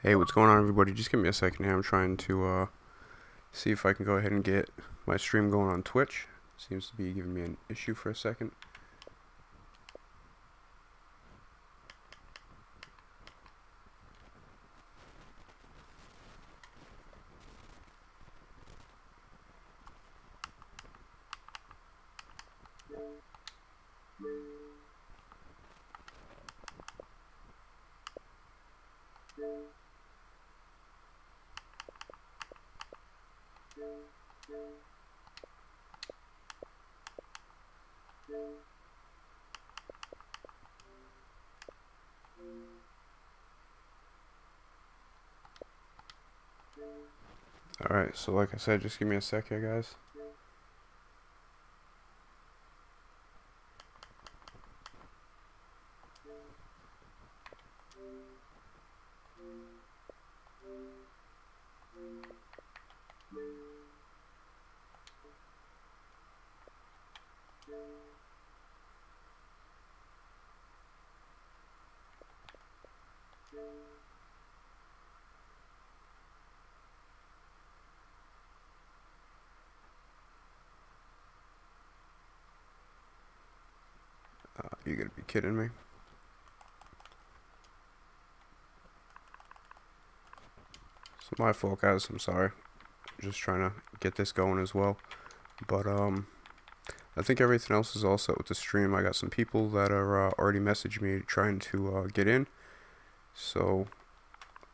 Hey, what's going on, everybody? Just give me a second here. I'm trying to see if I can go ahead and get my stream going on Twitch. Seems to be giving me an issue for a second. Alright, so like I said, just give me a sec here, guys. You gotta be kidding me. It's my fault, guys. I'm sorry. I'm just trying to get this going as well. But I think everything else is all set with the stream. I got some people that are already messaging me trying to get in. So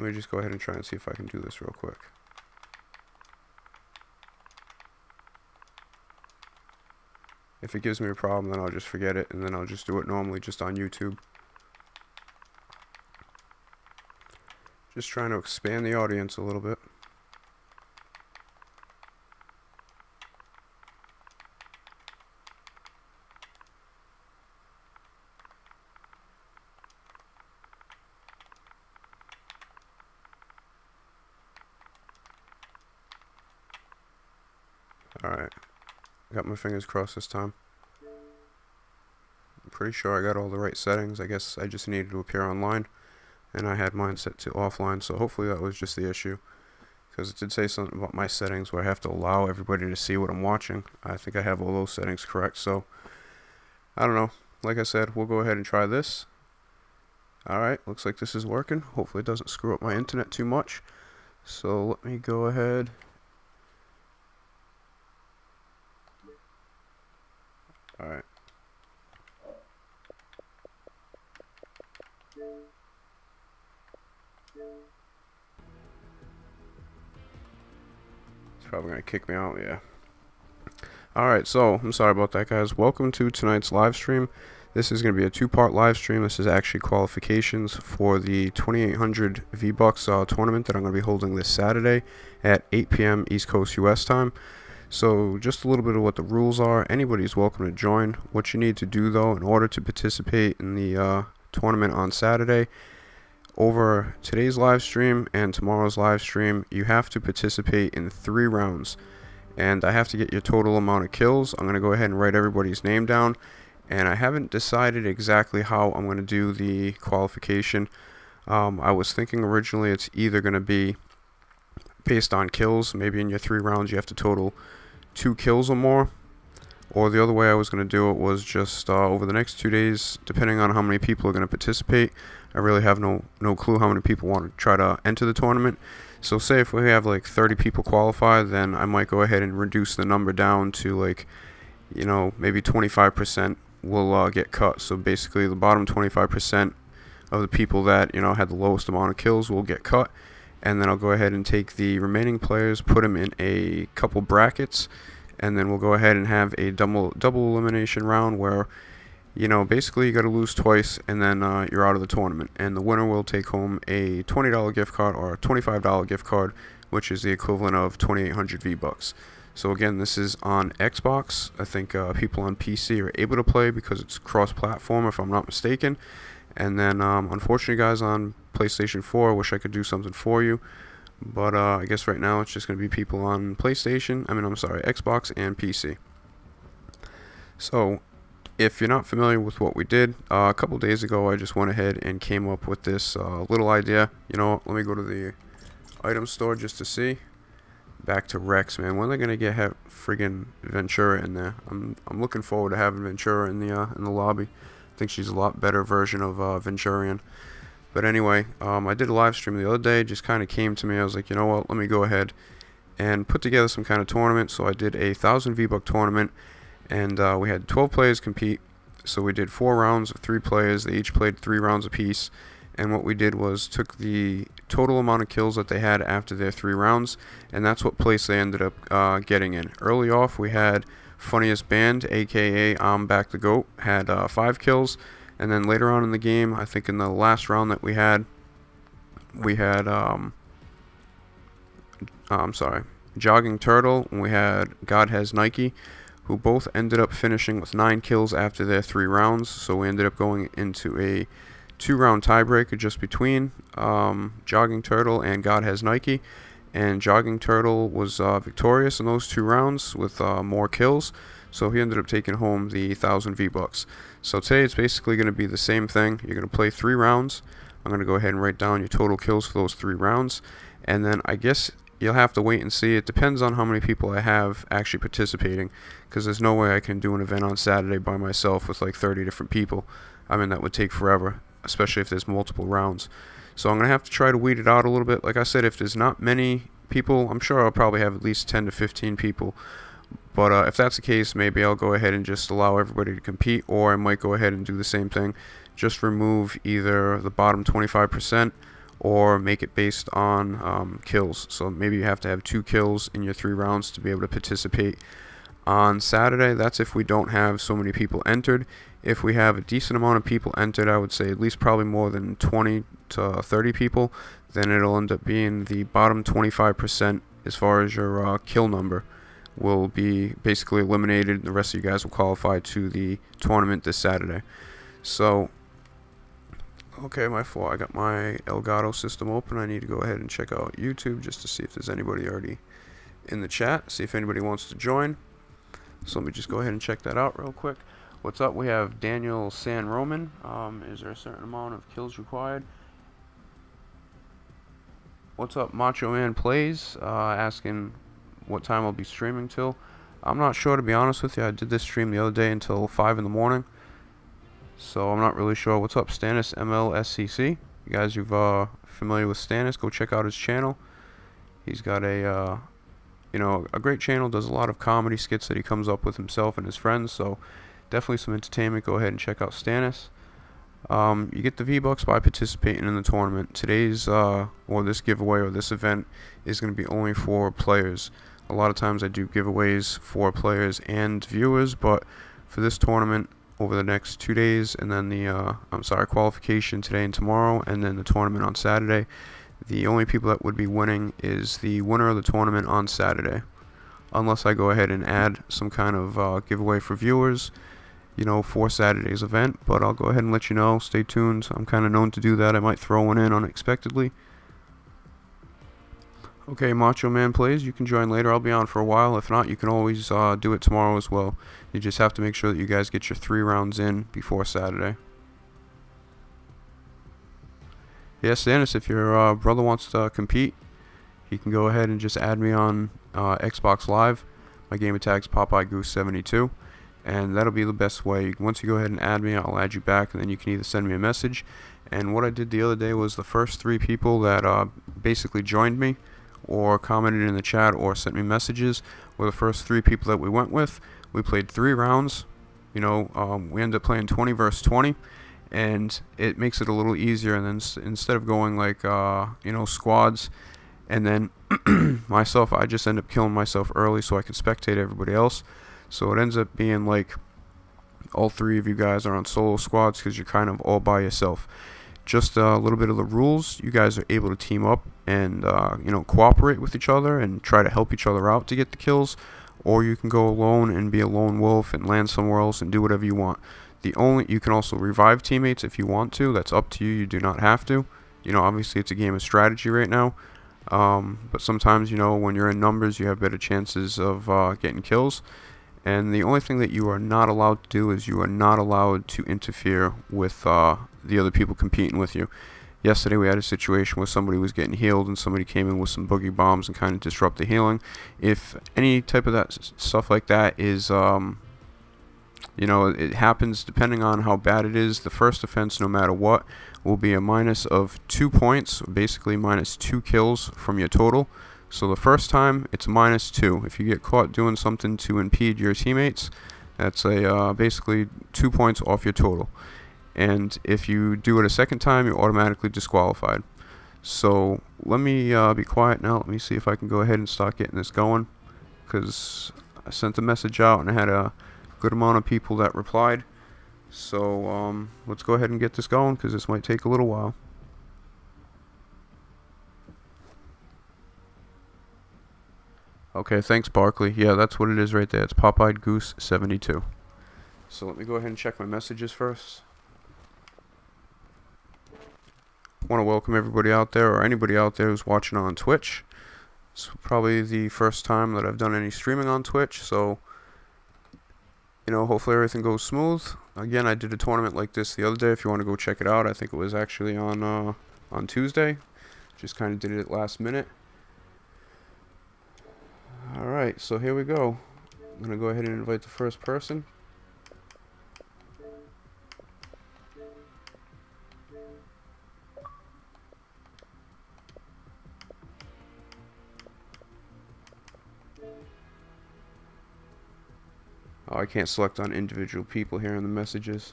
let me just go ahead and try and see if I can do this real quick. If it gives me a problem, then I'll just forget it, and then I'll just do it normally just on YouTube. Just trying to expand the audience a little bit. Alright. Got my fingers crossed this time. I'm pretty sure I got all the right settings. I guess I just needed to appear online, and I had mine set to offline, so hopefully that was just the issue, because it did say something about my settings where I have to allow everybody to see what I'm watching. I think I have all those settings correct, so I don't know. Like I said, we'll go ahead and try this. Alright, looks like this is working. Hopefully it doesn't screw up my internet too much. So let me go ahead. Alright. It's probably going to kick me out, yeah. Alright, so I'm sorry about that, guys. Welcome to tonight's live stream. This is going to be a two-part live stream. This is actually qualifications for the 2800 V-Bucks tournament that I'm going to be holding this Saturday at 8 p.m. East Coast US time. So just a little bit of what the rules are. Anybody's welcome to join. What you need to do, though, in order to participate in the tournament on Saturday, over today's live stream and tomorrow's live stream, you have to participate in 3 rounds. And I have to get your total amount of kills. I'm going to go ahead and write everybody's name down. And I haven't decided exactly how I'm going to do the qualification. I was thinking originally it's either going to be based on kills. Maybe in your 3 rounds you have to total 2 kills or more. Or the other way I was going to do it was just over the next 2 days, depending on how many people are going to participate. I really have no clue how many people want to try to enter the tournament. So say if we have like 30 people qualify, then I might go ahead and reduce the number down to, like, you know, maybe 25% will get cut. So basically the bottom 25% of the people that, you know, had the lowest amount of kills will get cut. And then I'll go ahead and take the remaining players, put them in a couple brackets, and then we'll go ahead and have a double elimination round where, you know, basically you got to lose twice, and then you're out of the tournament. And the winner will take home a $20 gift card or a $25 gift card, which is the equivalent of 2800 V-Bucks. So again, this is on Xbox. I think people on PC are able to play because it's cross-platform, if I'm not mistaken. And then, unfortunately, guys, on PlayStation 4, I wish I could do something for you. But I guess right now it's just going to be people on PlayStation. I'm sorry, Xbox and PC. So if you're not familiar with what we did, a couple days ago I just went ahead and came up with this little idea. You know what, let me go to the item store just to see. Back to Rex, man. When are they gonna get friggin' Ventura in there? I'm looking forward to having Ventura in the lobby. I think she's a lot better version of Venturian. But anyway, I did a live stream the other day. Just kind of came to me. I was like, you know what? Let me go ahead and put together some kind of tournament. So I did a 1,000 V-Buck tournament, and we had 12 players compete. So we did 4 rounds of 3 players. They each played 3 rounds apiece. And what we did was took the total amount of kills that they had after their 3 rounds, and that's what place they ended up getting in. Early off, we had Funniest Band, aka I'm Back the Goat, had 5 kills, and then later on in the game, I think in the last round that we had Jogging Turtle, and we had God Has Nike, who both ended up finishing with 9 kills after their 3 rounds. So we ended up going into a 2-round tiebreaker just between Jogging Turtle and God Has Nike, and Jogging Turtle was victorious in those 2 rounds with more kills, so he ended up taking home the 1,000 V-Bucks. So today it's basically going to be the same thing. You're going to play 3 rounds. I'm going to go ahead and write down your total kills for those 3 rounds, and then I guess you'll have to wait and see. It depends on how many people I have actually participating, because there's no way I can do an event on Saturday by myself with like 30 different people. I mean, that would take forever, especially if there's multiple rounds. So I'm going to have to try to weed it out a little bit. Like I said, if there's not many people, I'm sure I'll probably have at least 10 to 15 people. But if that's the case, maybe I'll go ahead and just allow everybody to compete, or I might go ahead and do the same thing. Just remove either the bottom 25% or make it based on kills. So maybe you have to have 2 kills in your 3 rounds to be able to participate on Saturday. That's if we don't have so many people entered. If we have a decent amount of people entered, I would say at least probably more than 20 to 30 people, then it'll end up being the bottom 25% as far as your kill number will be basically eliminated. The rest of you guys will qualify to the tournament this Saturday. So, okay, my fault. I got my Elgato system open. I need to go ahead and check out YouTube just to see if there's anybody already in the chat, see if anybody wants to join. So let me just go ahead and check that out real quick. What's up? We have Daniel San Roman. Is there a certain amount of kills required? What's up? Macho Man Plays, asking what time I'll be streaming till. I'm not sure, to be honest with you. I did this stream the other day until 5 in the morning, so I'm not really sure. What's up, Stannis MLSCC? You guys who've familiar with Stannis, go check out his channel. He's got a a great channel. Does a lot of comedy skits that he comes up with himself and his friends. So definitely some entertainment. Go ahead and check out Stannis. You get the V-Bucks by participating in the tournament. Today's or this giveaway or this event is going to be only for players. A lot of times I do giveaways for players and viewers, but for this tournament over the next 2 days, and then the qualification today and tomorrow, and then the tournament on Saturday, the only people that would be winning is the winner of the tournament on Saturday, unless I go ahead and add some kind of giveaway for viewers, you know, for Saturday's event. But I'll go ahead and let you know. Stay tuned. I'm kind of known to do that. I might throw one in unexpectedly. Okay, Macho Man Plays, you can join later. I'll be on for a while. If not, you can always do it tomorrow as well. You just have to make sure that you guys get your 3 rounds in before Saturday. Yes, Stannis, if your brother wants to compete, he can go ahead and just add me on Xbox Live. My gamer tag's PopeyeGoose72, and that'll be the best way. Once you go ahead and add me, I'll add you back, and then you can either send me a message. And what I did the other day was the first 3 people that basically joined me or commented in the chat or sent me messages were the first 3 people that we went with. We played 3 rounds. You know, we ended up playing 20 versus 20. And it makes it a little easier, and then instead of going like squads, and then myself, I just end up killing myself early so I can spectate everybody else. So it ends up being like all 3 of you guys are on solo squads because you're kind of all by yourself. Just a little bit of the rules: you guys are able to team up and cooperate with each other and try to help each other out to get the kills, or you can go alone and be a lone wolf and land somewhere else and do whatever you want. You can also revive teammates if you want to. That's up to you. You do not have to. You know, obviously it's a game of strategy right now. But sometimes, you know, when you're in numbers, you have better chances of getting kills. And the only thing that you are not allowed to do is you are not allowed to interfere with the other people competing with you. Yesterday we had a situation where somebody was getting healed and somebody came in with some boogie bombs and kind of disrupted the healing. If any type of that stuff like that is, you know, it happens depending on how bad it is, the first offense, no matter what, will be a minus of 2 points, basically minus 2 kills from your total. So the first time, it's minus 2. If you get caught doing something to impede your teammates, that's a basically 2 points off your total. And if you do it a second time, you're automatically disqualified. So let me be quiet now. Let me see if I can go ahead and start getting this going, because I sent the message out and I had a good amount of people that replied. So let's go ahead and get this going, because this might take a little while. Okay, thanks Barkley. Yeah, that's what it is right there. It's Pop-Eyed Goose 72. So let me go ahead and check my messages first. Want to welcome everybody out there, or anybody out there who's watching on Twitch. It's probably the first time that I've done any streaming on Twitch, so you know, hopefully everything goes smooth. Again, I did a tournament like this the other day. If you want to go check it out, I think it was actually on Tuesday. Just kind of did it last minute. All right, so here we go. I'm gonna go ahead and invite the first person. Oh, I can't select on individual people here in the messages.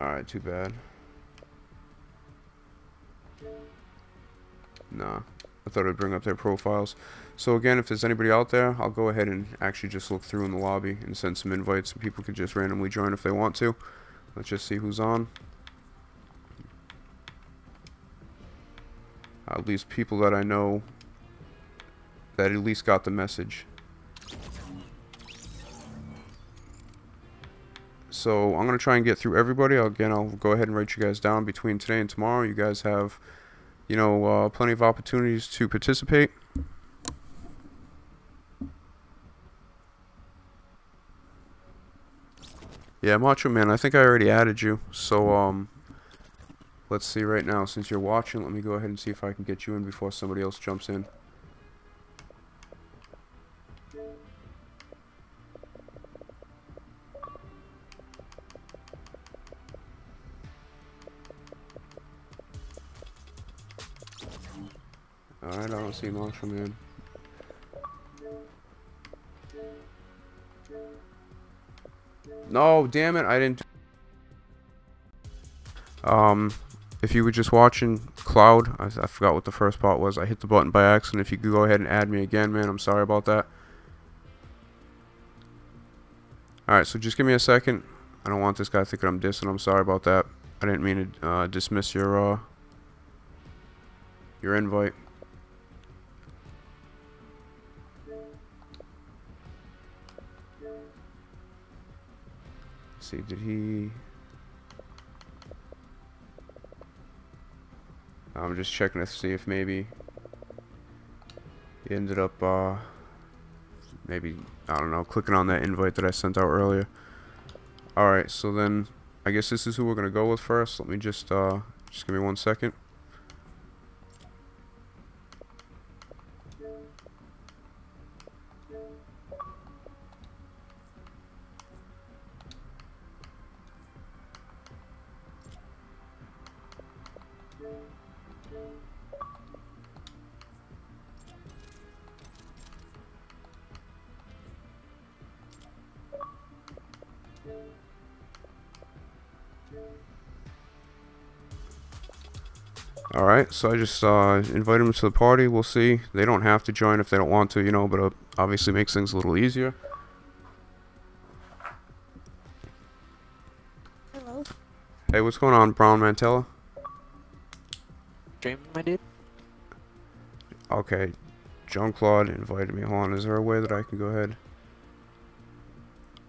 Alright, too bad. Nah, I thought it would bring up their profiles. So again, if there's anybody out there, I'll go ahead and actually just look through in the lobby and send some invites, and people could just randomly join if they want to. Let's just see who's on. At least people that I know that at least got the message. So I'm going to try and get through everybody. Again, I'll go ahead and write you guys down between today and tomorrow. You guys have, you know, plenty of opportunities to participate. Yeah, Macho Man, I think I already added you. So, let's see right now. Since you're watching, let me go ahead and see if I can get you in before somebody else jumps in. Alright, I don't see Macho Man. No, damn it, I didn't. If you were just watching Cloud, I forgot what the first part was. I hit the button by accident. If you could go ahead and add me again, man, I'm sorry about that. Alright, so just give me a second. I don't want this guy thinking I'm dissing. I'm sorry about that. I didn't mean to dismiss your invite. Let's see, did he... I'm just checking to see if maybe he ended up, maybe, I don't know, clicking on that invite that I sent out earlier. Alright, so then, I guess this is who we're going to go with first. Let me just give me 1 second. Alright, so I just invite them to the party. We'll see. They don't have to join if they don't want to, you know, but it obviously makes things a little easier. Hello. Hey, what's going on, Brown Mantella? Streaming, my dude? Okay, Jean-Claude invited me. Hold on, is there a way that I can go ahead?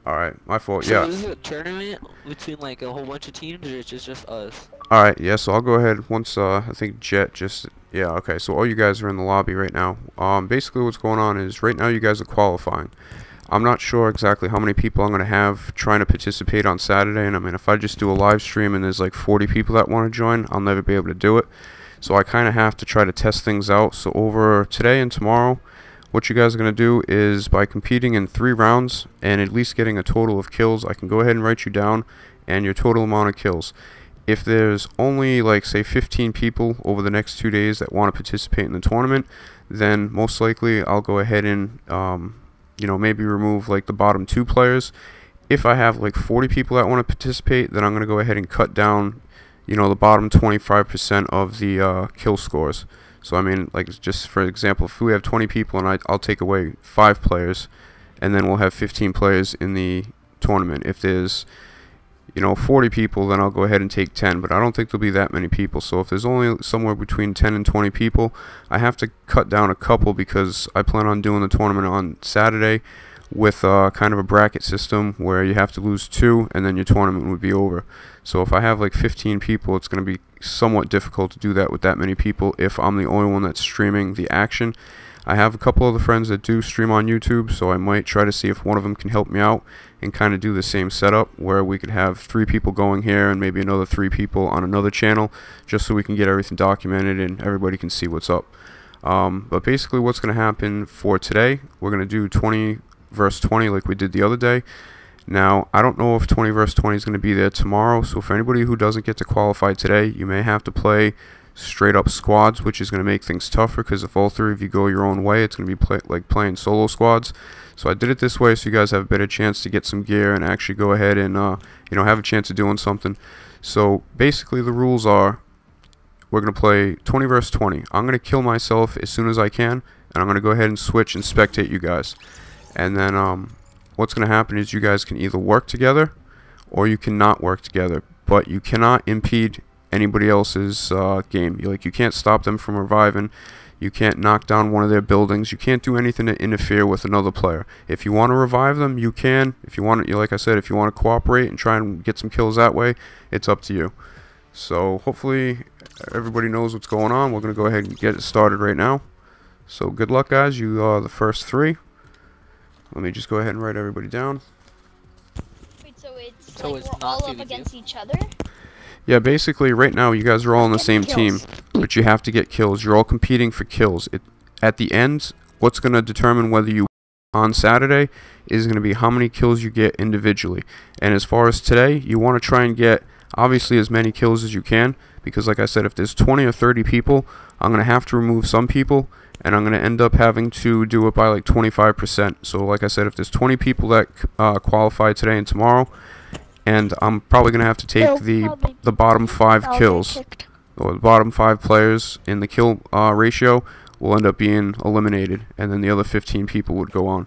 Alright, my fault, So yeah. is it a tournament between like a whole bunch of teams, or it's just us? Alright, yeah, so I'll go ahead once, I think Jet just Yeah, okay, so all you guys are in the lobby right now. Basically what's going on is right now you guys are qualifying. I'm not sure exactly how many people I'm going to have trying to participate on Saturday, and I mean, if I just do a live stream and there's like 40 people that want to join, I'll never be able to do it. So I kind of have to try to test things out. So over today and tomorrow, what you guys are going to do is by competing in 3 rounds and at least getting a total of kills, I can go ahead and write you down and your total amount of kills. If there's only like say 15 people over the next 2 days that want to participate in the tournament, then most likely I'll go ahead and you know, maybe remove like the bottom 2 players. If I have like 40 people that want to participate, then I'm going to go ahead and cut down, you know, the bottom 25% of the kill scores. So I mean, like, just for example, if we have 20 people and I'll take away 5 players, and then we'll have 15 players in the tournament. If there's, you know, 40 people, then I'll go ahead and take 10, but I don't think there'll be that many people. So if there's only somewhere between 10 and 20 people, I have to cut down a couple because I plan on doing the tournament on Saturday with kind of a bracket system where you have to lose 2 and then your tournament would be over. So if I have like 15 people, it's going to be somewhat difficult to do that with that many people if I'm the only one that's streaming the action. I have a couple other friends that do stream on YouTube, so I might try to see if one of them can help me out and kind of do the same setup where we could have 3 people going here and maybe another 3 people on another channel, just so we can get everything documented and everybody can see what's up. But basically what's going to happen for today, we're going to do 20 versus 20 like we did the other day. Now, I don't know if 20 versus 20 is going to be there tomorrow, so for anybody who doesn't get to qualify today, you may have to play straight up squads, which is going to make things tougher because if all 3 of you go your own way, it's going to be like playing solo squads. So I did it this way so you guys have a better chance to get some gear and actually go ahead and you know, have a chance of doing something. So basically the rules are, we're going to play 20 versus 20. I'm going to kill myself as soon as I can, and I'm going to go ahead and switch and spectate you guys. And then what's going to happen is you guys can either work together or you cannot work together, but you cannot impede anybody else's game. You can't stop them from reviving. You can't knock down one of their buildings. You can't do anything to interfere with another player. If you want to revive them, you can. If you want to, like I said, if you want to cooperate and try and get some kills that way, it's up to you. So hopefully everybody knows what's going on. We're going to go ahead and get it started right now. So good luck, guys. You are the first 3. Let me just go ahead and write everybody down. Wait, so it's we're all up against each other? Yeah, basically right now you guys are all on the same team, but you have to get kills. You're all competing for kills. At the end, what's going to determine whether you on Saturday is going to be how many kills you get individually. And as far as today, you want to try and get obviously as many kills as you can, because like I said, if there's 20 or 30 people, I'm going to have to remove some people, and I'm going to end up having to do it by like 25%. So like I said, if there's 20 people that qualify today and tomorrow, and I'm probably going to have to take the bottom 5 kills, or the bottom 5 players in the kill ratio will end up being eliminated, and then the other 15 people would go on.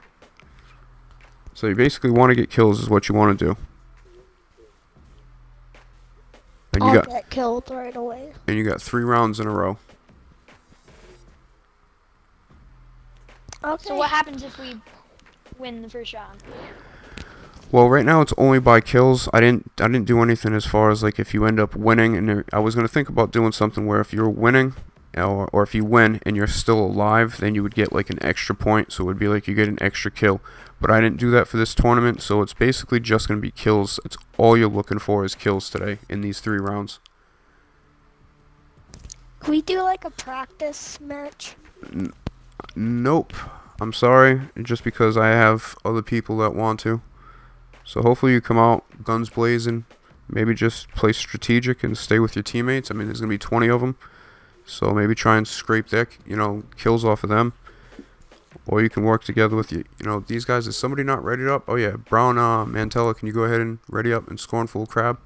So you basically want to get kills is what you want to do. And I'll get killed right away. And you got 3 rounds in a row. Okay. So what happens if we win the first round? Well, right now it's only by kills. I didn't do anything as far as like if you end up winning, and I was gonna think about doing something where if you're winning, or if you win and you're still alive, then you would get like an extra point. So it would be like you get an extra kill. But I didn't do that for this tournament, so it's basically just gonna be kills. It's all you're looking for is kills today in these 3 rounds. Can we do like a practice match? Nope. I'm sorry, just because I have other people that want to. So hopefully you come out guns blazing. Maybe just play strategic and stay with your teammates. I mean, there's gonna be 20 of them, so maybe try and scrape their, you know, kills off of them. Or you can work together with you know, these guys. Is somebody not ready up? Oh yeah, Brown Mantella, can you go ahead and ready up and Scornful Crab?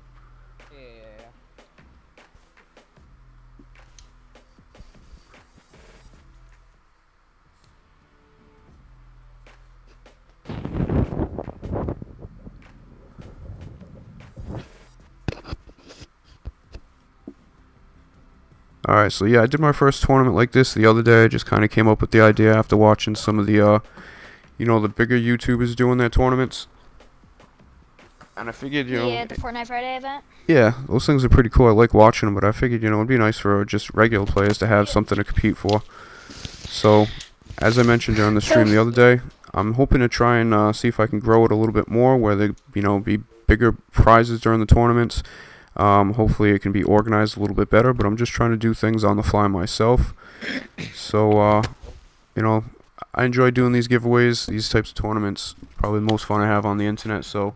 Alright, so yeah, I did my first tournament like this the other day. I just kind of came up with the idea after watching some of the, you know, the bigger YouTubers doing their tournaments. And I figured, you know... Yeah, the Fortnite Friday event. Yeah, those things are pretty cool. I like watching them, but I figured, you know, it'd be nice for just regular players to have something to compete for. So, as I mentioned during the stream the other day, I'm hoping to try and see if I can grow it a little bit more, where there, you know, be bigger prizes during the tournaments. Hopefully it can be organized a little bit better, but I'm just trying to do things on the fly myself. So, you know, I enjoy doing these giveaways, these types of tournaments. Probably the most fun I have on the internet, so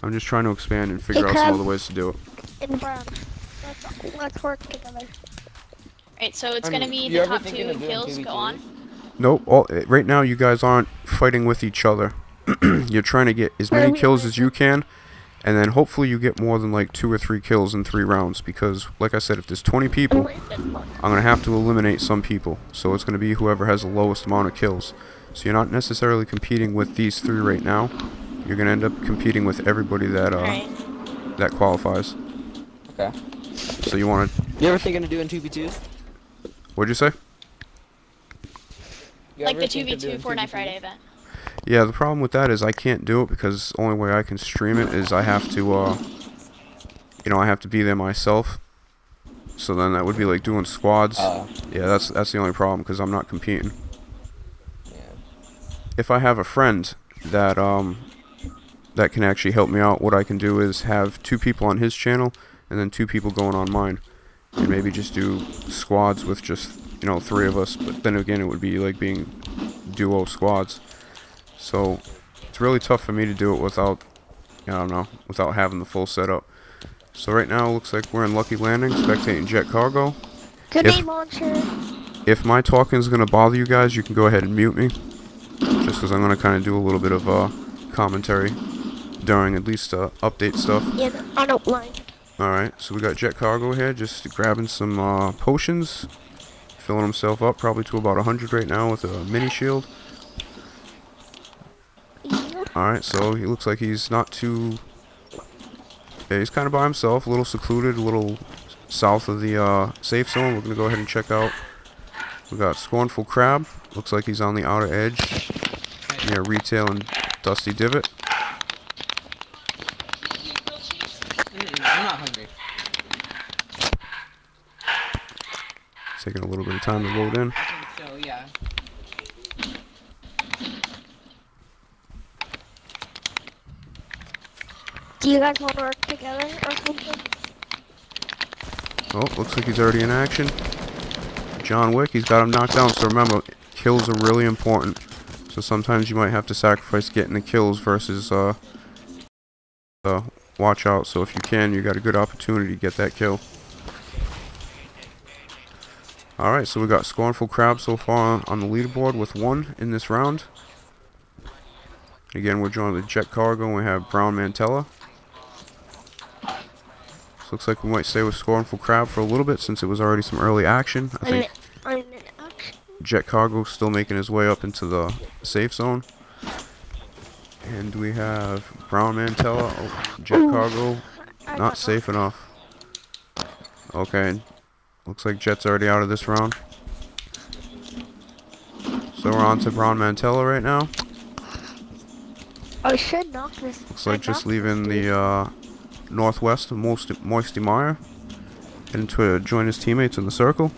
I'm just trying to expand and figure out some other ways to do it. Let's work together. Right, so it's gonna be the top 2 kills go on. Nope, right now you guys aren't fighting with each other. You're trying to get as many kills as you can, and then hopefully you get more than like 2 or 3 kills in 3 rounds, because like I said, if there's 20 people, I'm gonna have to eliminate some people, so it's gonna be whoever has the lowest amount of kills. So you're not necessarily competing with these 3 right now. You're gonna end up competing with everybody that that qualifies. Okay. So you wanna... You ever thinking of doing 2v2s? What'd you say? Like the 2v2 Fortnite Friday event. Yeah, the problem with that is I can't do it, because the only way I can stream it is I have to, you know, I have to be there myself. So then that would be like doing squads. Yeah, that's the only problem, because I'm not competing. Yeah. If I have a friend that that can actually help me out, what I can do is have 2 people on his channel and then 2 people going on mine, and maybe just do squads with just, you know, 3 of us. But then again, it would be like being duo squads. So it's really tough for me to do it without, I don't know, without having the full setup. So right now it looks like we're in Lucky Landing, spectating Jet Cargo. Good name, launcher. If my talking is going to bother you guys, you can go ahead and mute me, just because I'm going to kind of do a little bit of commentary during at least update stuff. Yeah, I don't mind. Alright, so we got Jet Cargo here, just grabbing some potions, filling himself up probably to about 100 right now with a mini shield. Alright, so he looks like he's not too... Yeah, he's kind of by himself, a little secluded, a little south of the safe zone. We're going to go ahead and check out. We got Scornful Crab. Looks like he's on the outer edge near Retail and Dusty Divot. I'm not hungry. Taking a little bit of time to load in. I think so, yeah. Do you guys want to work together or something? Oh, looks like he's already in action. John Wick, he's got him knocked down. So remember, kills are really important. So sometimes you might have to sacrifice getting the kills versus watch out. So if you can, you got a good opportunity to get that kill. Alright, so we got Scornful Crab so far on the leaderboard with 1 in this round. Again, we're joined with Jet Cargo and we have Brown Mantella. So looks like we might stay with Scornful Crab for a little bit since it was already some early action. I think Jet Cargo still making his way up into the safe zone. And we have Brown Mantella. Oh, Jet Cargo not safe enough. Okay, looks like Jet's already out of this round. So we're on to Brown Mantella right now. I should knock this. Looks like just leaving the northwest of Moisty Mire, heading to join his teammates in the circle.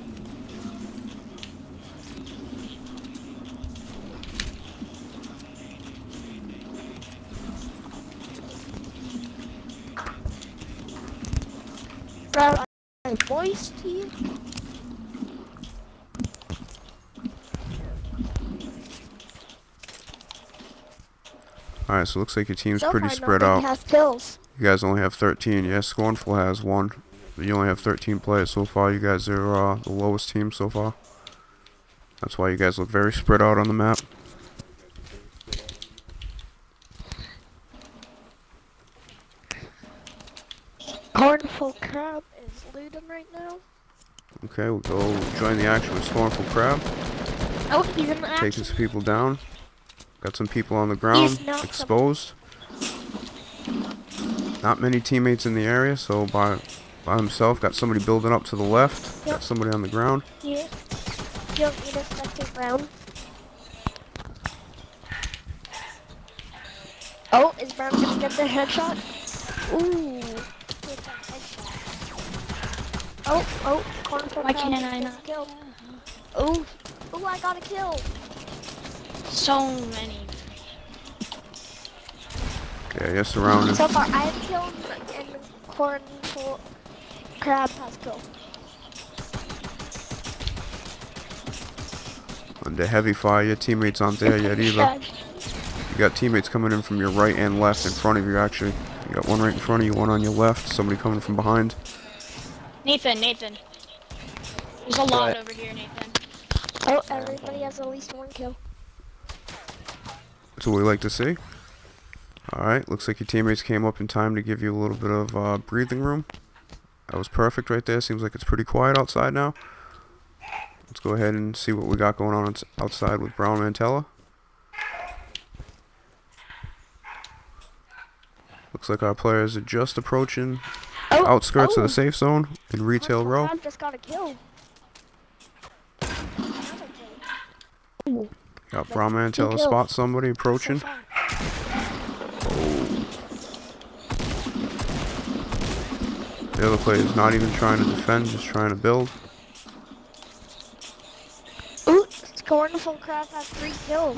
Moisty. Alright, so it looks like your team's pretty spread out. You guys only have 13. Yeah, Scornful has 1. But you only have 13 players so far. You guys are the lowest team so far. That's why you guys look very spread out on the map. Scornful Crab is looting right now. Okay, we'll go join the action with Scornful Crab. Oh, he's in the action. Taking some people down. Got some people on the ground, exposed. Not many teammates in the area, so by himself. Got somebody building up to the left. Got somebody on the ground. Yeah. You don't need a second round. Oh, is Brown gonna get the headshot? Ooh. With that headshot. Oh, cornfield. Why can't I not? Kill. Ooh, I got a kill. So many. Okay, you're surrounded. So far, I have killed and cornfield crab has killed. Under heavy fire, your teammates aren't there yet either. You got teammates coming in from your right and left in front of you, actually. You got one right in front of you, one on your left, somebody coming from behind. Nathan. There's a lot over here, Nathan. Oh, everybody has at least one kill. That's what we like to see. Alright, looks like your teammates came up in time to give you a little bit of breathing room. That was perfect right there. Seems like it's pretty quiet outside now. Let's go ahead and see what we got going on outside with Brown Mantella. Looks like our players are just approaching the outskirts of the safe zone in Retail Row. I just got a kill. Got Brown Mantella spot somebody approaching. The other player is not even trying to defend, just trying to build. Ooh, Cornful Crab has 3 kills.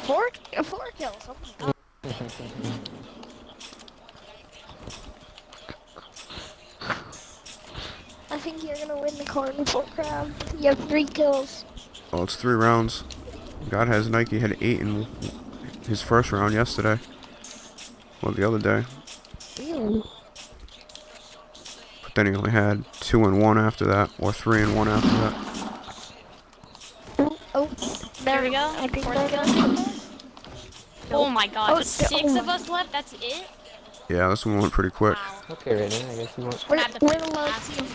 4 kills. Oh my god. I think you're gonna win the Cornful Crab. You have 3 kills. Oh, it's 3 rounds. God has Nike had 8 in his first round yesterday. Well, the other day. Ew. But then he only had 2 and 1 after that, or 3 and 1 after that. Oh, There we go. I think Fourth they're kill. gonna- Oh my god, Oh, 6 of us left, that's it? Yeah, this one went pretty quick. Wow. Okay, Raiden, I guess you want. We're Have to the play low fast. team.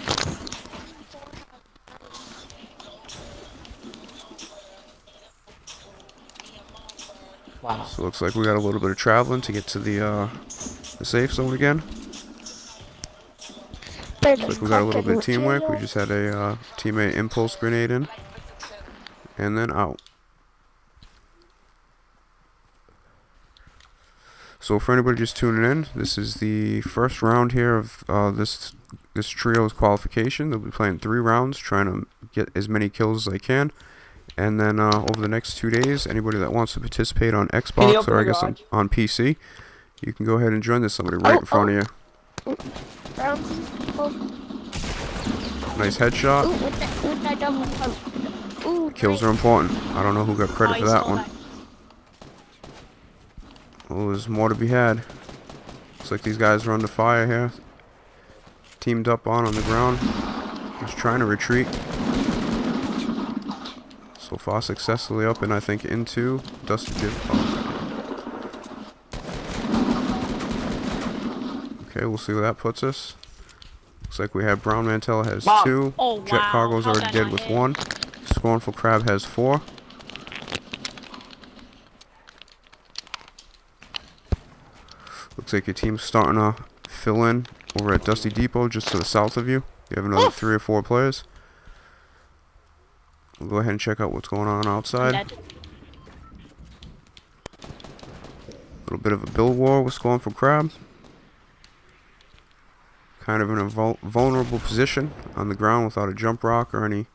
Wow. So looks like we got a little bit of traveling to get to the safe zone again. Looks like we got a little bit of teamwork. We just had a teammate impulse grenade in. And then out. So for anybody just tuning in, this is the first round here of this trio's qualification. They'll be playing 3 rounds, trying to get as many kills as they can. And then over the next 2 days, anybody that wants to participate on Xbox or I guess on PC, you can go ahead and join this. Somebody right in front of you. Nice headshot. With that double pump. Ooh, Kills are important. I don't know who got credit for that one. Oh, there's more to be had. Looks like these guys are under fire here. Teamed up on the ground. Just trying to retreat. So far successfully up and I think into Dusty Dip. Okay, we'll see where that puts us. Looks like we have Brown Mantella has 2. Oh, Jet wow. Cargo's How'd already that dead not with hit? 1. Scornful Crab has 4. Looks like your team's starting to fill in over at Dusty Depot just to the south of you. You have another 3 or 4 players. We'll go ahead and check out what's going on outside. A little bit of a build war with Scornful Crab. Kind of in a vulnerable position on the ground without a jump rock or anything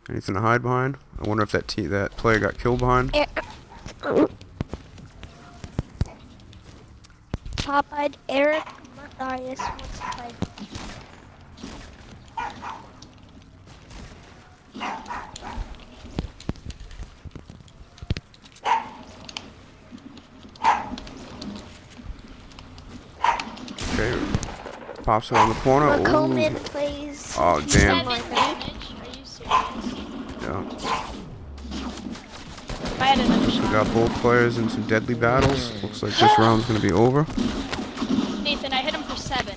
to hide behind. I wonder if that player got killed behind. Top-eyed Eric Matthias wants to play. Okay. Pops it on the corner. Coleman plays. Oh, damn. 7 damage? Are you serious? Yeah. If I had another We shot. got both players in some deadly battles. Looks like this round's going to be over. Nathan, I hit him for 7.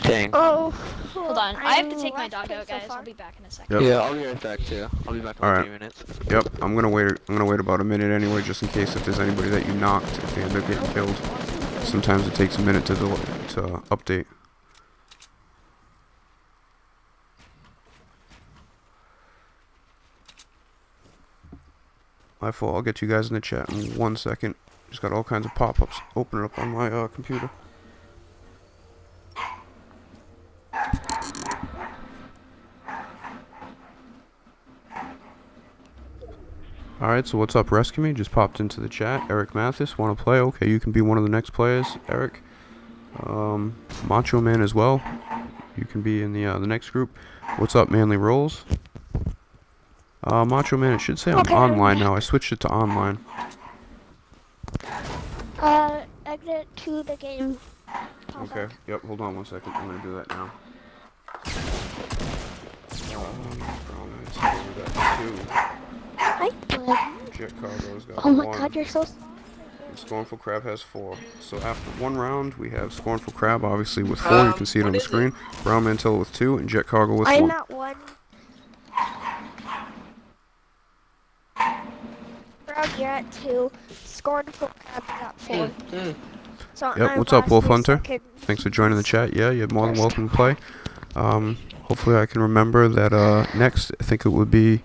Dang. Oh. Hold on, I have to take my dog out, guys. I'll be back in a second. Yep. Yeah, I'll be right back too. I'll be back in Alright. 3 minutes. Yep, I'm gonna wait about a minute anyway, just in case if there's anybody that you knocked, if they end up getting killed. Sometimes it takes a minute to update. My fault. I'll get you guys in the chat in 1 second. Just got all kinds of pop-ups opening up on my computer. Alright, so what's up, Rescue Me? Just popped into the chat. Eric Mathis, want to play? Okay, you can be one of the next players, Eric. Macho Man as well. You can be in the next group. What's up, Manly Rolls? Macho Man, it should say I'm online now. I switched it to online. Exit to the game. Okay, yep, hold on 1 second. I'm going to do that now. Hi, bud. Jet Cargo's got Oh my 1. god, you're so smart. And Scornful Crab has 4. So after 1 round, we have Scornful Crab, obviously, with 4. You can see it on the screen. Brown Mantilla with 2, and Jet Cargo with 1. I'm at 1. Brown, you're at 2. Scornful Crab is at 4. So Yep, what's up, Wolf Hunter? Thanks for joining the chat. Yeah, you're more than welcome to play. Hopefully I can remember that next, I think it would be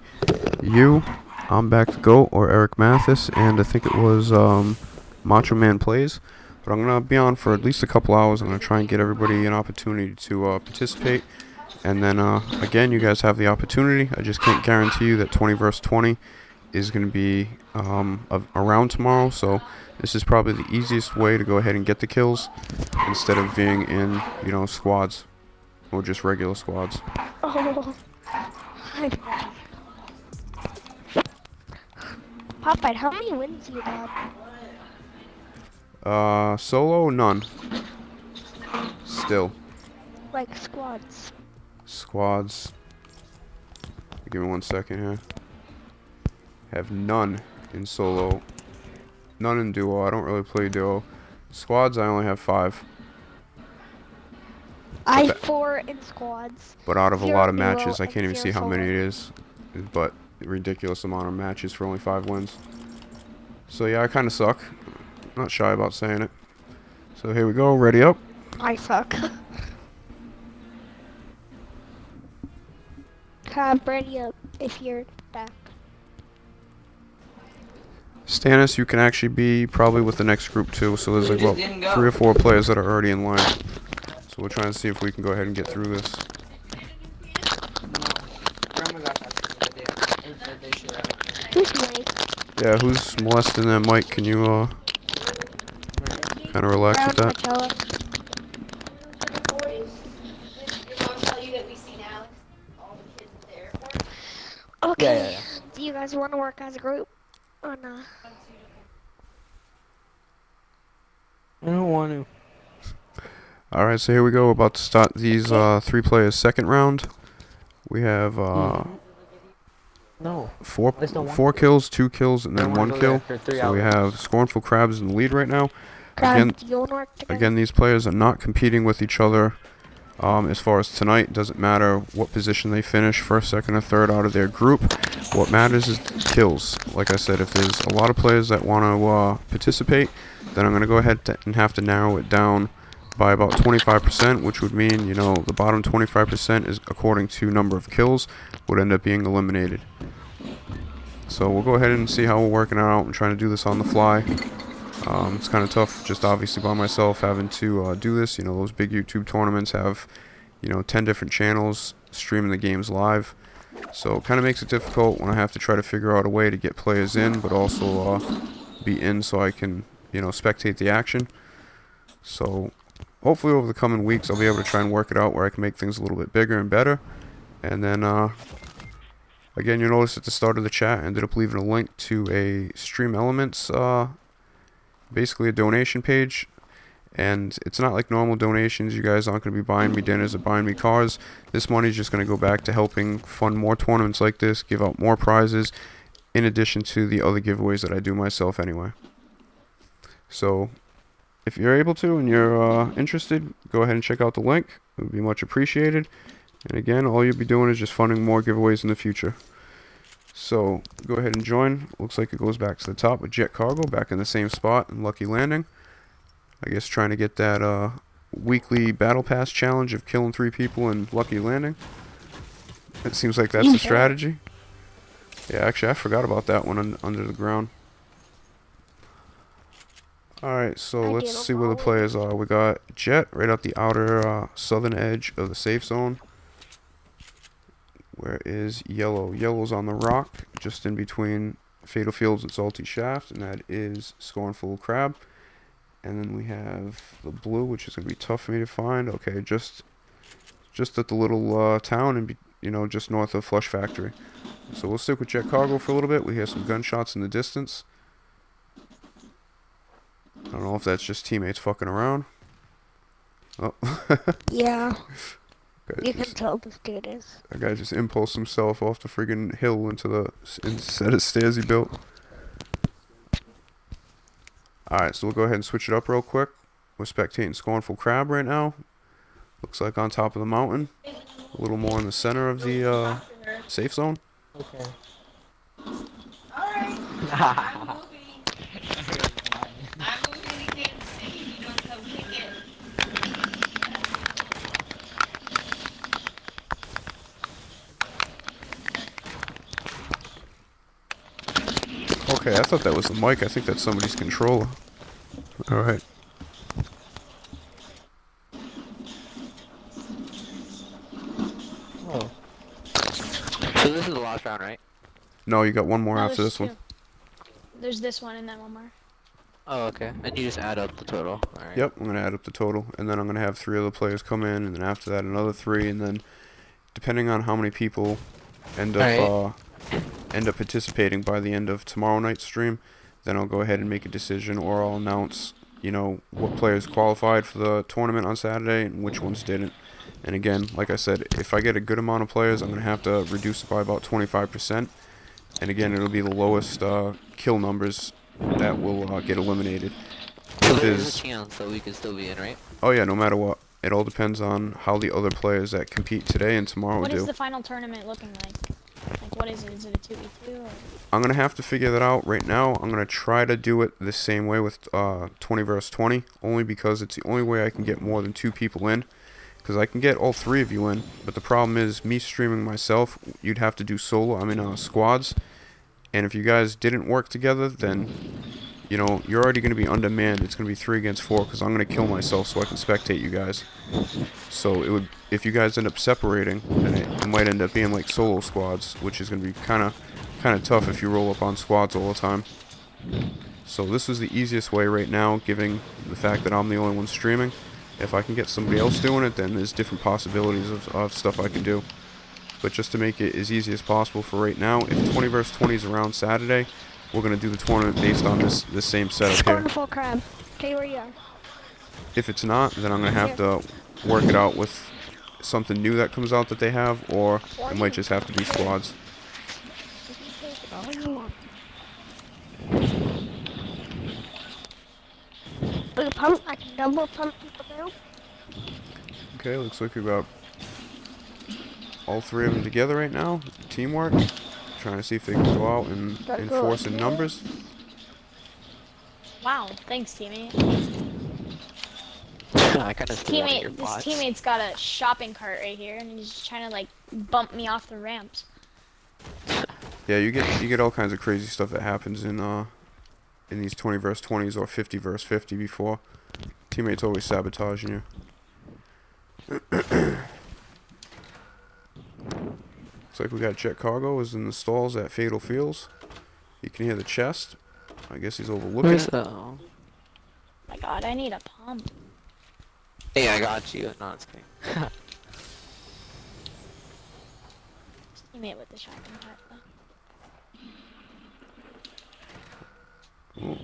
you, I'm Back to Go, or Eric Mathis, and I think it was Macho Man Plays. But I'm going to be on for at least a couple hours. I'm going to try and get everybody an opportunity to participate. And then, again, you guys have the opportunity. I just can't guarantee you that 20 vs 20 is going to be around tomorrow. So this is probably the easiest way to go ahead and get the kills instead of being in, you know, squads or just regular squads. Oh, hi. Popeye, how many wins do you have? Solo, none. Still. Like squads. Squads. Give me 1 second here. Have none in solo. None in duo. I don't really play duo. Squads, I only have 5. I have 4 in squads. But out of a 0 lot of duo matches, I and can't even 0 see how many solo. it is. But ridiculous amount of matches for only 5 wins. So yeah, I kind of suck. Not shy about saying it. So here we go. Ready up. I suck. Have ready up if you're back. Stannis, you can actually be probably with the next group too. So there's like about 3 or 4 players that are already in line. So we'll try and see if we can go ahead and get through this. Who's Mike? Yeah, who's molesting that mic? Can you kind of relax with that? Okay. Yeah. Do you guys want to work as a group? Or not? I don't want to. Alright, so here we go. We're about to start these 3 players second round. We have No. 4 kills, 2 kills, and then 1 kill. So we have Scornful Crabs in the lead right now. Again, these players are not competing with each other. As far as tonight, doesn't matter what position they finish, first, second, or third out of their group. What matters is kills. Like I said, if there's a lot of players that want to participate, then I'm going to go ahead and have to narrow it down by about 25%, which would mean, you know, the bottom 25% is according to number of kills would end up being eliminated. So we'll go ahead and see how we're working out and trying to do this on the fly. It's kind of tough, just obviously by myself having to do this. You know, those big YouTube tournaments have, you know, 10 different channels streaming the games live. So it kind of makes it difficult when I have to try to figure out a way to get players in, but also be in so I can, you know, spectate the action. So hopefully over the coming weeks I'll be able to try and work it out where I can make things a little bit bigger and better. And then, again, you'll notice at the start of the chat I ended up leaving a link to a Stream Elements basically a donation page, and it's not like normal donations. You guys aren't going to be buying me dinners or buying me cars. This money is just going to go back to helping fund more tournaments like this, give out more prizes, in addition to the other giveaways that I do myself anyway. So if you're able to and you're interested, go ahead and check out the link. It would be much appreciated. And again, all you'll be doing is just funding more giveaways in the future. So go ahead and join. Looks like it goes back to the top with Jet Cargo, back in the same spot in Lucky Landing. I guess trying to get that weekly Battle Pass challenge of killing 3 people in Lucky Landing. It seems like that's the strategy. Yeah, actually I forgot about that one under the ground. Alright, so I let's did see where the all. players are. We got Jet right at the outer southern edge of the safe zone. Where is Yellow? Yellow's on the rock, just in between Fatal Fields and Salty Shaft, and that is Scornful Crab. And then we have the blue, which is going to be tough for me to find. Okay, just at the little town, and you know, just north of Flush Factory. So we'll stick with Jet Cargo for a little bit. We hear some gunshots in the distance. I don't know if that's just teammates fucking around. Oh. Yeah. Okay, You can tell this dude is. that guy just impulsed himself off the friggin' hill into the set of stairs he built. Alright, so we'll go ahead and switch it up real quick. We're spectating Scornful Crab right now. Looks like on top of the mountain. A little more in the center of the safe zone. Okay. Alright. I'm moving. You don't come kick it. Okay, I thought that was the mic. I think that's somebody's controller. Alright. Oh. So this is the last round, right? No, you got one more No, after there's this one. two. There's this one and then one more. Oh, okay. And you just add up the total. Alright. Yep, I'm gonna add up the total, and then I'm gonna have 3 other players come in, and then after that another 3, and then depending on how many people end up participating by the end of tomorrow night's stream, then I'll go ahead and make a decision, or I'll announce, you know, what players qualified for the tournament on Saturday and which ones didn't. And again, like I said, if I get a good amount of players, I'm gonna have to reduce it by about 25%. And again, it'll be the lowest kill numbers that will get eliminated. So If there's is- a chance that we can still be in, right? Oh yeah, no matter what. It all depends on how the other players that compete today and tomorrow What do. is the final tournament looking like? Like, what is it? Is it a 2v2 or? I'm gonna have to figure that out right now. I'm gonna try to do it the same way with 20 versus 20, only because it's the only way I can get more than 2 people in. Because I can get all 3 of you in, but the problem is me streaming myself. You'd have to do solo. I mean squads, and if you guys didn't work together, then you know you're already gonna be undermanned. It's gonna be 3 against 4 because I'm gonna kill myself so I can spectate you guys. So it would, if you guys end up separating, then it might end up being like solo squads, which is gonna be kind of tough if you roll up on squads all the time. So this is the easiest way right now, given the fact that I'm the only one streaming. If I can get somebody else doing it, then there's different possibilities of stuff I can do. But just to make it as easy as possible for right now, if 20 versus 20 is around Saturday, we're going to do the tournament based on this same setup here. Scornful Crab. Tell you where you are. If it's not, then I'm going to have to work it out with something new that comes out that they have, or it might just have to be squads. You can take it all you want. Look, pump. I can double pump people down. Okay, looks like we got all 3 of them together right now. Teamwork. Trying to see if they can go out and enforce in numbers. Wow, thanks, teammate. I kind of still want your This bots. teammate's got a shopping cart right here, and he's just trying to like bump me off the ramps. Yeah, you get all kinds of crazy stuff that happens in these 20 versus 20s or 50 versus 50 before. Teammates always sabotaging you. Looks like we got Jet Cargo is in the stalls at Fatal Fields. You can hear the chest. I guess he's overlooking Where's it. the... My God, I need a pump. Hey, I got you. No, it's kidding. Teammate with the shopping cart. Though. Ooh.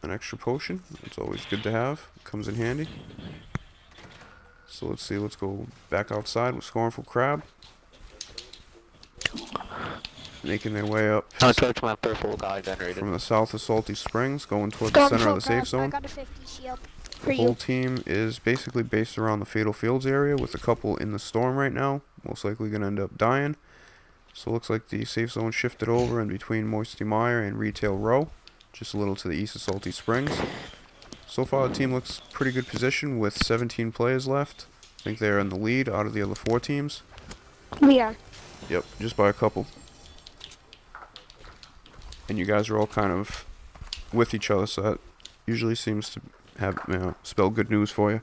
An extra potion. It's always good to have. Comes in handy. So let's see. Let's go back outside with Scornful Crab. Making their way up I'll touch my purple guy generated. from the south of Salty Springs, going toward the center of the safe I zone. got a 50 shield for The whole you. team is basically based around the Fatal Fields area, with a couple in the storm right now. Most likely going to end up dying. So it looks like the safe zone shifted over in between Moisty Mire and Retail Row, just a little to the east of Salty Springs. So far the team looks pretty good position with 17 players left. I think they're in the lead out of the other 4 teams. We are. Yep, just by a couple. And you guys are all kind of with each other, so usually seems to have, spell good news for you.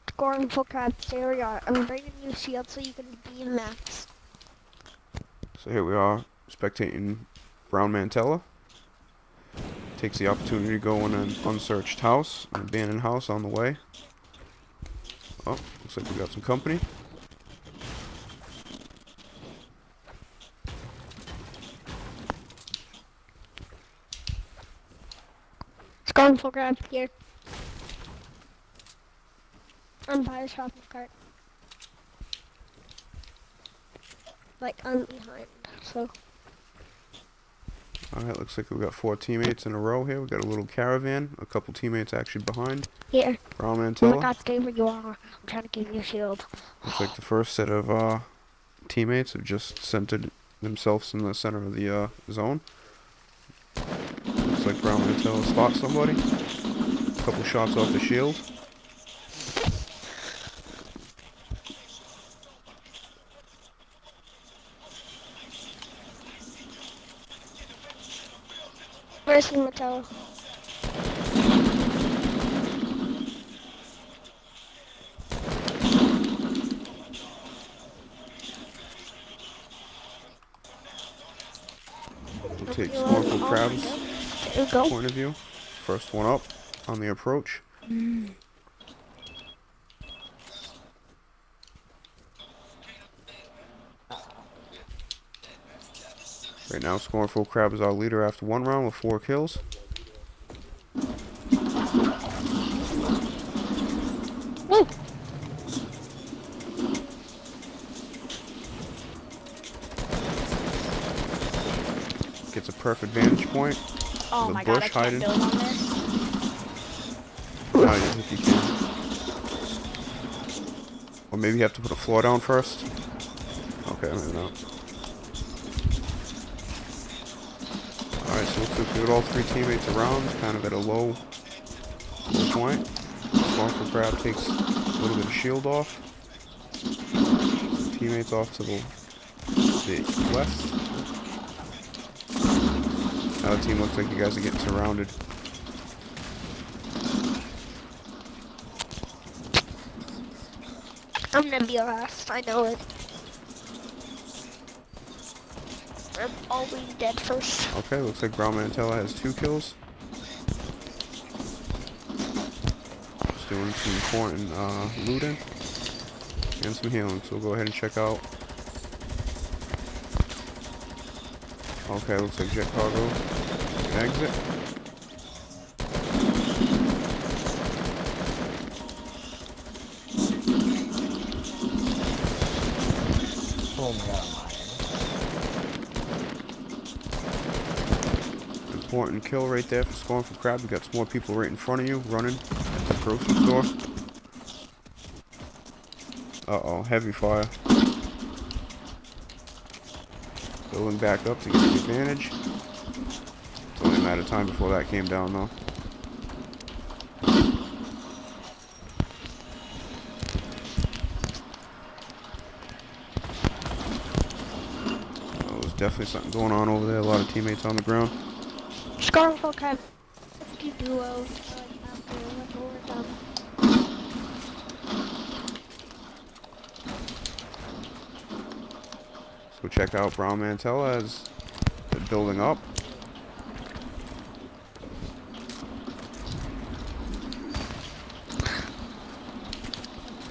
Scoring full crabs. There we are. I'm bringing you shield so you can be max. So here we are, spectating Brown Mantella. Takes the opportunity to go in an unsearched house, an abandoned house on the way. Oh, looks like we got some company. Scoring full crab here. I'm by the shopping cart. Like, I'm behind, so. Alright, looks like we've got 4 teammates in a row here. We've got a little caravan, a couple teammates actually behind. Here. Brown Oh Mantella. my god, stay where you are. I'm trying to give you a shield. Looks like the first set of teammates have just centered themselves in the center of the zone. Looks like Brown Mantella spots somebody. A couple shots off the shield. Where's the Mattel? We'll take Scornful Crab's There we go. point of view. First one up on the approach. Right now, Scornful Crab is our leader after 1 round with 4 kills. Woo. Gets a perfect vantage point. Oh The my god, I bush can't hiding. build on this. No, I don't think you can. Or maybe you have to put a floor down first. Okay, maybe not. Alright, so looks like we got all 3 teammates around, kind of at a low point. Scornful Crab takes a little bit of shield off. Teammates off to the west. Now the team looks like you guys are getting surrounded. I'm gonna be last, I know it. I'm always dead first. Okay, looks like Brown Mantella has 2 kills. Just doing some important looting and some healing, so we'll go ahead and check out. Okay, looks like Jet Cargo can exit. Oh my god. Important kill right there for Scornful Crab. We got some more people right in front of you running at the grocery store. Uh-oh, heavy fire. Building back up to get the advantage. It's only a matter of time before that came down though. Oh, there's definitely something going on over there. A lot of teammates on the ground. Scoring full crab. Let's do duo. After we're done. So check out Brown Mantella as they're building up.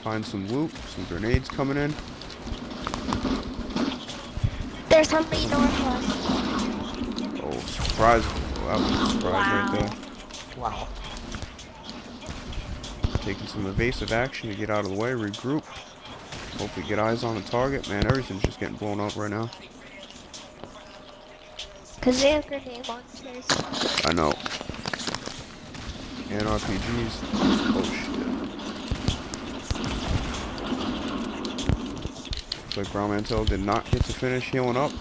Find some loot, some grenades coming in. There's somebody northwest. Oh, surprise. Oh, that was a surprise right there. Wow. Taking some evasive action to get out of the way, regroup. Hopefully get eyes on the target. Man, everything's just getting blown up right now. Cause they have grenade launchers. I know. And RPGs. Oh shit. Looks like Brown Mantella did not get to finish healing up.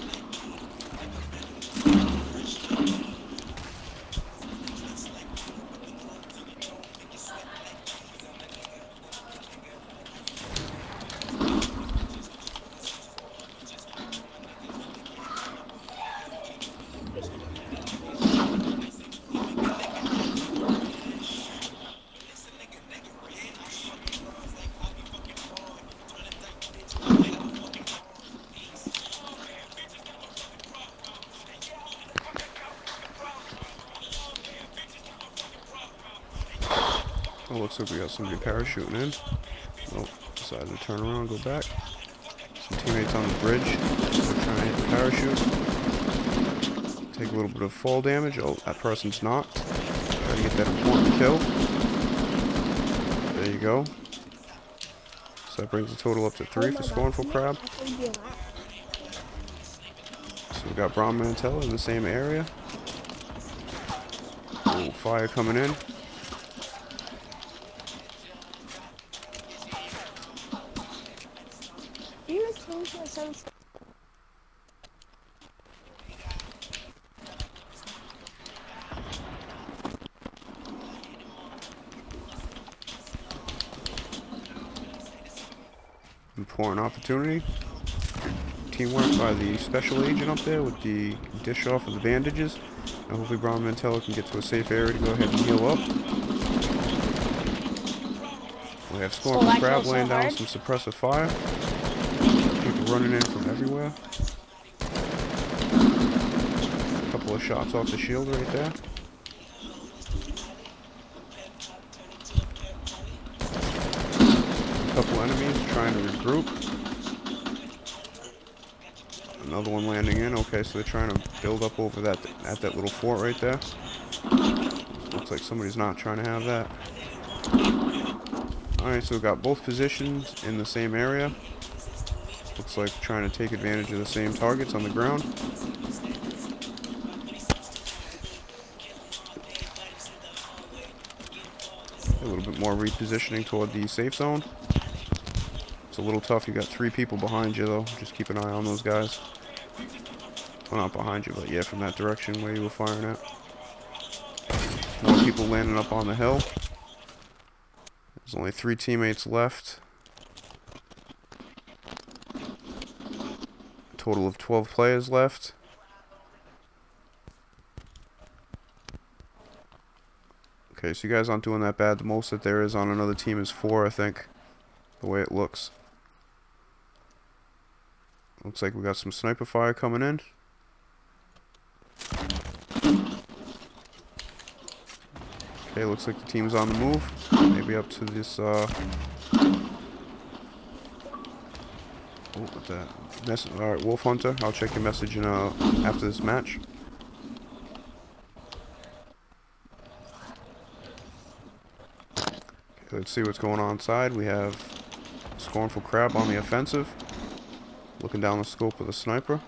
Oh, looks like we got somebody parachuting in. Oh, decided to turn around, go back. Some teammates on the bridge. They're trying to hit the parachute. Take a little bit of fall damage. Oh, that person's knocked. Try to get that important kill. There you go. So that brings the total up to 3 for Scornful Crab. So we got Brown Mantella in the same area. Oh, fire coming in. Important opportunity. Teamwork by the special agent up there with the dish off of the bandages. And hopefully Brown Mantella can get to a safe area to go ahead and heal up. We have Scornful Crab laying down some suppressive fire. People running in from everywhere. A couple of shots off the shield right there. A couple enemies trying to regroup. Another one landing in. Okay, so they're trying to build up over that at that little fort right there. Looks like somebody's not trying to have that. Alright, so we've got both positions in the same area. Looks like trying to take advantage of the same targets on the ground. A little bit more repositioning toward the safe zone. It's a little tough. You got 3 people behind you though. Just keep an eye on those guys. Well, not behind you, but yeah, from that direction where you were firing at. More people landing up on the hill. There's only 3 teammates left. A total of 12 players left. Okay, so you guys aren't doing that bad. The most that there is on another team is 4, I think. The way it looks. Looks like we got some sniper fire coming in. Okay, looks like the team's on the move. Maybe up to this, oh, what that? Alright, Wolf Hunter, I'll check your message in, after this match. Okay, let's see what's going on inside. We have Scornful Crab on the offensive. Looking down the scope with a sniper.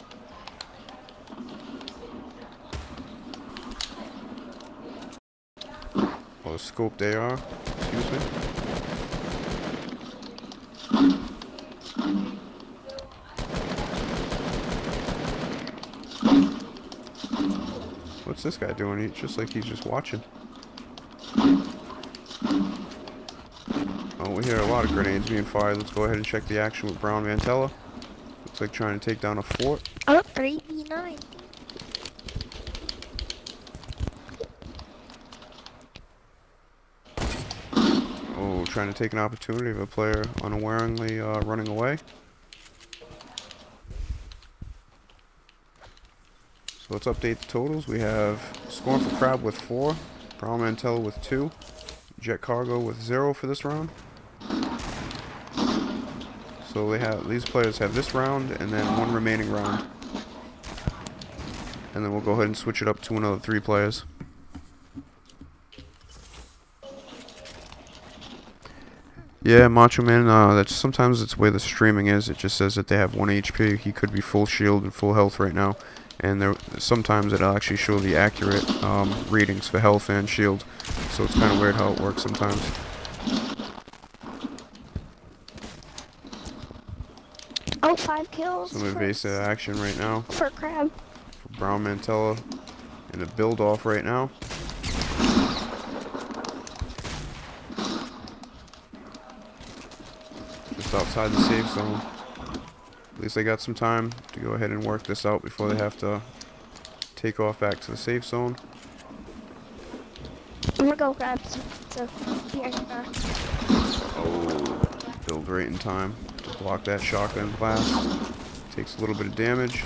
Oh, scoped AR. Excuse me. What's this guy doing? He's just like he's just watching. Oh, we hear a lot of grenades being fired. Let's go ahead and check the action with Brown Mantella. Looks like trying to take down a fort. Oh, 3v9. Oh, trying to take an opportunity of a player unawarely running away. So let's update the totals. We have Scornful Crab with 4, Brown Mantella with 2, Jet Cargo with 0 for this round. So these players have this round and then 1 remaining round. And then we'll go ahead and switch it up to another 3 players. Yeah, Macho Man, that's sometimes it's the way the streaming is. It just says that they have 1 HP. He could be full shield and full health right now. And sometimes it'll actually show the accurate readings for health and shield. So it's kind of weird how it works sometimes. Oh, 5 kills. Some evasive action right now. For Crab. For Brown Mantella in a build off right now. Just outside the safe zone. At least they got some time to go ahead and work this out before they have to take off back to the safe zone. I'm gonna go grab some here. Oh, build right in time to block that shotgun blast. Takes a little bit of damage.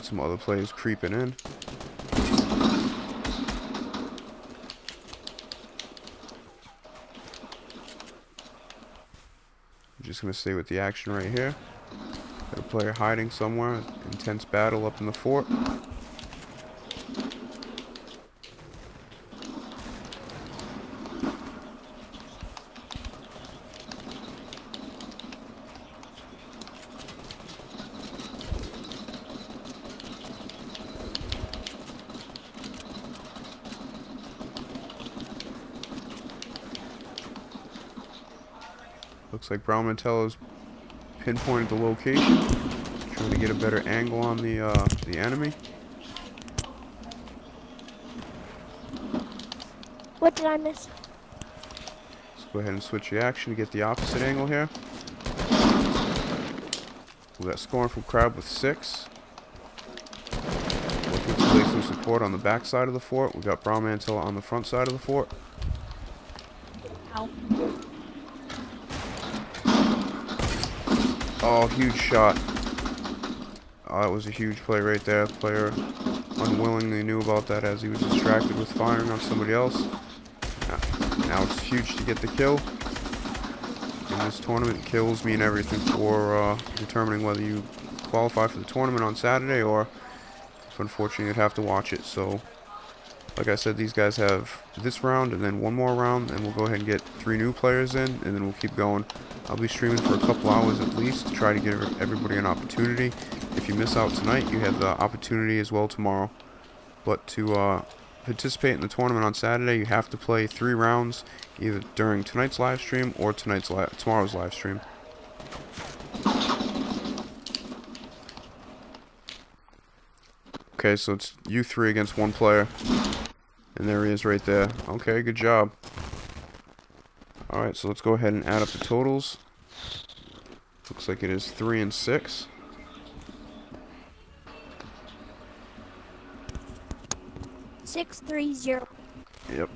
Got some other players creeping in. I'm just gonna stay with the action right here. Got a player hiding somewhere. Intense battle up in the fort. Looks like Brown Mantello's pinpointed the location, trying to get a better angle on the enemy. What did I miss? Let's go ahead and switch the action to get the opposite angle here. We got Scornful Crab with 6. Looking to place some support on the back side of the fort. We got Brown Mantello on the front side of the fort. Ow. Oh, huge shot. Oh, that was a huge play right there. Player unwillingly knew about that as he was distracted with firing on somebody else. Now it's huge to get the kill. In this tournament, kills mean everything for determining whether you qualify for the tournament on Saturday, or if unfortunately you'd have to watch it. So, like I said, these guys have this round and then one more round, and we'll go ahead and get 3 new players in, and then we'll keep going. I'll be streaming for a couple hours at least to try to give everybody an opportunity. If you miss out tonight, you have the opportunity as well tomorrow. But to participate in the tournament on Saturday, you have to play 3 rounds, either during tonight's live stream or tomorrow's live stream. Okay, so it's you 3 against 1 player. And there he is right there. Okay, good job. Alright, so let's go ahead and add up the totals. Looks like it is 3 and 6. Six, 3, 0. Yep.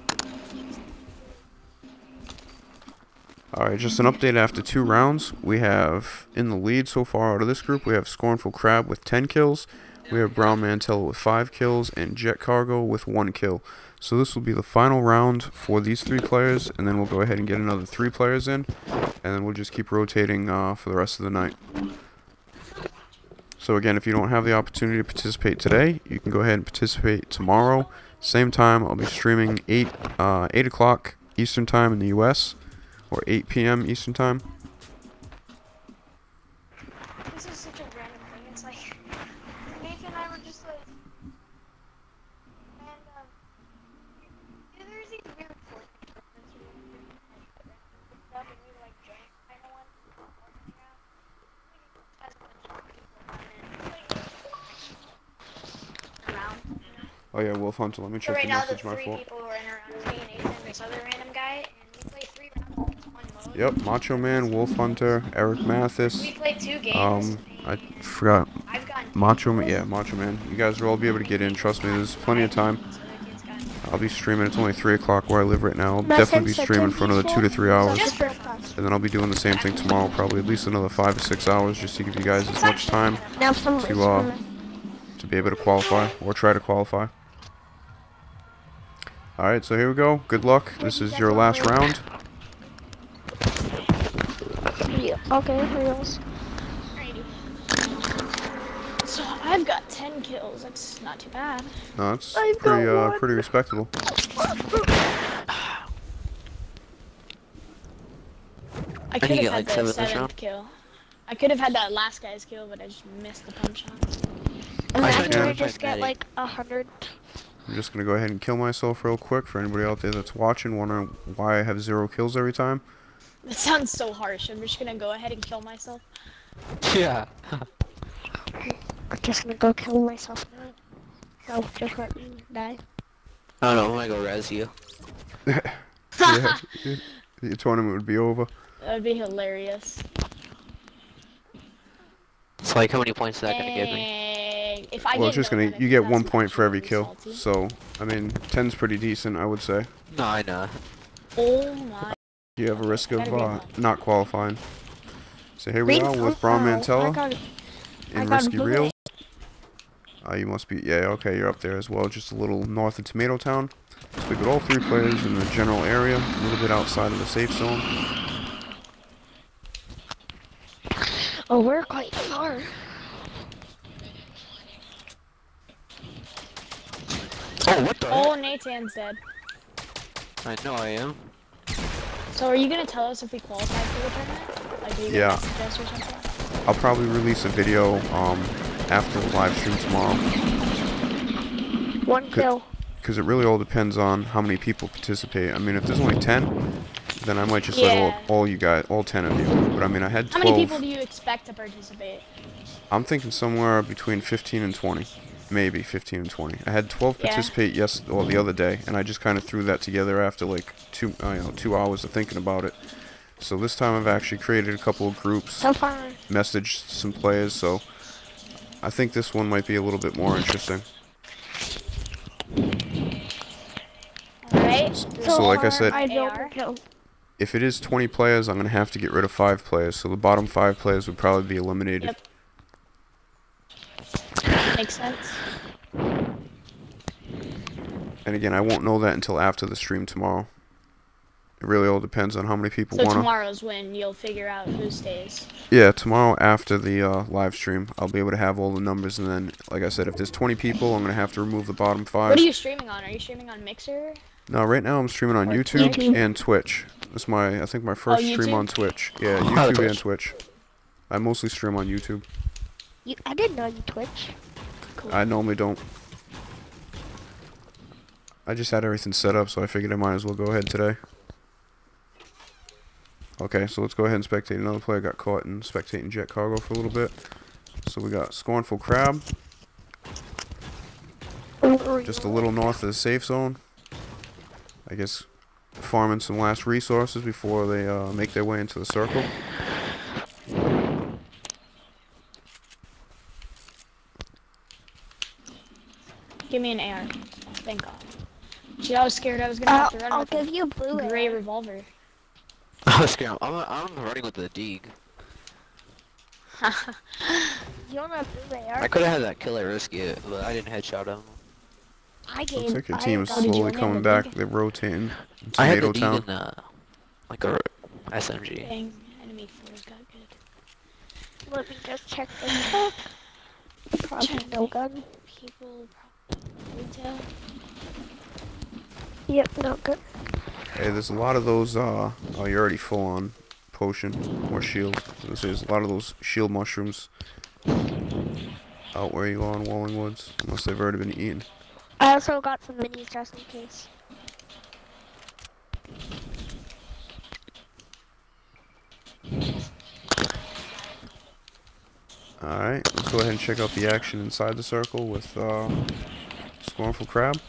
Alright, just an update after 2 rounds. We have, in the lead so far out of this group, we have Scornful Crab with 10 kills. We have Brown Mantello with 5 kills, and Jet Cargo with 1 kill. So this will be the final round for these 3 players, and then we'll go ahead and get another 3 players in, and then we'll just keep rotating for the rest of the night. So again, if you don't have the opportunity to participate today, you can go ahead and participate tomorrow. Same time, I'll be streaming 8 o'clock Eastern Time in the US, or 8 p.m. Eastern Time. This is such a random thing. It's like, Nathan and I were just like, and there's these weird Fortnite tournaments where you do stuff and we like join kind of one. As a bunch of people around. Oh yeah, Wolf Hunter, let me So check right the now the message, my 3 fault. people who are in around is me and Nathan and this other random guy, and we play 3 rounds in one mode. Yep, Macho Man, Wolf Hunter, Eric Mathis. We played 2 games. I forgot. I've gotten Macho Man, yeah, Macho Man. You guys will all be able to get in, trust me, there's plenty of time. so the kids got I'll be streaming, it's only 3 o'clock where I live right now. I'll definitely be streaming for another 2 to 3 hours. just for fun. And then I'll be doing the same thing tomorrow, probably at least another 5 to 6 hours, just to give you guys as much time Now some to be able to qualify, or try to qualify. Alright, so here we go. Good luck. This is your last round. Yeah, okay, here goes. Alrighty. So I've got 10 kills. That's not too bad. No, it's I've got one. pretty respectable. I could you have get had like the 7 this 7th round? kill. I could have had that last guy's kill, but I just missed the pump shot. Imagine can. we just get like 100. I'm just going to go ahead and kill myself real quick for anybody out there that's watching, wondering why I have 0 kills every time. That sounds so harsh. I'm just gonna go ahead and kill myself. Yeah. I'm just gonna go kill myself now. So just let me die. I don't know, I'm gonna go res you. Yeah, the tournament would be over. That would be hilarious. It's like, how many points is that gonna give me? Dang. If I Well, it's get just no going to, benefit, you get that's 1 point for every actually kill. salty. So, I mean, 10's pretty decent, I would say. No, I know. Oh my. You have a risk of Better be one. not qualifying. So here we are with Brown Mantello I in got a Risky bullet. Reels. You must be, yeah, okay, you're up there as well, just a little north of Tomato Town. So we got all 3 players in the general area, a little bit outside of the safe zone. Oh, we're quite far. Oh, what the Oh, heck? Nathan's dead. I know I am. So are you gonna tell us if we qualified for the tournament? Like, are you gonna message us or something? I'll probably release a video after the live stream tomorrow. 1 kill. Because it really all depends on how many people participate. I mean, if there's only 10, then I might just let all you guys, all 10 of you. But I mean, I had 12. How many people do you expect to participate? I'm thinking somewhere between 15 and 20. Maybe 15 and 20. I had 12 participate the other day, and I just kind of threw that together after like 2 hours of thinking about it. So this time I've actually created a couple of groups, So far. messaged some players, so I think this one might be a little bit more interesting. Alright. So like I said, I don't kill. if it is 20 players, I'm going to have to get rid of 5 players, so the bottom 5 players would probably be eliminated. Yep. Makes sense. And again, I won't know that until after the stream tomorrow. It really all depends on how many people So want to... tomorrow's when you'll figure out who stays. Yeah, tomorrow after the live stream, I'll be able to have all the numbers, and then, like I said, if there's 20 people, I'm going to have to remove the bottom 5. What are you streaming on? Are you streaming on Mixer? No, right now I'm streaming on YouTube and Twitch. That's I think my first stream on Twitch. Yeah, YouTube and Twitch. I mostly stream on YouTube. I didn't know you Twitch. Cool. I normally don't. I just had everything set up, so I figured I might as well go ahead today. Okay, so let's go ahead and spectate another player. Got caught in spectating Jet Cargo for a little bit. So we got Scornful Crab. Just a little north of the safe zone. I guess farming some last resources before they make their way into the circle. Give me an AR. Thank God. Gee, I was scared I was gonna have to run I'll with give you a blue a gray AR. revolver. I was scared. I'm running with the Deeg. You want a blue AR? I could have had that kill at Risky, but I didn't headshot him. Looks like your team is slowly coming back. They're rotating. I had the Tomato Deeg Town. in like a SMG. Dang, enemy 4's got good. Let me just check the map. Probably no gun. People, retail. Yep, no good. Hey, there's a lot of those, oh, you're already full on potion or shield. There's a lot of those shield mushrooms out where you are in Walling Woods, unless they've already been eaten. I also got some minis just in case. Alright, let's go ahead and check out the action inside the circle with Scornful Crab.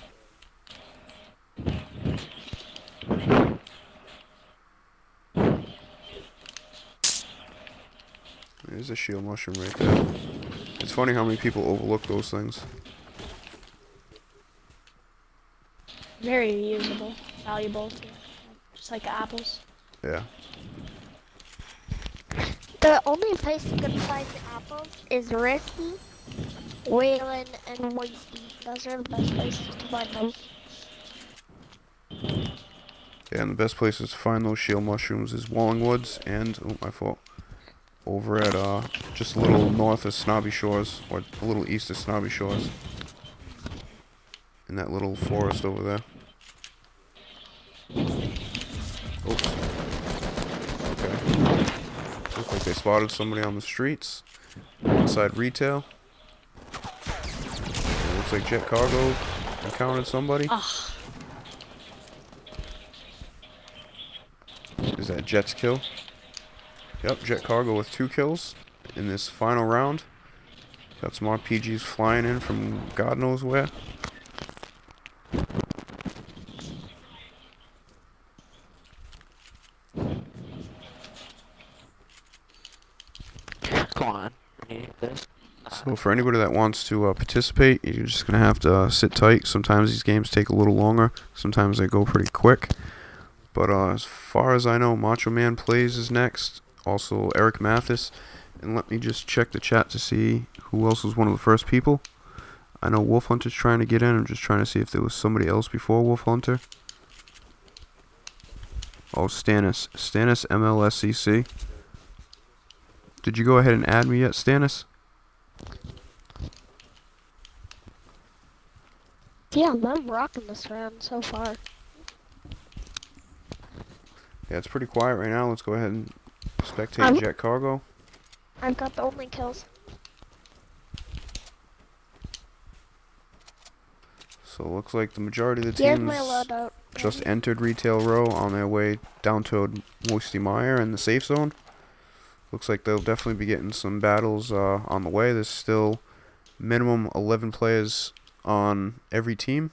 There's a shield mushroom right there. It's funny how many people overlook those things. Very usable, valuable, too. Just like apples. Yeah. The only place you can find apples is Risky, Wayland, and Moisty. Those are the best places to find them. Yeah, and the best places to find those shield mushrooms is Walling Woods and, oh, my fault, over at just a little north of Snobby Shores, or a little east of Snobby Shores. In that little forest over there. Oops. Okay. Looks like they spotted somebody on the streets. Inside retail. It looks like Jet Cargo encountered somebody. Ugh. Is that Jet's kill? Yep, Jet Cargo with 2 kills in this final round. Got some RPGs flying in from God knows where. Come on. I need this. So for anybody that wants to participate, you're just going to have to sit tight. Sometimes these games take a little longer. Sometimes they go pretty quick. But as far as I know, Macho Man Plays is next. Also Eric Mathis. And let me just check the chat to see who else was one of the first people. I know Wolf Hunter's trying to get in. I'm just trying to see if there was somebody else before Wolf Hunter. Oh, Stannis. Stannis MLSCC. Did you go ahead and add me yet, Stannis? Yeah, I'm rocking this round so far. Yeah, it's pretty quiet right now. Let's go ahead and spectate Jet Cargo. I've got the only kills. So it looks like the majority of the Here's teams my loadout. just entered Retail Row on their way down to Moisty Mire in the safe zone. Looks like they'll definitely be getting some battles on the way. There's still minimum 11 players on every team.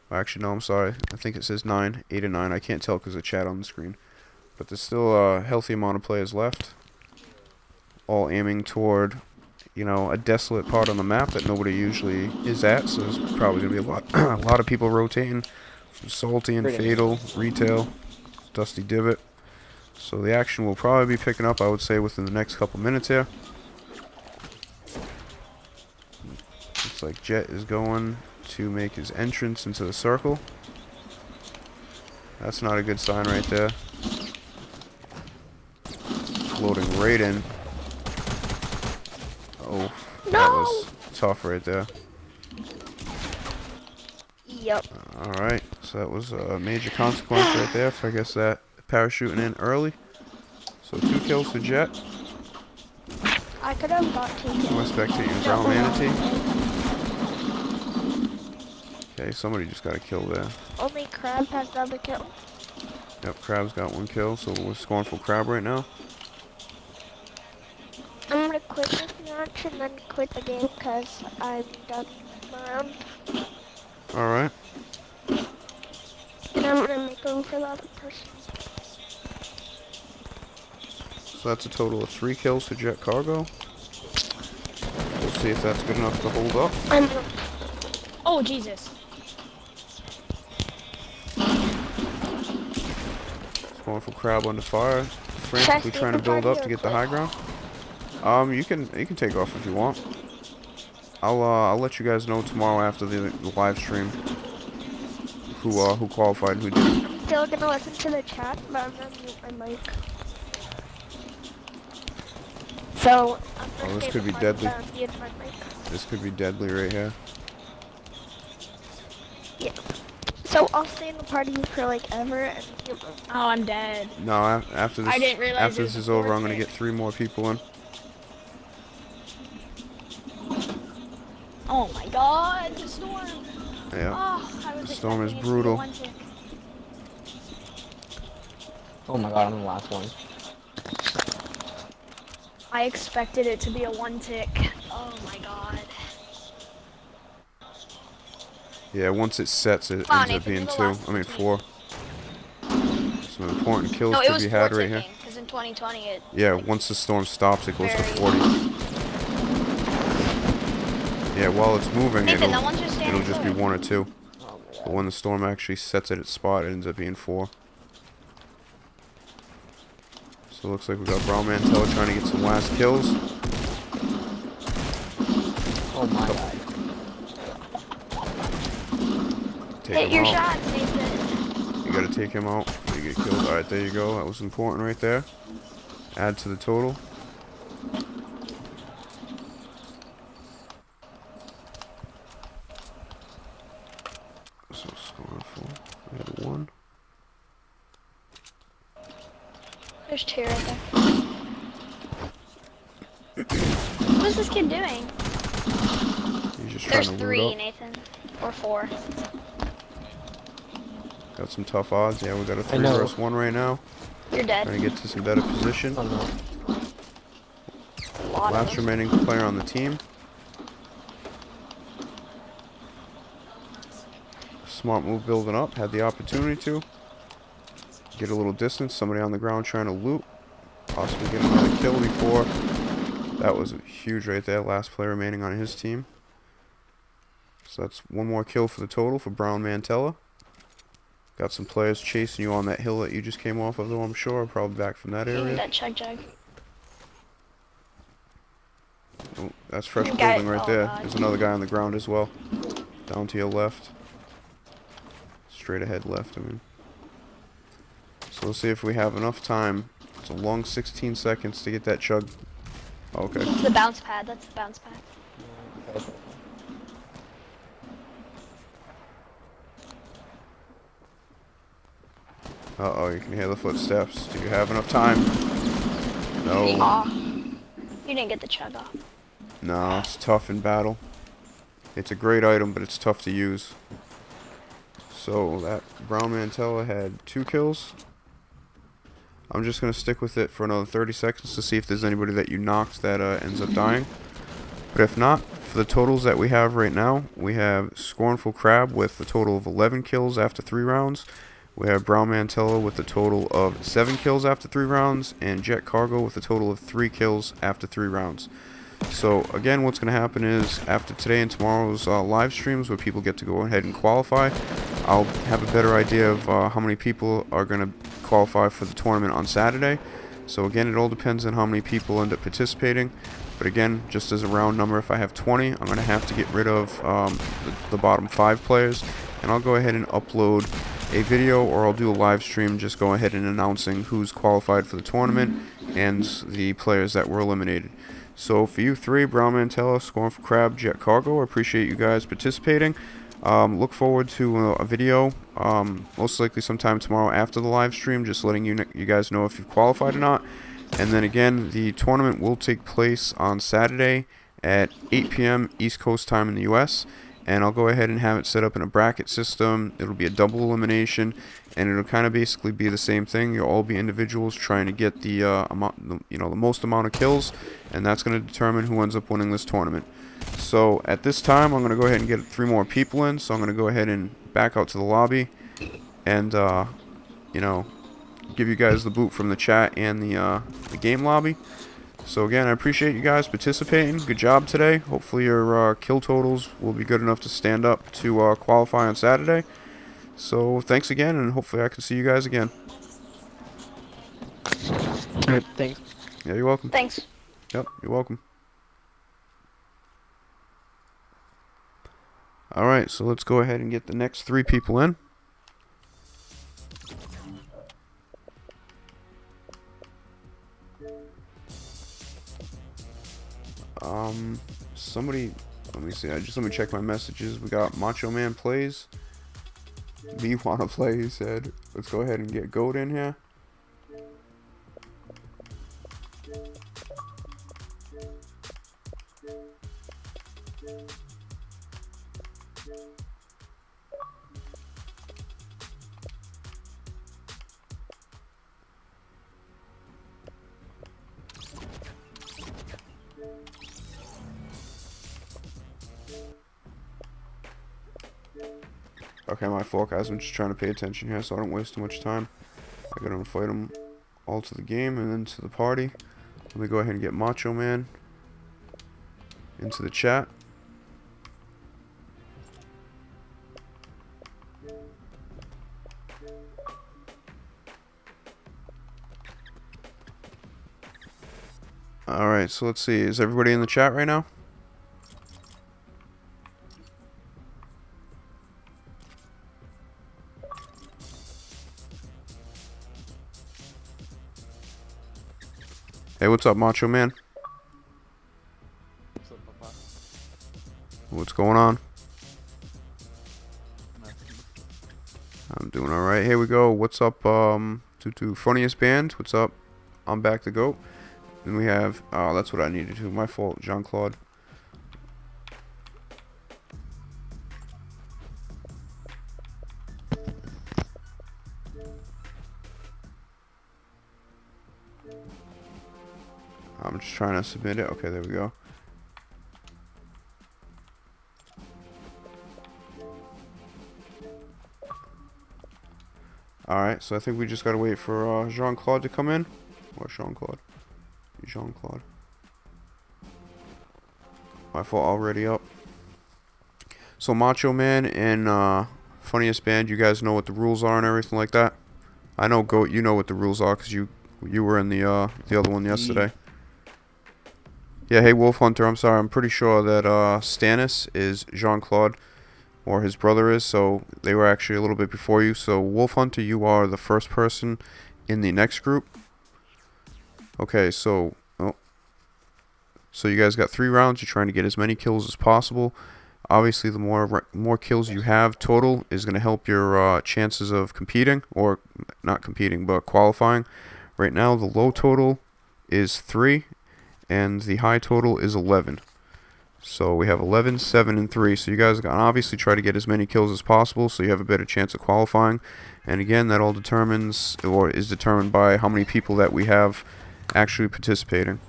Actually, no, I'm sorry. I think it says 9, 8 and 9. I can't tell because of the chat on the screen. But there's still a healthy amount of players left. All aiming toward, you know, a desolate part on the map that nobody usually is at. So there's probably going to be a lot of people rotating from Salty and Fatal, Retail, Dusty Divot. So the action will probably be picking up, I would say, within the next couple minutes here. Looks like Jet is going to make his entrance into the circle. That's not a good sign right there. Loading right in. Oh, that was tough right there. Yep. Alright, so that was a major consequence right there. So I guess that parachuting in early. So 2 kills for Jet. I could have got 2 kills. I'm spectating Brown Manatee. Okay, somebody just got a kill there. Only Crab has another kill. Yep, Crab's got 1 kill, so we're scoring for Crab right now. I'm gonna quit this match and then quit the game because I'm done my round. Alright. And I'm gonna make room for the other person. So that's a total of 3 kills for Jet Cargo. We'll see if that's good enough to hold up. Oh, Jesus. Going for Crab under fire. Frantically trying to build up to get the high ground. You can take off if you want. I'll let you guys know tomorrow after the live stream who qualified and who didn't. I'm still gonna listen to the chat, but I'm gonna mute my mic. So I'm gonna this could be deadly. mute my mic. This could be deadly right here. Yeah. So I'll stay in the party for like ever and mute my mic. Oh, I'm dead. No, after this, I didn't realize after it this was is over, I'm gonna forfeit. get 3 more people in. Oh my God, the storm. Yeah. Oh, I was The storm is expecting it to be brutal. 1 tick. Oh my god, I'm the last one. I expected it to be a 1 tick. Oh my God. Yeah, once it sets, it Come on, ends up Nathan, being you're 2. the last I mean team. 4. Some important kills No, it to was be 4 had right here. ticking, because in 2020 it... Yeah, once the storm stops, it goes to Very- 40. Yeah, while it's moving, Nathan, that one's just it'll standing just be still. 1 or 2. Oh my But god. when the storm actually sets at its spot, it ends up being 4. So it looks like we got Brown Mantella trying to get some last kills. Oh my god. Take Hit him your out. shots, Nathan. You gotta take him out before you get killed. Alright, there you go. That was important right there. Add to the total. So scoring 4. We had 1. There's 2 right there. What's this kid doing? He's just trying There's to loot 3, up. Nathan. Or 4. Got some tough odds. Yeah, we got a 3 know. versus 1 right now. You're dead. Trying to get to some better position. Oh no. A lot of Last them. remaining player on the team. Smart move building up. Had the opportunity to get a little distance. Somebody on the ground trying to loot. Possibly get another kill before. That was huge right there. Last player remaining on his team. So that's 1 more kill for the total for Brown Mantella. Got some players chasing you on that hill that you just came off of, though, I'm sure. Probably back from that Give me area. that chug jug. It Oh, that's fresh Got building it. right Oh, there. God. There's another guy on the ground as well. Down to your left. Straight ahead left, I mean. So let's see if we have enough time. It's a long 16 seconds to get that chug. Okay. That's the bounce pad. That's the bounce pad. Uh-oh, you can hear the footsteps. Do you have enough time? No. Aw. You didn't get the chug off. No, it's tough in battle. It's a great item, but it's tough to use. So, that brown mantella had 2 kills. I'm just going to stick with it for another 30 seconds to see if there's anybody that you knocked that ends up dying. But if not, for the totals that we have right now, we have Scornful Crab with a total of 11 kills after 3 rounds. We have Brown Mantella with a total of 7 kills after 3 rounds, and Jet Cargo with a total of 3 kills after 3 rounds. So again, what's going to happen is after today and tomorrow's live streams where people get to go ahead and qualify, I'll have a better idea of how many people are going to qualify for the tournament on Saturday. So again, it all depends on how many people end up participating. But again, just as a round number, if I have 20, I'm going to have to get rid of the bottom 5 players, and I'll go ahead and upload a video, or I'll do a live stream just go ahead and announcing who's qualified for the tournament and the players that were eliminated. So for you 3, Brown Mantella, Scornful Crab, Jet Cargo, I appreciate you guys participating. Look forward to a video, most likely sometime tomorrow after the live stream, just letting you guys know if you've qualified or not. And then again, the tournament will take place on Saturday at 8 p.m. East Coast time in the US. And I'll go ahead and have it set up in a bracket system. It'll be a double elimination, and it'll kind of basically be the same thing. You'll all be individuals trying to get the the most amount of kills, and that's going to determine who ends up winning this tournament. So at this time, I'm going to go ahead and get 3 more people in. So I'm going to go ahead and back out to the lobby, and give you guys the boot from the chat and the game lobby. So again, I appreciate you guys participating. Good job today. Hopefully your kill totals will be good enough to stand up to qualify on Saturday. So thanks again, and hopefully I can see you guys again. Alright, thanks. Yeah, you're welcome. Thanks. Yep, you're welcome. Alright, so let's go ahead and get the next 3 people in. Somebody, let me see, let me check my messages. We got Macho Man Plays. We wanna play, he said. Let's go ahead and get Goat in here. Okay, my fault, guys. I'm just trying to pay attention here so I don't waste too much time. I gotta invite them all to the game and then to the party. Let me go ahead and get Macho Man into the chat. Alright, so let's see. Is everybody in the chat right now? Hey, what's up, Macho Man? What's up, Papa? What's going on? Nothing. I'm doing alright. Here we go. What's up, to Funniest Band? What's up? I'm back to go. And we have, oh, that's what I needed to. My fault, Jean-Claude. I'm just trying to submit it. Okay, there we go. Alright, so I think we just gotta wait for Jean-Claude to come in. Or Jean-Claude. Jean-Claude. My fault, already up. So Macho Man and Funniest Band, you guys know what the rules are and everything like that? I know, Goat, you know what the rules are because you were in the other one yesterday. Yeah, hey Wolf Hunter, I'm sorry. I'm pretty sure that Stannis is Jean-Claude, or his brother is, so they were actually a little bit before you. So Wolf Hunter, you are the first person in the next group. Okay, so so you guys got 3 rounds. You're trying to get as many kills as possible. Obviously, the more kills you have total is going to help your chances of competing, or not competing, but qualifying. Right now, the low total is 3, and the high total is 11. So we have 11, 7, and 3. So you guys can obviously try to get as many kills as possible, so you have a better chance of qualifying. And again, that all determines, or is determined by how many people that we have actually participating.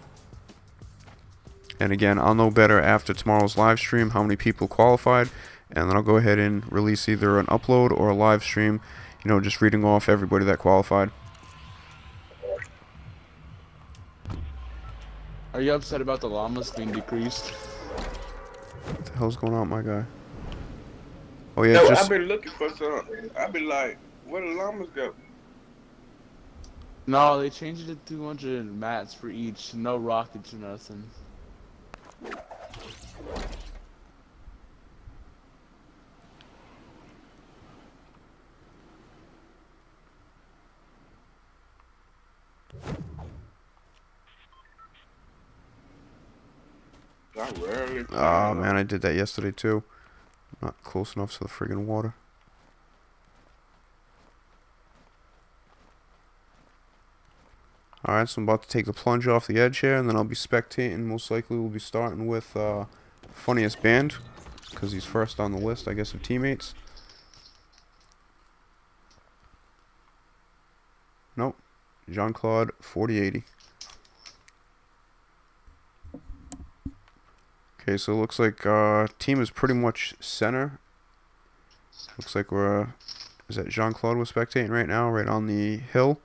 And again, I'll know better after tomorrow's live stream how many people qualified, and then I'll go ahead and release either an upload or a live stream, you know, just reading off everybody that qualified. Are you upset about the llamas being decreased? What the hell's going on, my guy? Oh yeah, No, just I've been looking for some. I've been like, where the llamas go? No, they changed it to 200 mats for each. No rockets or nothing. I rarely. oh man, I did that yesterday too. Not close enough to the friggin' water. Alright, so I'm about to take the plunge off the edge here, and then I'll be spectating. Most likely we'll be starting with Funniest Band, because he's first on the list, I guess, of teammates. Nope. Jean-Claude 4080. Okay, so it looks like team is pretty much center. Looks like we're is that Jean-Claude was spectating right now, right on the hill,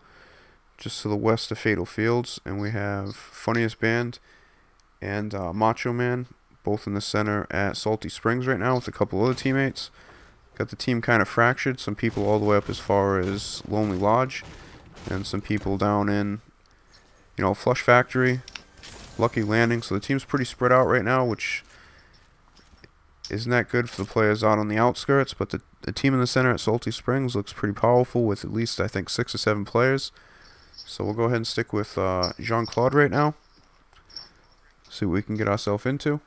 just to the west of Fatal Fields. And we have Funniest Band and Macho Man, both in the center at Salty Springs right now with a couple other teammates. Got the team kind of fractured. Some people all the way up as far as Lonely Lodge, and some people down in, you know, Flush Factory, Lucky Landing. So the team's pretty spread out right now, which isn't that good for the players out on the outskirts. But the team in the center at Salty Springs looks pretty powerful, with at least, I think, 6 or 7 players. So we'll go ahead and stick with Jean-Claude right now. See what we can get ourselves into.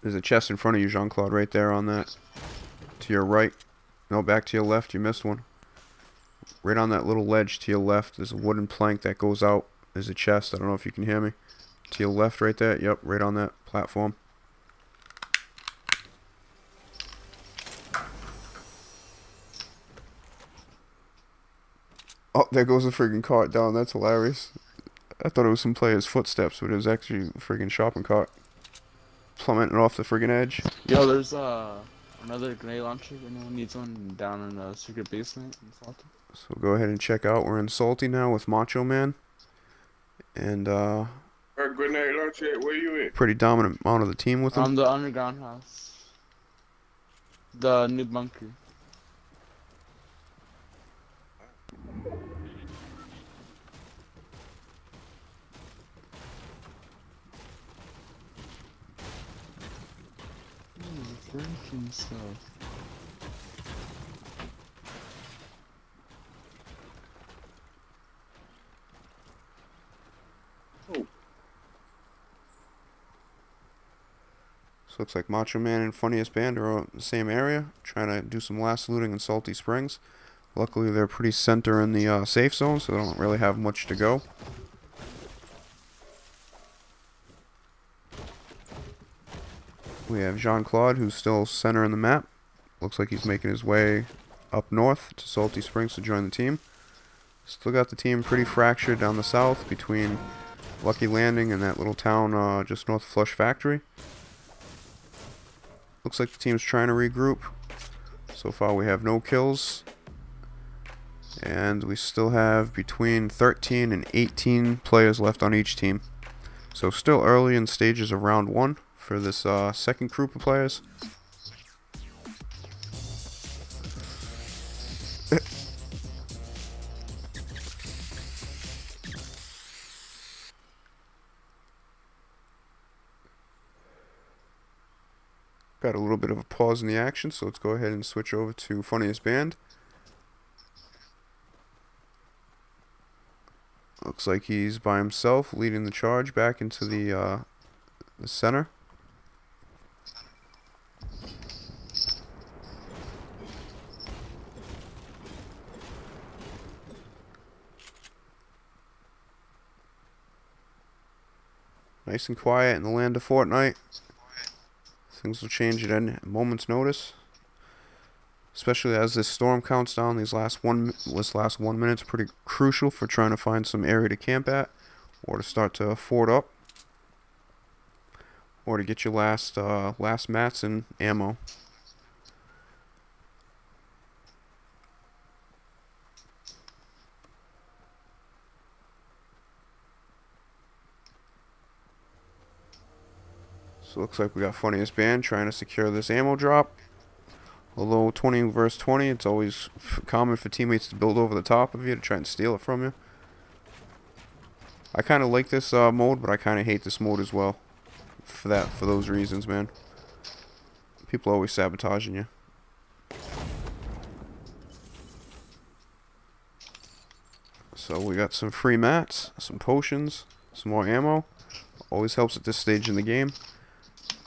There's a chest in front of you, Jean-Claude, right there on that. To your right. No, back to your left. You missed one. Right on that little ledge to your left, there's a wooden plank that goes out. There's a chest. I don't know if you can hear me. To your left right there. Yep, right on that platform. Oh, there goes the friggin' cart down. That's hilarious. I thought it was some player's footsteps, but it was actually a friggin' shopping cart. Plummeting off the friggin' edge. Yo, there's another grenade launcher. If anyone needs one, down in the secret basement in Salty. So go ahead and check out. We're in Salty now with Macho Man. And Grenade launcher, where you at? pretty dominant amount of the team with him. The underground house. The new bunker. Freaking stuff. Oh. So looks like Macho Man and Funniest Band are in the same area, trying to do some last looting in Salty Springs. Luckily, they're pretty center in the safe zone, so they don't really have much to go. We have Jean-Claude, who's still center in the map. Looks like he's making his way up north to Salty Springs to join the team. Still got the team pretty fractured down the south between Lucky Landing and that little town just north of Flush Factory. Looks like the team's trying to regroup. So far we have no kills. And we still have between 13 and 18 players left on each team. So still early in stages of round 1 for this second group of players. Got a little bit of a pause in the action, so let's go ahead and switch over to Funniest Band. Looks like he's by himself, leading the charge back into the center. Nice and quiet in the land of Fortnite. Things will change at a moment's notice. Especially as this storm counts down. This last 1 minute is pretty crucial for trying to find some area to camp at, or to start to fort up, or to get your last mats and ammo. So looks like we got Funniest Band trying to secure this ammo drop. Although 20 versus 20, it's always common for teammates to build over the top of you to try and steal it from you. I kind of like this mode, but I kind of hate this mode as well. For those reasons, man. People are always sabotaging you. So we got some free mats, some potions, some more ammo. Always helps at this stage in the game.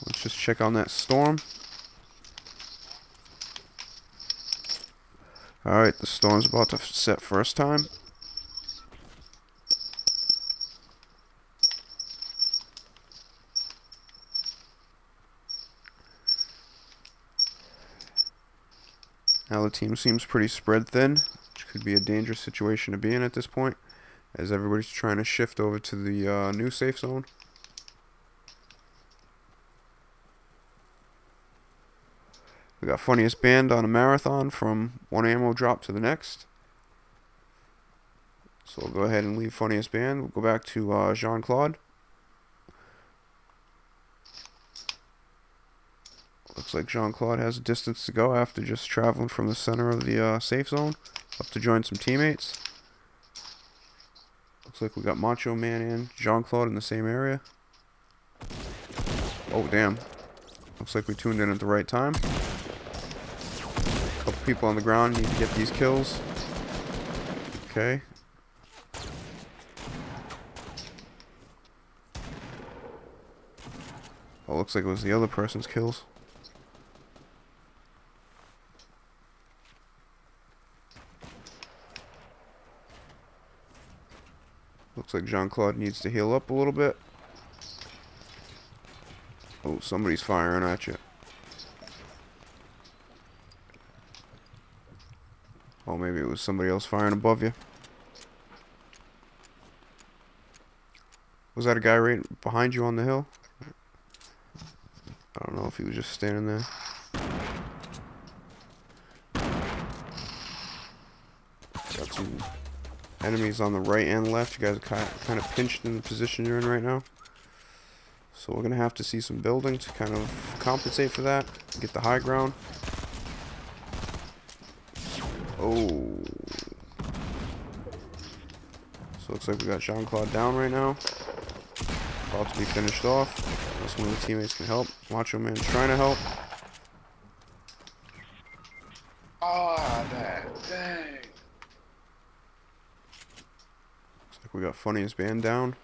Let's just check on that storm. Alright, the storm's about to set first time. Now the team seems pretty spread thin, which could be a dangerous situation to be in at this point, as everybody's trying to shift over to the new safe zone. We got Funniest Band on a marathon from one ammo drop to the next. So we'll go ahead and leave Funniest Band. We'll go back to Jean-Claude. Looks like Jean-Claude has a distance to go after just traveling from the center of the safe zone up to join some teammates. Looks like we got Macho Man and Jean-Claude in the same area. Oh, damn. Looks like we tuned in at the right time. Couple people on the ground need to get these kills. Okay. Oh, looks like it was the other person's kills. Looks like Jean-Claude needs to heal up a little bit. Oh, somebody's firing at you. Oh, maybe it was somebody else firing above you. Was that a guy right behind you on the hill? I don't know if he was just standing there. Got some enemies on the right and left. You guys are kind of pinched in the position you're in right now. So we're going to have to see some building to kind of compensate for that. Get the high ground. Oh. So looks like we got Jean-Claude down right now. About to be finished off. Unless one of the teammates can help. Macho Man's trying to help. Oh, that dang. Looks like we got Funniest Band down.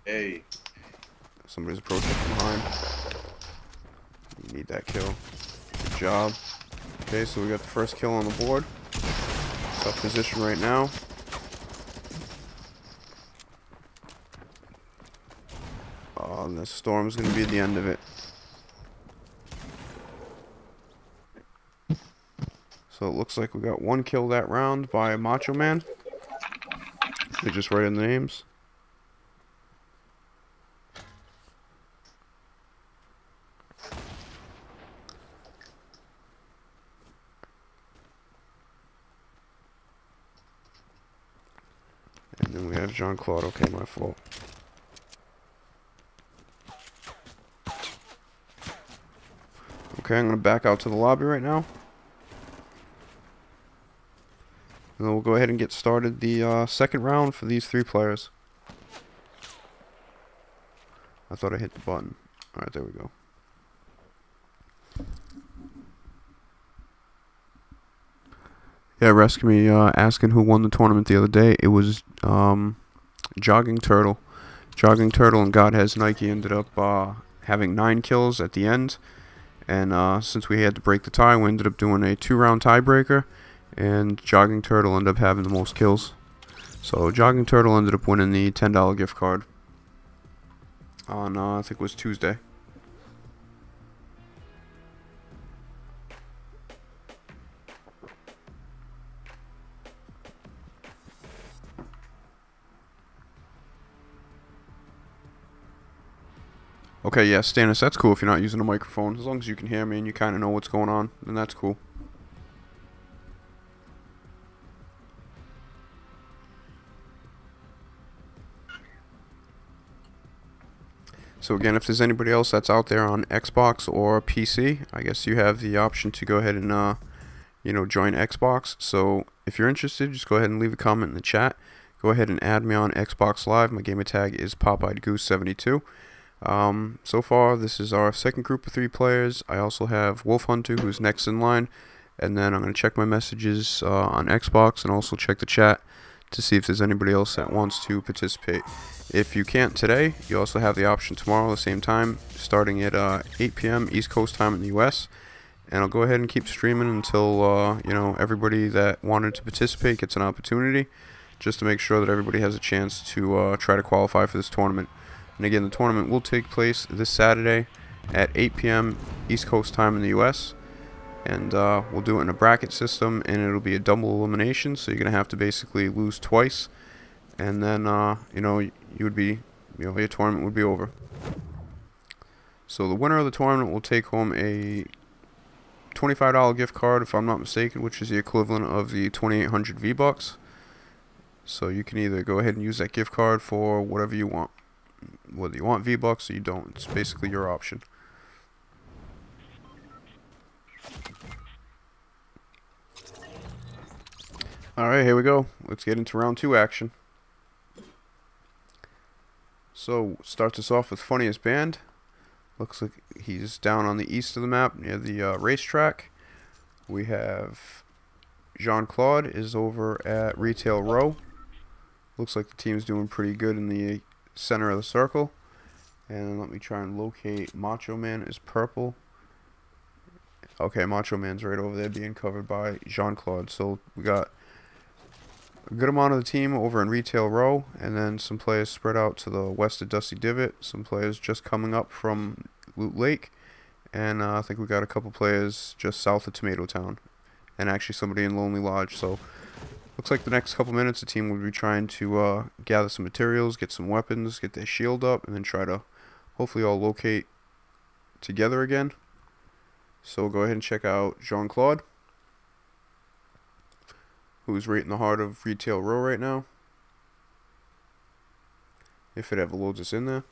Hey. Somebody's approaching from behind. You need that kill. Good job. Okay, so we got the first kill on the board. Tough position right now. Oh, and the storm's gonna be the end of it. So it looks like we got one kill that round by Macho Man. They just write in the names. And then we have Jean-Claude. Okay, my fault. Okay, I'm going to back out to the lobby right now. And then we'll go ahead and get started the second round for these three players. I thought I hit the button. Alright, there we go. Yeah, rescue me asking who won the tournament the other day. It was Jogging Turtle. Jogging Turtle and God Has Nike ended up having 9 kills at the end. And since we had to break the tie, we ended up doing a 2-round tiebreaker. And Jogging Turtle ended up having the most kills. So Jogging Turtle ended up winning the $10 gift card on, I think it was Tuesday. Okay, yeah, Stannis, that's cool if you're not using a microphone. As long as you can hear me and you kind of know what's going on, then that's cool. So again, if there's anybody else that's out there on Xbox or PC, I guess you have the option to go ahead and, join Xbox. So if you're interested, just go ahead and leave a comment in the chat. Go ahead and add me on Xbox Live. My gamer tag is PopEyeedGoose72. So far, this is our second group of 3 players. I also have Wolf Hunter, who's next in line. And then I'm going to check my messages on Xbox and also check the chat to see if there's anybody else that wants to participate. If you can't today, you also have the option tomorrow at the same time, starting at 8 p.m. East Coast time in the U.S. And I'll go ahead and keep streaming until, everybody that wanted to participate gets an opportunity, just to make sure that everybody has a chance to try to qualify for this tournament. And again, the tournament will take place this Saturday at 8 p.m. East Coast time in the U.S. And we'll do it in a bracket system, and it'll be a double elimination, so you're going to have to basically lose twice. And then, you would be, your tournament would be over. So the winner of the tournament will take home a $25 gift card, if I'm not mistaken, which is the equivalent of the 2,800 V-Bucks. So you can either go ahead and use that gift card for whatever you want. Whether you want V-Bucks or you don't, it's basically your option. Alright, here we go. Let's get into round 2 action. So, starts us off with Funniest Band. Looks like he's down on the east of the map near the racetrack. We have Jean-Claude is over at Retail Row. Looks like the team's doing pretty good in the center of the circle. And let me try and locate Macho Man is purple. Okay, Macho Man's right over there being covered by Jean-Claude. So we got a good amount of the team over in Retail Row, and then some players spread out to the west of Dusty Divot, some players just coming up from Loot Lake, and I think we got a couple players just south of Tomato Town, and actually somebody in Lonely Lodge. So looks like the next couple minutes the team will be trying to gather some materials, get some weapons, get their shield up, and then try to hopefully all locate together again. So we'll go ahead and check out Jean-Claude, who's right in the heart of Retail Row right now. If it ever loads us in there.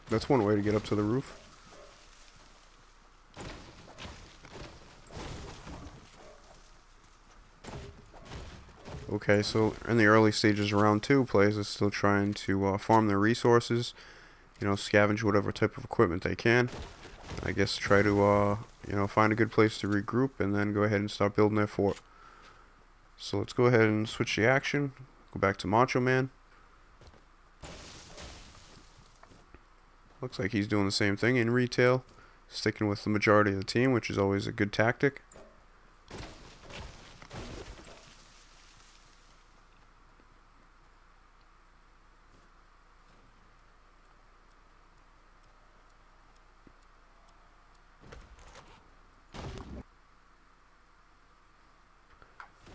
That's one way to get up to the roof. Okay, so in the early stages of round 2, players are still trying to farm their resources, scavenge whatever type of equipment they can. I guess try to, find a good place to regroup and then go ahead and start building their fort. So let's go ahead and switch the action, go back to Macho Man. Looks like he's doing the same thing in retail, sticking with the majority of the team, which is always a good tactic.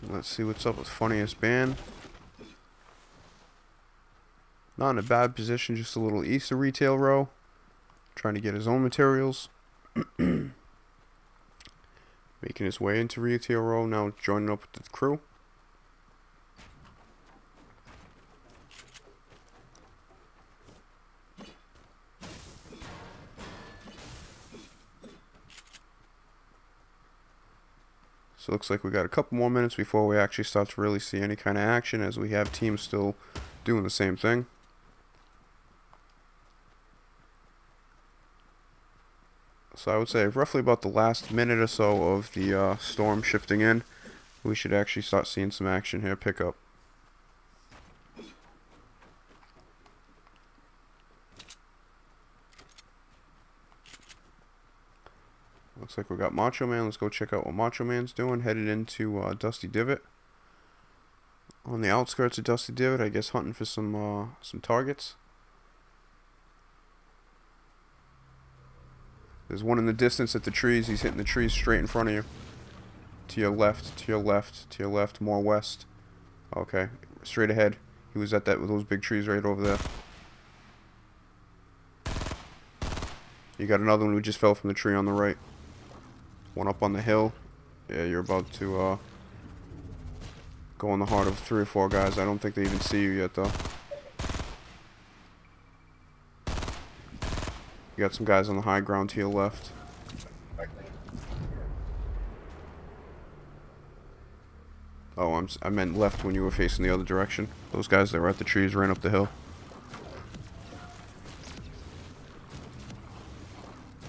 Let's see what's up with Funniest Band. Not in a bad position, just a little east of Retail Row. Trying to get his own materials. Making his way into Retail Row, now joining up with the crew. So it looks like we got a couple more minutes before we actually start to really see any kind of action, as we have teams still doing the same thing. So I would say roughly about the last minute or so of the storm shifting in, we should actually start seeing some action here pick up. Looks like we got Macho Man. Let's go check out what Macho Man's doing. Headed into Dusty Divot. On the outskirts of Dusty Divot, I guess hunting for some targets. There's one in the distance at the trees. He's hitting the trees straight in front of you. To your left, to your left, to your left, more west. Okay, straight ahead. He was at that with those big trees right over there. You got another one who just fell from the tree on the right. One up on the hill. Yeah, you're about to go in the heart of 3 or 4 guys. I don't think they even see you yet, though. You got some guys on the high ground to your left. Oh, I meant left when you were facing the other direction. Those guys that were at the trees ran up the hill.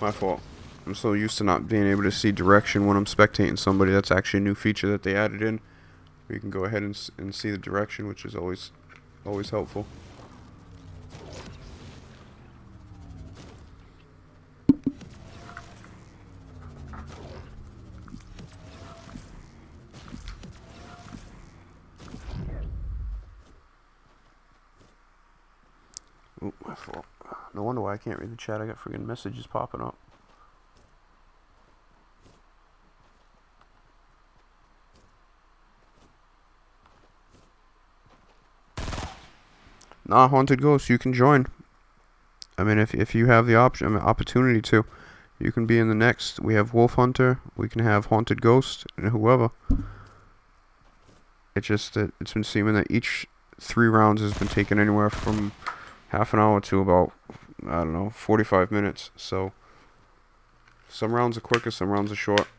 My fault. I'm so used to not being able to see direction when I'm spectating somebody. That's actually a new feature that they added in. You can go ahead and see the direction, which is always helpful. Oh, my fault. No wonder why I can't read the chat. I got friggin' messages popping up. Nah, Haunted Ghost, you can join. I mean, if you have the opportunity to, you can be in the next. We have Wolf Hunter, we can have Haunted Ghost, and whoever. It's been seeming that each 3 rounds has been taken anywhere from half an hour to about, I don't know, 45 minutes. So some rounds are quicker, some rounds are short.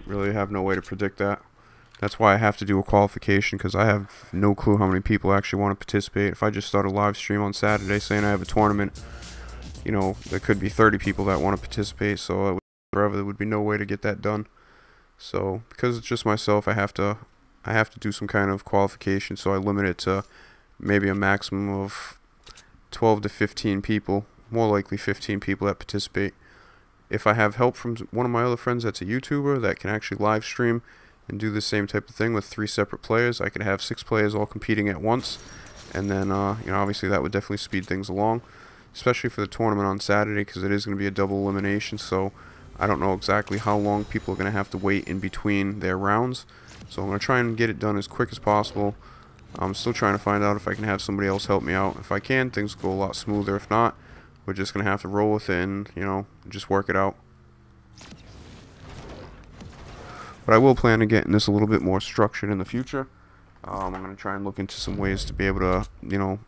Really have no way to predict that. That's why I have to do a qualification, because I have no clue how many people actually want to participate. If I just start a live stream on Saturday saying I have a tournament, you know, there could be 30 people that want to participate, so it would, forever there would be no way to get that done. So because it's just myself, I have to do some kind of qualification, so I limit it to maybe a maximum of 12 to 15 people, more likely 15 people that participate. If I have help from one of my other friends that's a YouTuber that can actually live stream and do the same type of thing with 3 separate players, I could have 6 players all competing at once, and then you know, obviously that would definitely speed things along, especially for the tournament on Saturday, because it is going to be a double elimination. So I don't know exactly how long people are going to have to wait in between their rounds, so I'm going to try and get it done as quick as possible. I'm still trying to find out if I can have somebody else help me out. If I can, things go a lot smoother. If not, we're just going to have to roll with it and, you know, just work it out. But I will plan on getting this a little bit more structured in the future. I'm going to try and look into some ways to be able to, you know,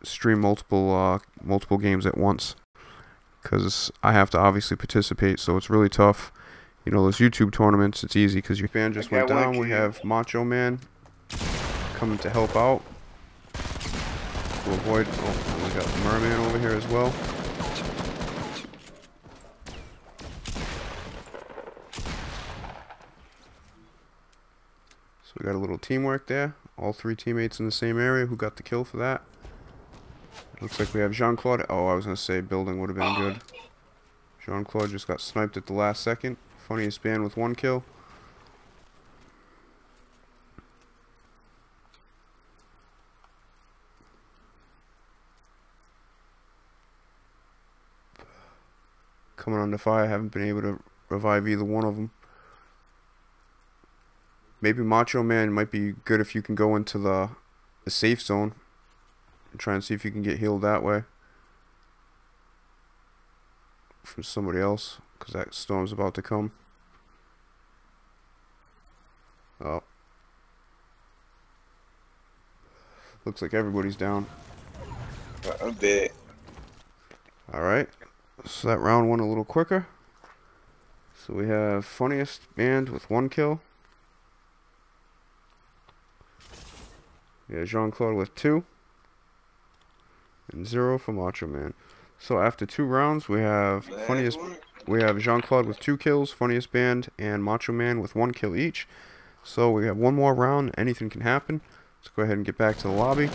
stream multiple games at once, because I have to obviously participate, so it's really tough. You know, those YouTube tournaments, it's easy because your fan just went down. We have Macho Man coming to help out to avoid. Oh, we got the Merman over here as well. So we got a little teamwork there. All 3 teammates in the same area who got the kill for that. Looks like we have Jean-Claude. Oh, I was going to say building would have been good. Jean-Claude just got sniped at the last second. Funniest band with 1 kill. Coming under fire. I haven't been able to revive either one of them. Maybe Macho Man might be good if you can go into the safe zone and try and see if you can get healed that way from somebody else, because that storm's about to come. Oh. Looks like everybody's down. I'm dead. Alright. So that round went a little quicker. So we have Funniest Band with 1 kill. We have Jean-Claude with 2. And 0 for Macho Man. So after 2 rounds, we have Jean-Claude with 2 kills, Funniest Band, and Macho Man with 1 kill each. So we have one more round. Anything can happen. Let's go ahead and get back to the lobby.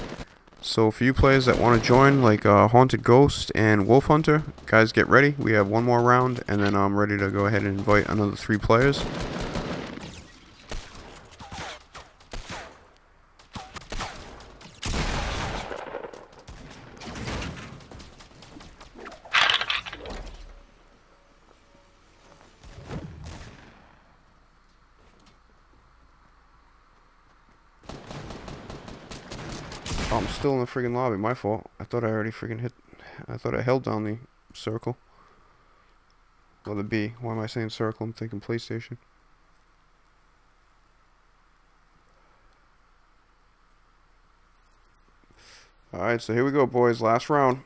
So for you players that want to join, like Haunted Ghost and Wolf Hunter, guys, get ready. We have one more round, and then I'm ready to go ahead and invite another 3 players. Oh, I'm still in the friggin' lobby. My fault. I thought I already friggin' hit. I thought I held down the circle. Or the B. Why am I saying circle? I'm thinking PlayStation. Alright, so here we go, boys. Last round.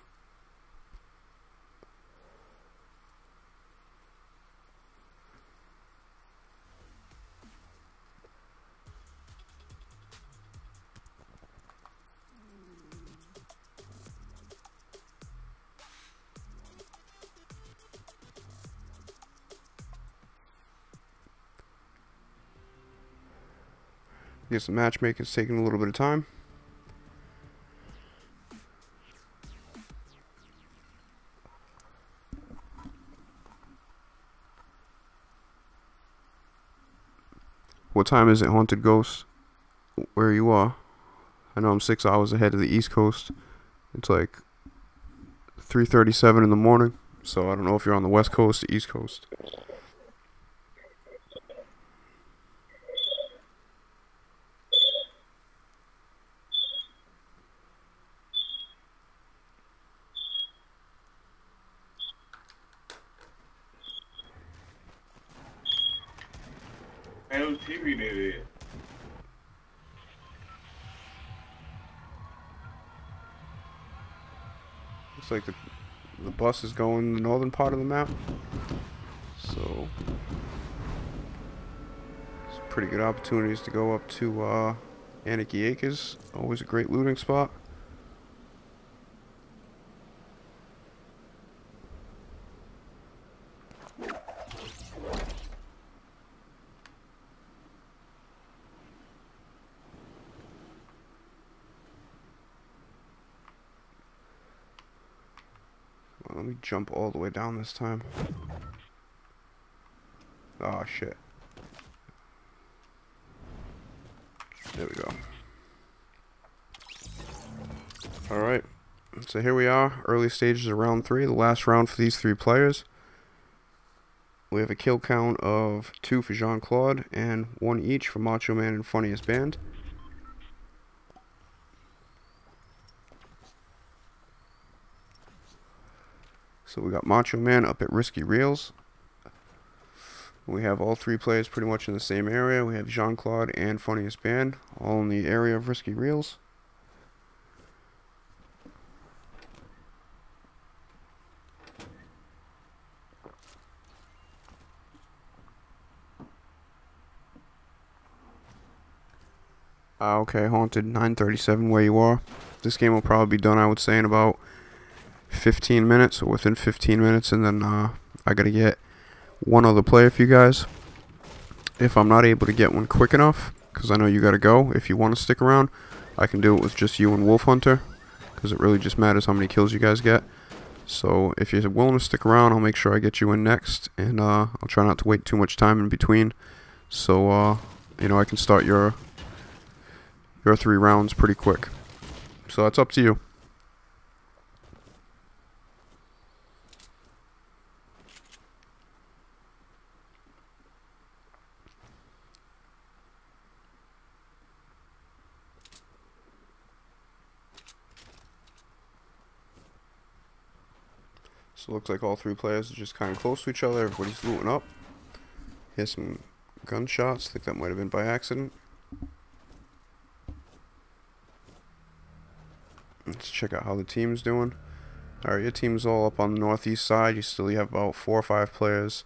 Guess the matchmaking's taking a little bit of time. What time is it, Haunted Ghost? Where you are? I know I'm 6 hours ahead of the East Coast. It's like 3:37 in the morning. So I don't know if you're on the West Coast or East Coast. And whose TV that is? Looks like the bus is going the northern part of the map. So it's pretty good opportunities to go up to Anarchy Acres. Always a great looting spot. Let me jump all the way down this time. Oh shit. There we go. Alright. So here we are. Early stages of round 3. The last round for these 3 players. We have a kill count of 2 for Jean-Claude and 1 each for Macho Man and Funniest Band. So we got Macho Man up at Risky Reels. We have all 3 players pretty much in the same area. We have Jean-Claude and Funniest Band all in the area of Risky Reels. Okay, Haunted 937 where you are. This game will probably be done, I would say, in about 15 minutes, or within 15 minutes, and then I gotta get one other player for you guys. If I'm not able to get one quick enough, because I know you gotta go, if you want to stick around, I can do it with just you and Wolf Hunter, because it really just matters how many kills you guys get. So if you're willing to stick around, I'll make sure I get you in next, and I'll try not to wait too much time in between, so you know, I can start your 3 rounds pretty quick. So that's up to you. So it looks like all 3 players are just kind of close to each other. Everybody's looting up. Here's some gunshots. I think that might have been by accident. Let's check out how the team's doing. Alright, your team's all up on the northeast side. You have about 4 or 5 players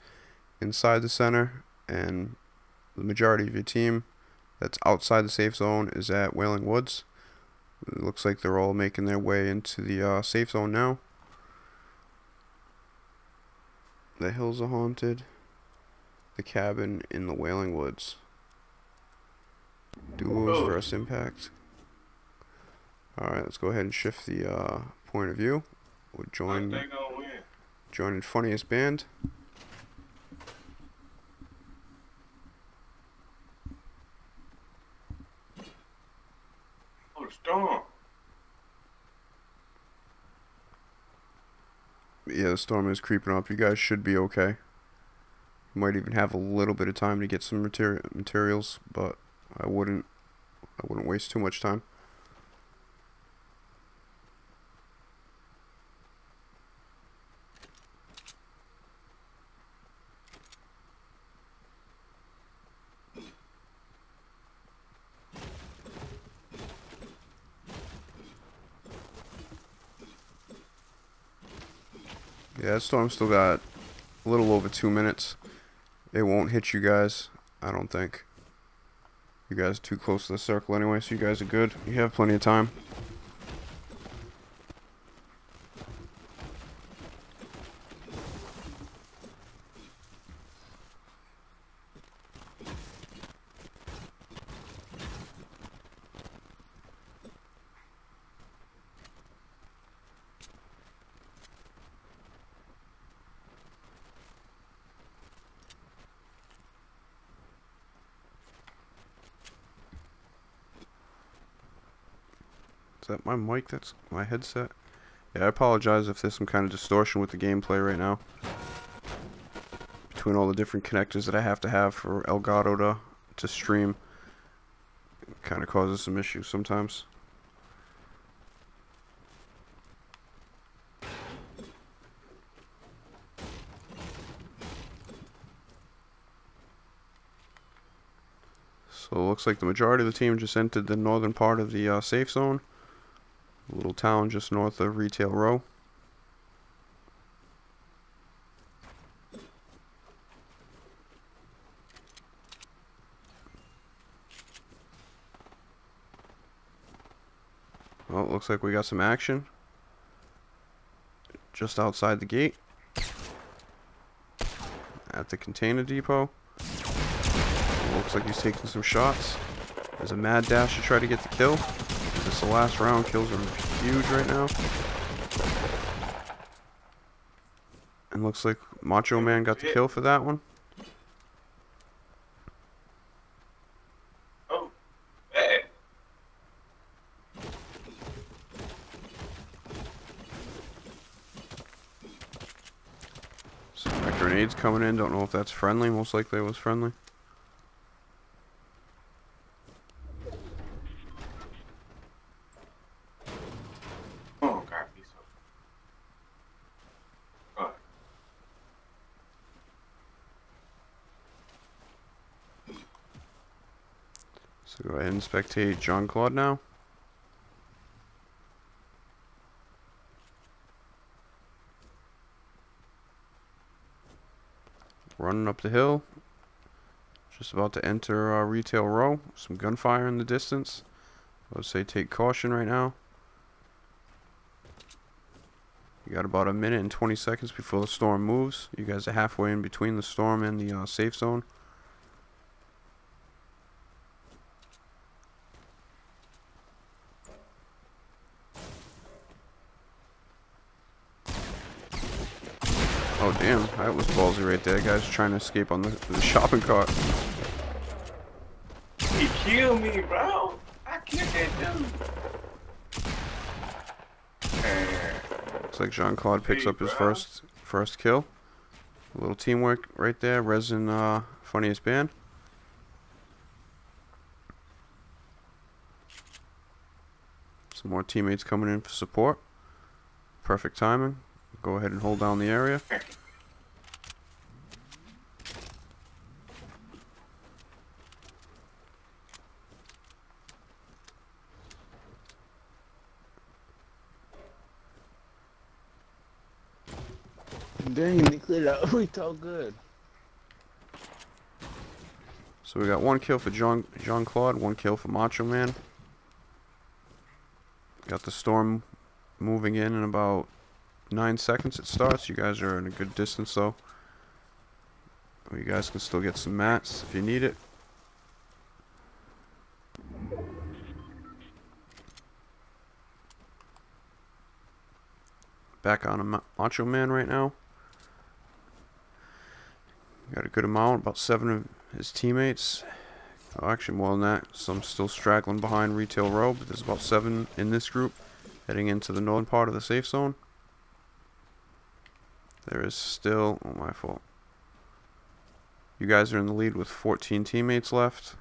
inside the center, and the majority of your team that's outside the safe zone is at Wailing Woods. It looks like they're all making their way into the safe zone now. The hills are haunted. The cabin in the Wailing Woods. Duos versus Impact. Alright, let's go ahead and shift the point of view. We'll join Funniest Band. Oh, the storm. Yeah, the storm is creeping up. You guys should be okay. You might even have a little bit of time to get some materials, but I wouldn't waste too much time. Yeah, that storm still got a little over 2 minutes. It won't hit you guys, I don't think. You guys are too close to the circle anyway, so you guys are good. You have plenty of time. Is that my mic? That's my headset? Yeah, I apologize if there's some kind of distortion with the gameplay right now. Between all the different connectors that I have to have for Elgato to stream. It kind of causes some issues sometimes. So it looks like the majority of the team just entered the northern part of the safe zone. A little town just north of Retail Row. Well, it looks like we got some action just outside the gate at the container depot. Looks like he's taking some shots. There's a mad dash to try to get the kill. This is the last round. Kills are huge right now. And looks like Macho Man got the kill for that one. Oh, hey. So my grenades coming in. Don't know if that's friendly. Most likely it was friendly. Oh, God, he's so. Oh. So go ahead and spectate Jean-Claude now. Running up the hill. Just about to enter Retail Row. Some gunfire in the distance. I would say take caution right now. You got about a minute and 20 seconds before the storm moves. You guys are halfway in between the storm and the safe zone. Oh damn, that was ballsy right there. Guys trying to escape on the shopping cart. He killed me, bro. I killed that dude. Looks like Jean-Claude picks up his first kill. A little teamwork right there. Resin, Funniest Band. Some more teammates coming in for support. Perfect timing. Go ahead and hold down the area. Dang, they cleared out. We all good. So we got 1 kill for Jean-Claude, 1 kill for Macho Man. Got the storm moving in about 9 seconds it starts. You guys are in a good distance though. You guys can still get some mats if you need it. Back on a Macho Man right now. Got a good amount, about 7 of his teammates. Oh, actually more than that. Some still straggling behind Retail Row, but there's about 7 in this group heading into the northern part of the safe zone. There is still, oh my fault. You guys are in the lead with 14 teammates left.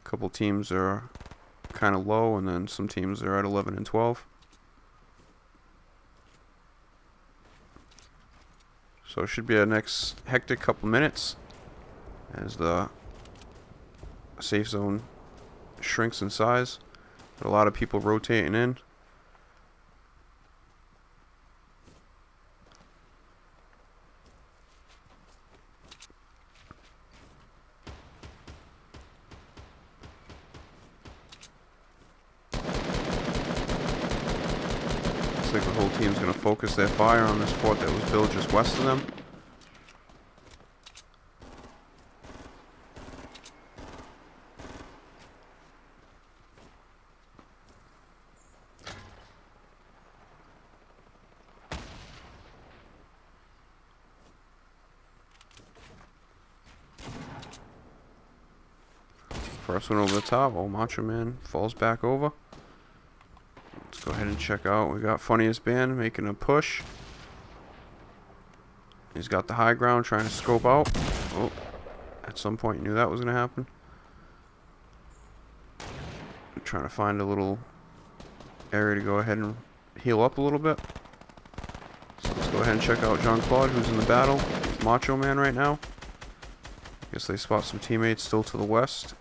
A couple teams are kind of low, and then some teams are at 11 and 12. So it should be a next hectic couple minutes as the safe zone shrinks in size. But a lot of people rotating in. Looks like the whole team's going to focus their fire on this fort that was built just west of them. First one over the top. Oh, Macho Man falls back over. Let's go ahead and check out. We got Funniest Band making a push. He's got the high ground trying to scope out. Oh, at some point you knew that was going to happen. I'm trying to find a little area to go ahead and heal up a little bit. So let's go ahead and check out Jean-Claude, who's in the battle with Macho Man right now. Guess they spot some teammates still to the west.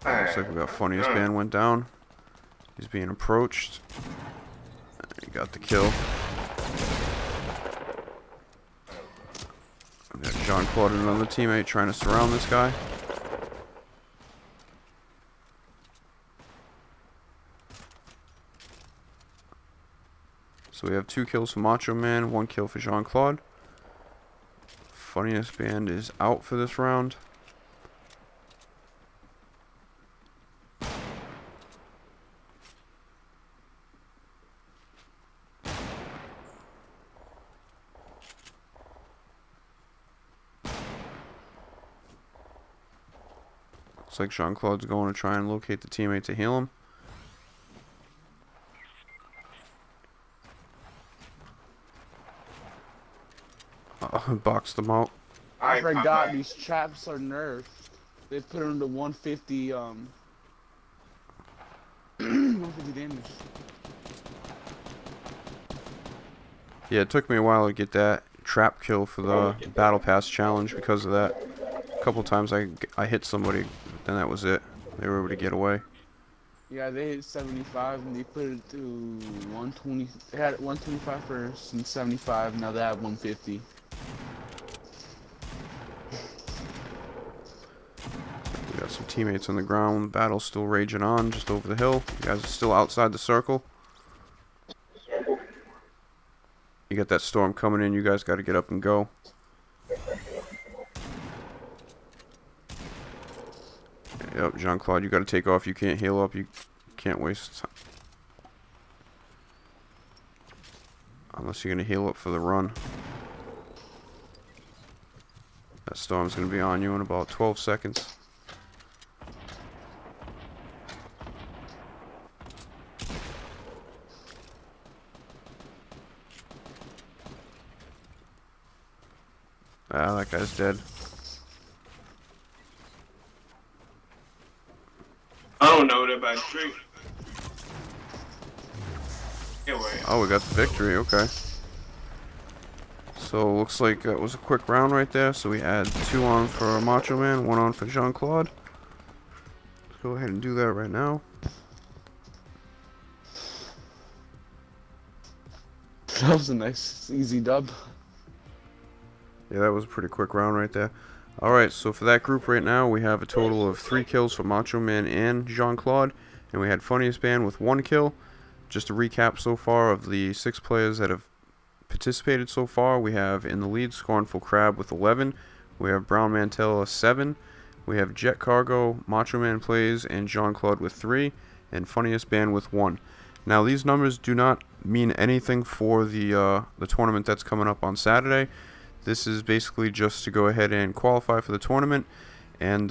Looks like we got Funniest Band went down. He's being approached. He got the kill. We got Jean-Claude and another teammate trying to surround this guy. So we have 2 kills for Macho Man, 1 kill for Jean-Claude. Funniest Band is out for this round. Looks like Jean-Claude's going to try and locate the teammate to heal him. Boxed them out. I forgot these traps are nerfed. They put them to 150 150 damage. Yeah, it took me a while to get that trap kill for the Battle Pass challenge because of that. A couple times I hit somebody, then that was it. They were able to get away. Yeah, they hit 75 and they put it to 120. They had 125 first and 75. Now they have 150. We got some teammates on the ground. The battle's still raging on just over the hill. You guys are still outside the circle. You got that storm coming in. You guys got to get up and go. Yep, Jean-Claude, you got to take off. You can't heal up. You can't waste time. Unless you're going to heal up for the run. That storm's going to be on you in about 12 seconds. Ah, that guy's dead. I don't know that about drink. Anyway. Oh, we got the victory. Okay. So looks like that was a quick round right there. So we had 2 on for Macho Man, 1 on for Jean-Claude. Let's go ahead and do that right now. That was a nice, easy dub. Yeah, that was a pretty quick round right there. Alright, so for that group right now, we have a total of 3 kills for Macho Man and Jean-Claude. And we had Funniest Band with 1 kill. Just a recap so far of the 6 players that have participated so far. We have in the lead Scornful Crab with 11. We have Brown Mantella 7. We have Jet Cargo, Macho Man Plays, and Jean-Claude with 3. And Funniest Band with 1. Now these numbers do not mean anything for the tournament that's coming up on Saturday. This is basically just to go ahead and qualify for the tournament, and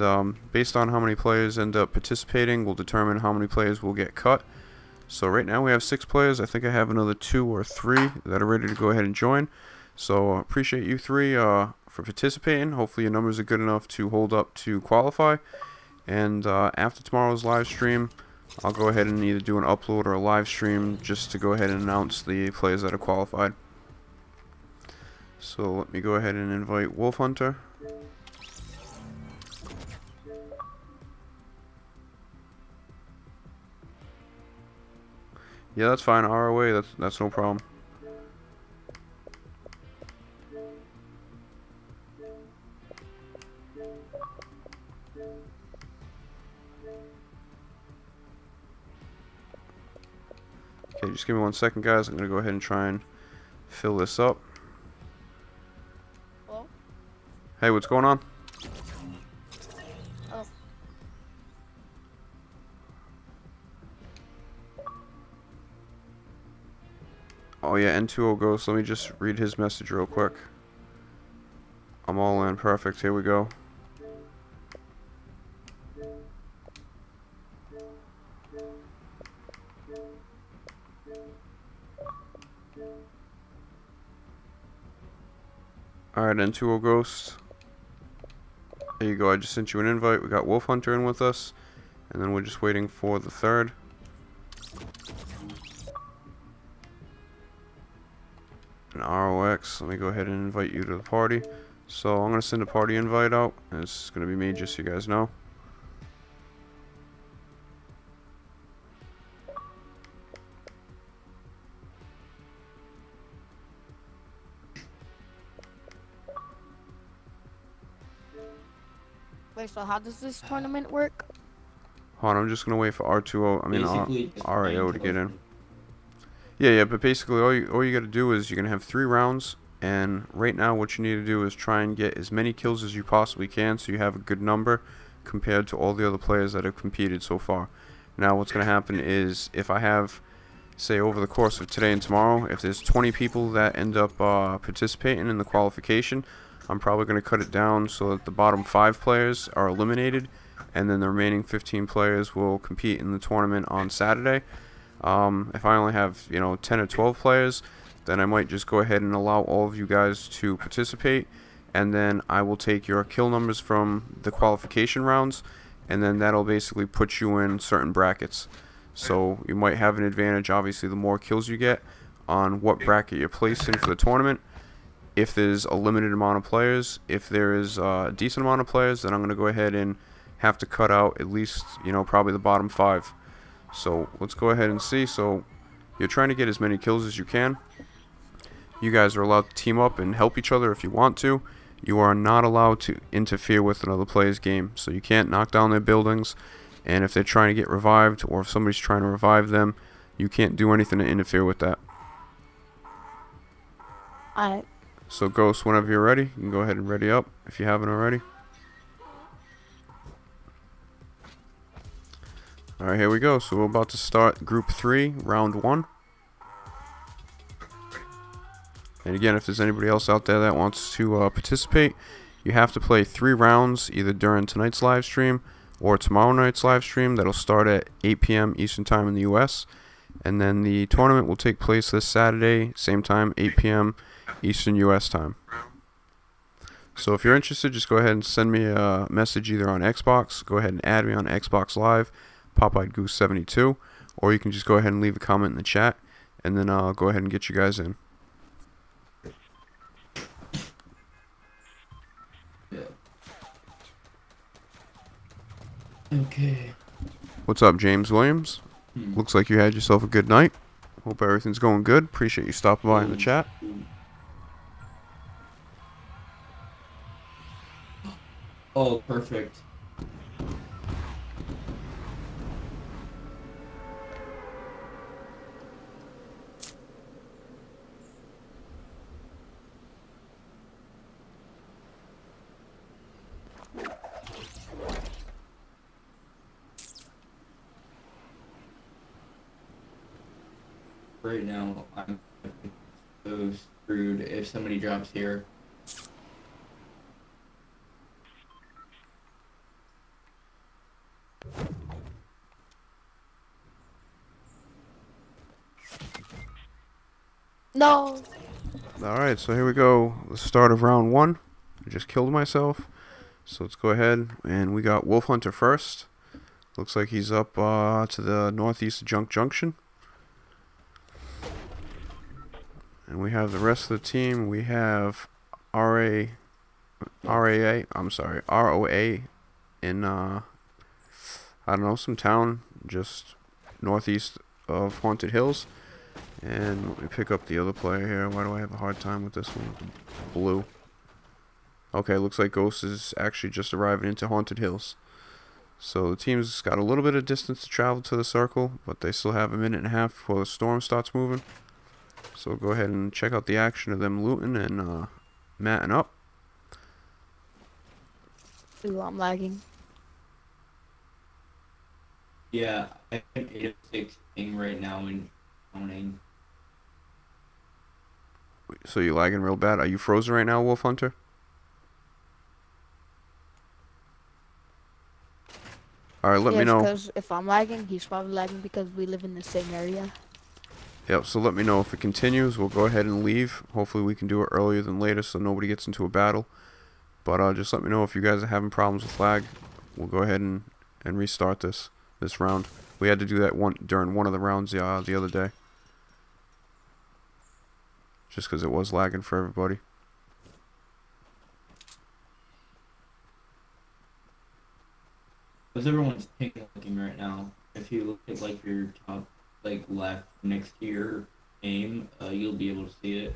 based on how many players end up participating will determine how many players will get cut. So right now we have 6 players. I think I have another 2 or 3 that are ready to go ahead and join. So appreciate you 3 for participating. Hopefully your numbers are good enough to hold up to qualify. And after tomorrow's live stream, I'll go ahead and either do an upload or a live stream just to go ahead and announce the players that are qualified. So let me go ahead and invite Wolf Hunter. Yeah, that's fine. ROA, that's no problem. Okay, just give me 1 second, guys. I'm gonna go ahead and try and fill this up. Hello? Hey, what's going on? Oh. Oh yeah, N2O Ghost. Let me just read his message real quick. I'm all in. Perfect. Here we go. Alright, N2O Ghost. There you go. I just sent you an invite. We got Wolf Hunter in with us. And then we're just waiting for the third. And ROX. Let me go ahead and invite you to the party. So I'm going to send a party invite out. And it's going to be me, just so you guys know. Wait, so how does this tournament work? Hold on, I'm just going to wait for R2O, I mean Basically, RAO to get in. Yeah, but basically all you got to do is you're going to have 3 rounds. And right now what you need to do is try and get as many kills as you possibly can so you have a good number compared to all the other players that have competed so far. Now what's going to happen is if I have, say over the course of today and tomorrow, if there's 20 people that end up participating in the qualification, I'm probably going to cut it down so that the bottom 5 players are eliminated, and then the remaining 15 players will compete in the tournament on Saturday. If I only have 10 or 12 players, then I might just go ahead and allow all of you guys to participate, and then I will take your kill numbers from the qualification rounds, and then that'll basically put you in certain brackets. So you might have an advantage, obviously, the more kills you get on what bracket you're placed in for the tournament. If there's a limited amount of players, if there is a decent amount of players, then I'm going to go ahead and have to cut out at least, probably the bottom 5. So let's go ahead and see. So you're trying to get as many kills as you can. You guys are allowed to team up and help each other if you want to. You are not allowed to interfere with another player's game. So you can't knock down their buildings. And if they're trying to get revived, or if somebody's trying to revive them, you can't do anything to interfere with that. Alright. So Ghost, whenever you're ready, you can go ahead and ready up if you haven't already. Alright, here we go. So we're about to start Group 3, Round 1. And again, if there's anybody else out there that wants to participate, you have to play 3 rounds either during tonight's live stream or tomorrow night's live stream. That'll start at 8 p.m. Eastern Time in the US. And then the tournament will take place this Saturday, same time, 8 p.m. Eastern US time. So if you're interested, just go ahead and send me a message either on Xbox. Go ahead and add me on Xbox Live, Popeyed Goose 72, or you can just go ahead and leave a comment in the chat, and then I'll go ahead and get you guys in. Okay. What's up, James Williams? Looks like you had yourself a good night. Hope everything's going good. Appreciate you stopping by in the chat. Oh, perfect. Right now, I'm so screwed if somebody drops here. No. Alright, so here we go. The start of round 1. I just killed myself. So let's go ahead. And we got Wolf Hunter first. Looks like he's up to the northeast of Junk Junction. And we have the rest of the team. We have ROA in, I don't know, some town just northeast of Haunted Hills. And let me pick up the other player here. Why do I have a hard time with this one? With the blue. Okay, looks like Ghost is actually just arriving into Haunted Hills. So the team's got a little bit of distance to travel to the circle, but they still have a minute and a half before the storm starts moving. So we'll go ahead and check out the action of them looting and matting up. Ooh, I'm lagging. Yeah, I have 806 ping right now in counting. So you're lagging real bad. Are you frozen right now, Wolf Hunter? Alright, let me know. Because if I'm lagging, he's probably lagging because we live in the same area. Yep, so let me know if it continues. We'll go ahead and leave. Hopefully we can do it earlier than later so nobody gets into a battle. But just let me know if you guys are having problems with lag. We'll go ahead and restart this round. We had to do that during one of the rounds the other day. Just because it was lagging for everybody. Because everyone's ping looking right now. If you look at like your top, like left next to your aim, you'll be able to see it.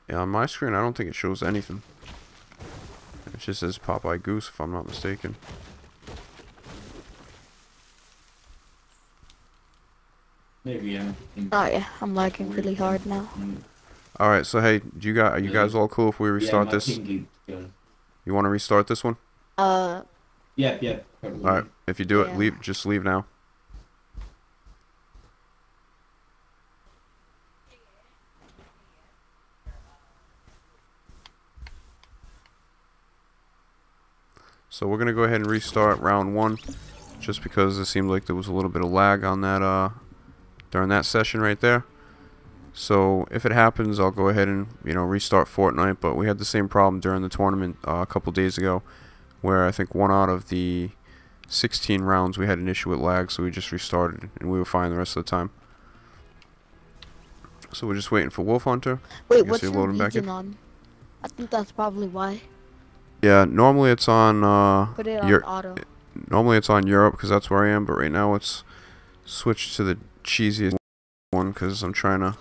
Yeah, on my screen I don't think it shows anything. It just says Popeye Goose if I'm not mistaken. Maybe yeah. Oh yeah, I'm lagging really hard now. All right, so hey, are you guys all cool if we restart this? You want to restart this one? Yeah. All right, if you do it, Yeah. just leave now. So we're gonna go ahead and restart round 1, just because it seemed like there was a little bit of lag on that during that session right there. So if it happens, I'll go ahead and restart Fortnite. But we had the same problem during the tournament a couple days ago, where I think 1 out of the 16 rounds we had an issue with lag, so we just restarted and we were fine the rest of the time. So we're just waiting for Wolf Hunter. Wait, what's your region on? I think that's probably why. Yeah, normally it's on Put it on auto. Normally it's on Europe because that's where I am, but right now it's switched to the cheesiest one because I'm trying to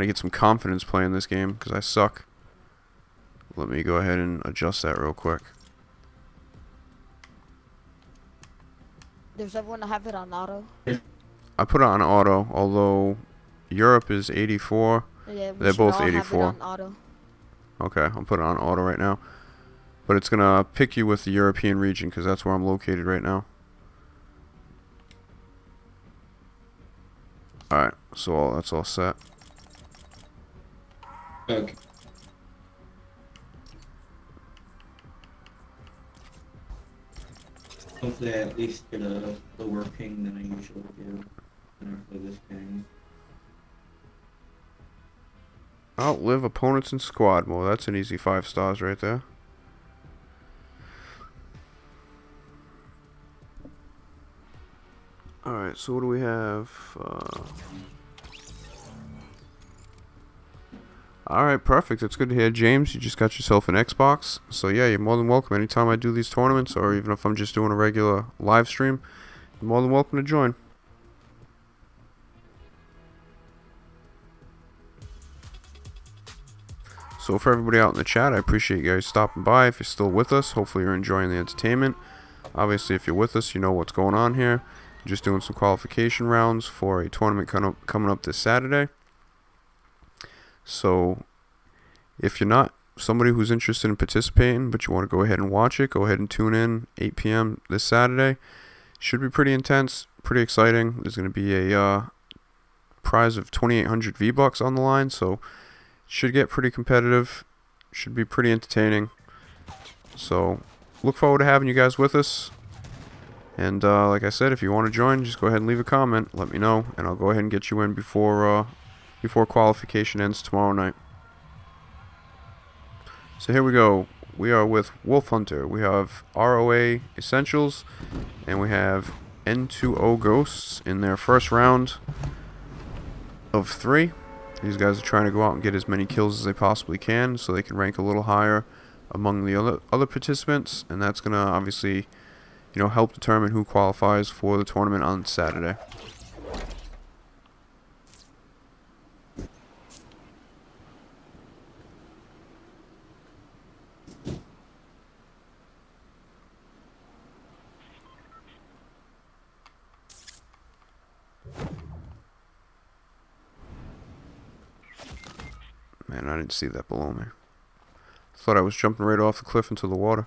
get some confidence playing this game because I suck. Let me go ahead and adjust that real quick. Does everyone have it on auto? I put it on auto, although Europe is 84. Yeah, They're both 84. Have it on auto. Okay, I'll put it on auto right now. But it's going to pick you with the European region because that's where I'm located right now. Alright, so that's all set. Okay. Hopefully I at least get a lower ping than I usually do when I play this game. Outlive opponents in squad mode. That's an easy 5 stars right there. Alright, so what do we have? Alright, perfect. That's good to hear, James. You just got yourself an Xbox. So yeah, you're more than welcome. Anytime I do these tournaments, or even if I'm just doing a regular live stream, you're more than welcome to join. So for everybody out in the chat, I appreciate you guys stopping by. If you're still with us, hopefully you're enjoying the entertainment. Obviously, if you're with us, you know what's going on here. Just doing some qualification rounds for a tournament coming up this Saturday. So if you're not somebody who's interested in participating, but you want to go ahead and watch it, go ahead and tune in 8 p.m. this Saturday. Should be pretty intense, pretty exciting. There's going to be a prize of 2,800 V-Bucks on the line, so should get pretty competitive. Should be pretty entertaining. So look forward to having you guys with us. And like I said, if you want to join, just go ahead and leave a comment. Let me know, and I'll go ahead and get you in before qualification ends tomorrow night. So here we go. We are with Wolf Hunter. We have ROA Essentials, and we have N2O Ghosts in their first round of 3. These guys are trying to go out and get as many kills as they possibly can, so they can rank a little higher among the other participants, and that's gonna obviously, you know, help determine who qualifies for the tournament on Saturday. Man, I didn't see that below me. Thought I was jumping right off the cliff into the water.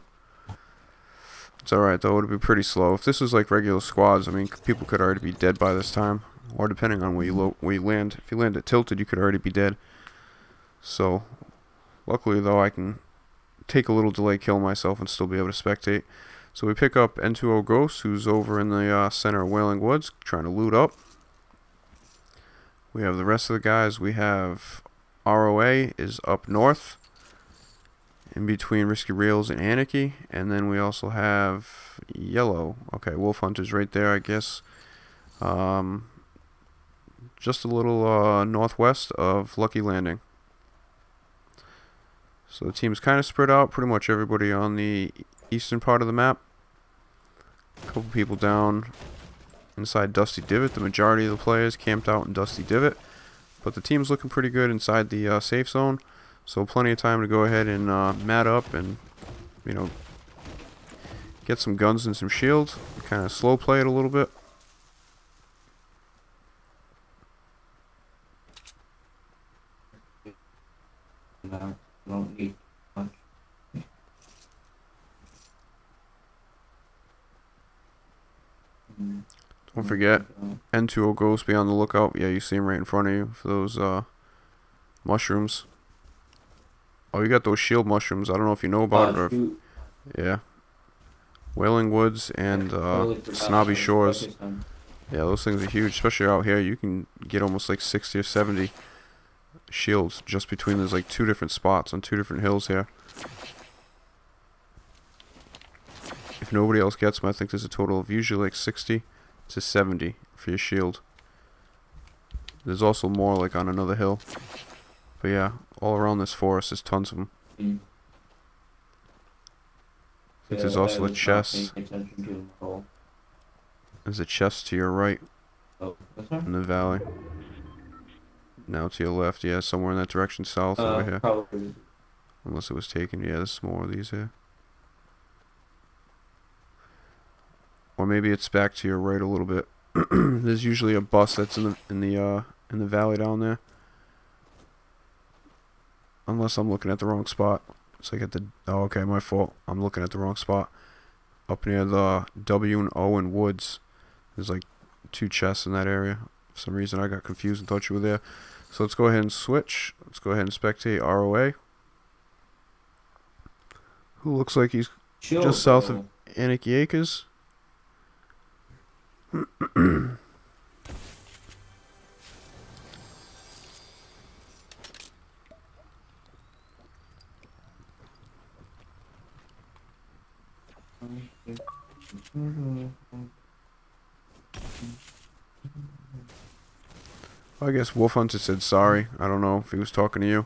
It's alright though, it'd be pretty slow. If this was like regular squads, I mean, people could already be dead by this time. Or depending on where you land. If you land at tilted, you could already be dead. So, luckily though, I can take a little delay, kill myself, and still be able to spectate. So we pick up N2O Ghost, who's over in the center of Wailing Woods, trying to loot up. We have the rest of the guys. We have ROA is up north, in between Risky Reels and Anarchy, and then we also have Yellow. Okay, Wolf Hunter's right there, I guess. Just a little northwest of Lucky Landing. So the team's kind of spread out, pretty much everybody on the eastern part of the map. A couple people down inside Dusty Divot. The majority of the players camped out in Dusty Divot. But the team's looking pretty good inside the safe zone. So plenty of time to go ahead and mat up and, you know, get some guns and some shields. Kind of slow play it a little bit. No, don't need much. Don't forget, N2O Ghost, be on the lookout. Yeah, you see him right in front of you for those mushrooms. Oh, you got those shield mushrooms. I don't know if you know about it or if, yeah. Wailing Woods and Snobby Shores. Yeah, those things are huge, especially out here. You can get almost like 60 or 70 shields just between. There's like 2 different spots on 2 different hills here. If nobody else gets them, I think there's a total of usually like 60 to 70 for your shield. There's also more like on another hill. But yeah, all around this forest there's tons of them. I think there's also a chest. There's a chest to your right in the valley. Now to your left, yeah, somewhere in that direction south over here. Probably. Unless it was taken, yeah, there's more of these here. Or maybe it's back to your right a little bit. There's usually a bus that's in the valley down there. Unless I'm looking at the wrong spot. It's like at the, oh, okay, my fault. I'm looking at the wrong spot. Up near the W and O and Woods. There's like 2 chests in that area. For some reason I got confused and thought you were there. So let's go ahead and switch. Let's go ahead and spectate ROA. Who looks like he's just south of Anarchy Acres. I guess Wolf Hunter said sorry. I don't know if he was talking to you.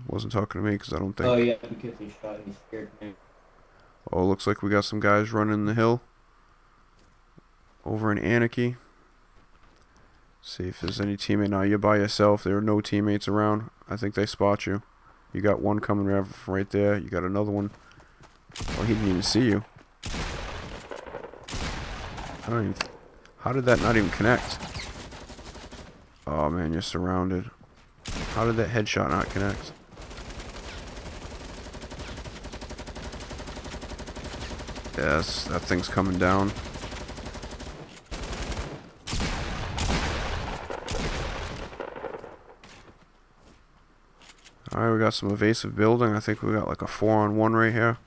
Wasn't talking to me because I don't think. Oh yeah, because he shot, he scared me. Oh, looks like we got some guys running the hill over in Anarchy. See if there's any teammate. Now you're by yourself. There are no teammates around. I think they spot you. You got one coming right there. You got another one. Oh, he didn't even see you. I don't even. How did that not even connect? Oh man, you're surrounded. How did that headshot not connect? Yes, that thing's coming down. Alright, we got some evasive building. I think we got like a 4-on-1 right here.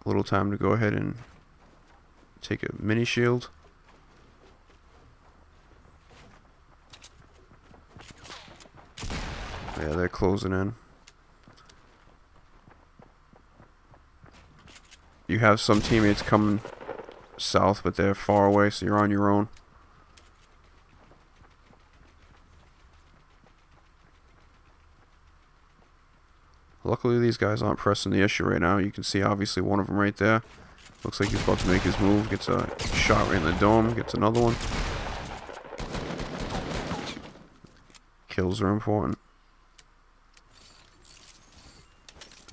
A little time to go ahead and take a mini shield. Yeah, they're closing in. You have some teammates coming south, but they're far away, so you're on your own. Luckily, these guys aren't pressing the issue right now. You can see, obviously, one of them right there. Looks like he's about to make his move. Gets a shot right in the dome. Gets another one. Kills are important.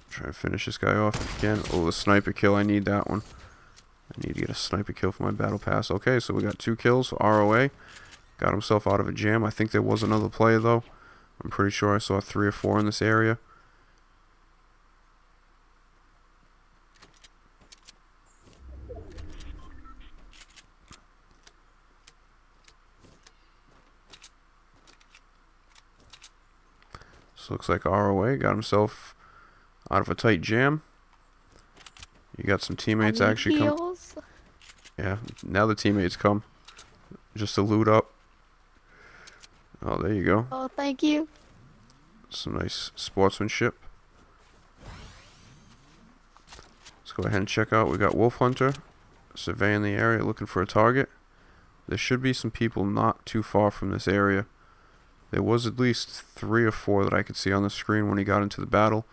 Try to finish this guy off if you can. Oh, the sniper kill. I need that one. I need to get a sniper kill for my battle pass. Okay, so we got 2 kills. ROA. Got himself out of a jam. I think there was another player, though. I'm pretty sure I saw 3 or 4 in this area. So looks like ROA got himself out of a tight jam. You got some teammates actually come. Yeah, now the teammates come just to loot up. Oh, there you go. Oh, thank you. Some nice sportsmanship. Let's go ahead and check out. We got Wolf Hunter surveying the area, looking for a target. There should be some people not too far from this area. There was at least 3 or 4 that I could see on the screen when he got into the battle.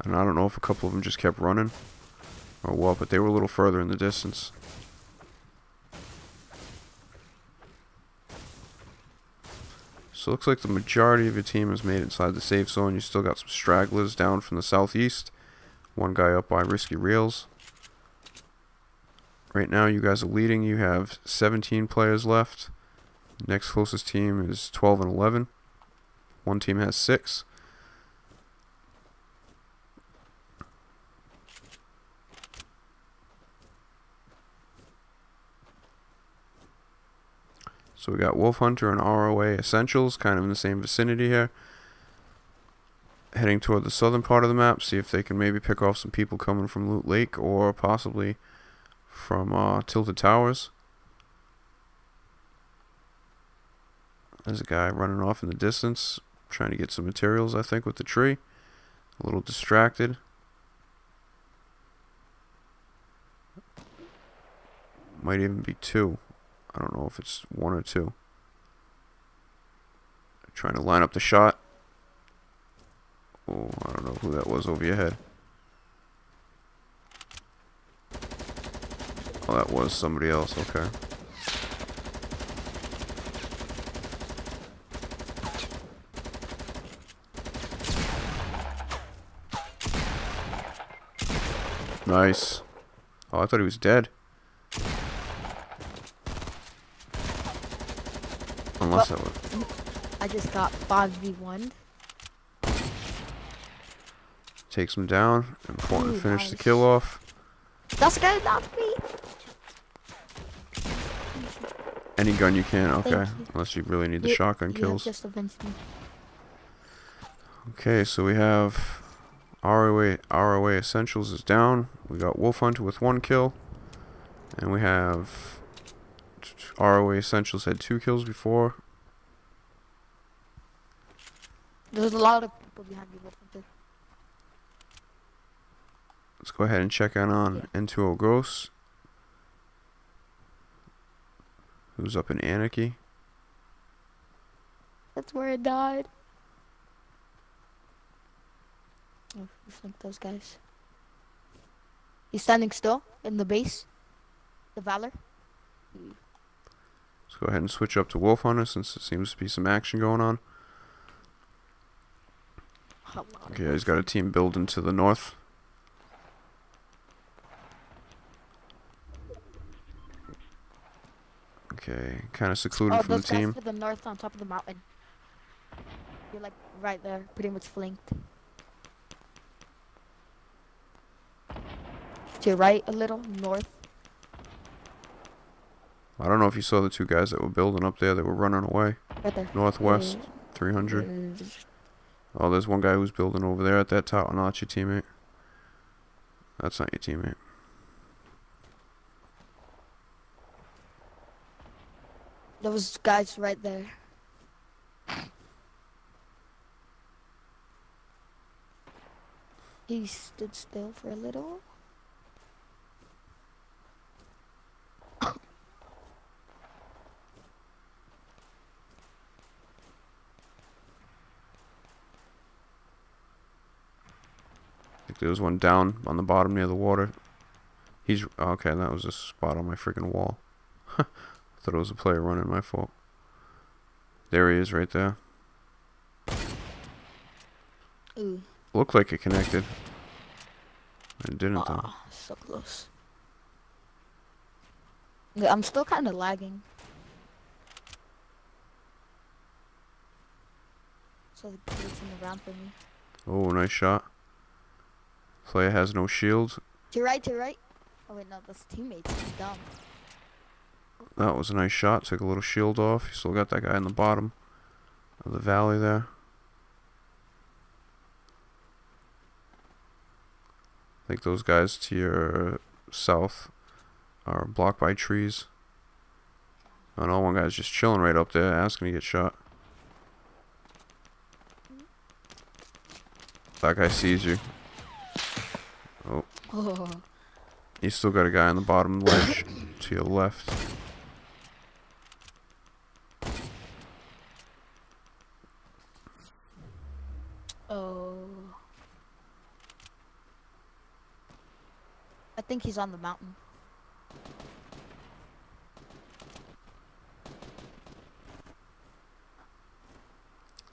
And I don't know if a couple of them just kept running or what, but they were a little further in the distance. So it looks like the majority of your team has made it inside the safe zone. You still got some stragglers down from the southeast. One guy up by Risky Reels. Right now you guys are leading. You have 17 players left. Next closest team is 12 and 11. One team has 6. So we got Wolf Hunter and ROA Essentials kind of in the same vicinity here. Heading toward the southern part of the map, see if they can maybe pick off some people coming from Loot Lake or possibly from Tilted Towers. There's a guy running off in the distance, trying to get some materials, I think, with the tree. A little distracted. Might even be 2. I don't know if it's 1 or 2. Trying to line up the shot. Oh, I don't know who that was over your head. Oh, that was somebody else, okay. Nice. Oh, I thought he was dead. Unless that was... I just got 5v1. Takes him down. Important to finish Nice. the kill off. That's gonna knock me. Any gun you can, okay. Thank you. Unless you really need the shotgun kills. Just avenged me. Okay, so we have ROA Essentials is down. We got Wolf Hunter with 1 kill. And we have ROA Essentials had 2 kills before. There's a lot of people behind me. Let's go ahead and check in on N2O Ghost, who's up in Anarchy. That's where I died. Oh, we flanked those guys. He's standing still in the base. The Valor. Let's go ahead and switch up to Wolf Hunter since there seems to be some action going on. Okay, he's got a team building to the north. Okay, kind of secluded from the team. Those guys to the north on top of the mountain. You're like right there, pretty much flanked. To your right a little, north. I don't know if you saw the two guys that were building up there that were running away. Right there. Northwest, 300. Oh, there's one guy who's building over there at that tower. Oh, no, that's your teammate. That's not your teammate. Those guys right there. He stood still for a little. I think there was one down on the bottom near the water. He's okay. That was a spot on my freaking wall. Thought it was a player running. My fault. There he is, right there. Ooh. Looked like it connected. It didn't though. So close. Yeah, I'm still kind of lagging. So the kids in the ramp for me. Oh, nice shot. Player has no shield. To your right, to your right. Oh wait, no, that's teammates. He's dumb. That was a nice shot. Took a little shield off. You still got that guy in the bottom of the valley there. I think those guys to your south are blocked by trees. Oh no, one guy's just chilling right up there, asking to get shot. That guy sees you. Oh. Oh. You still got a guy on the bottom ledge to your left. Oh. I think he's on the mountain.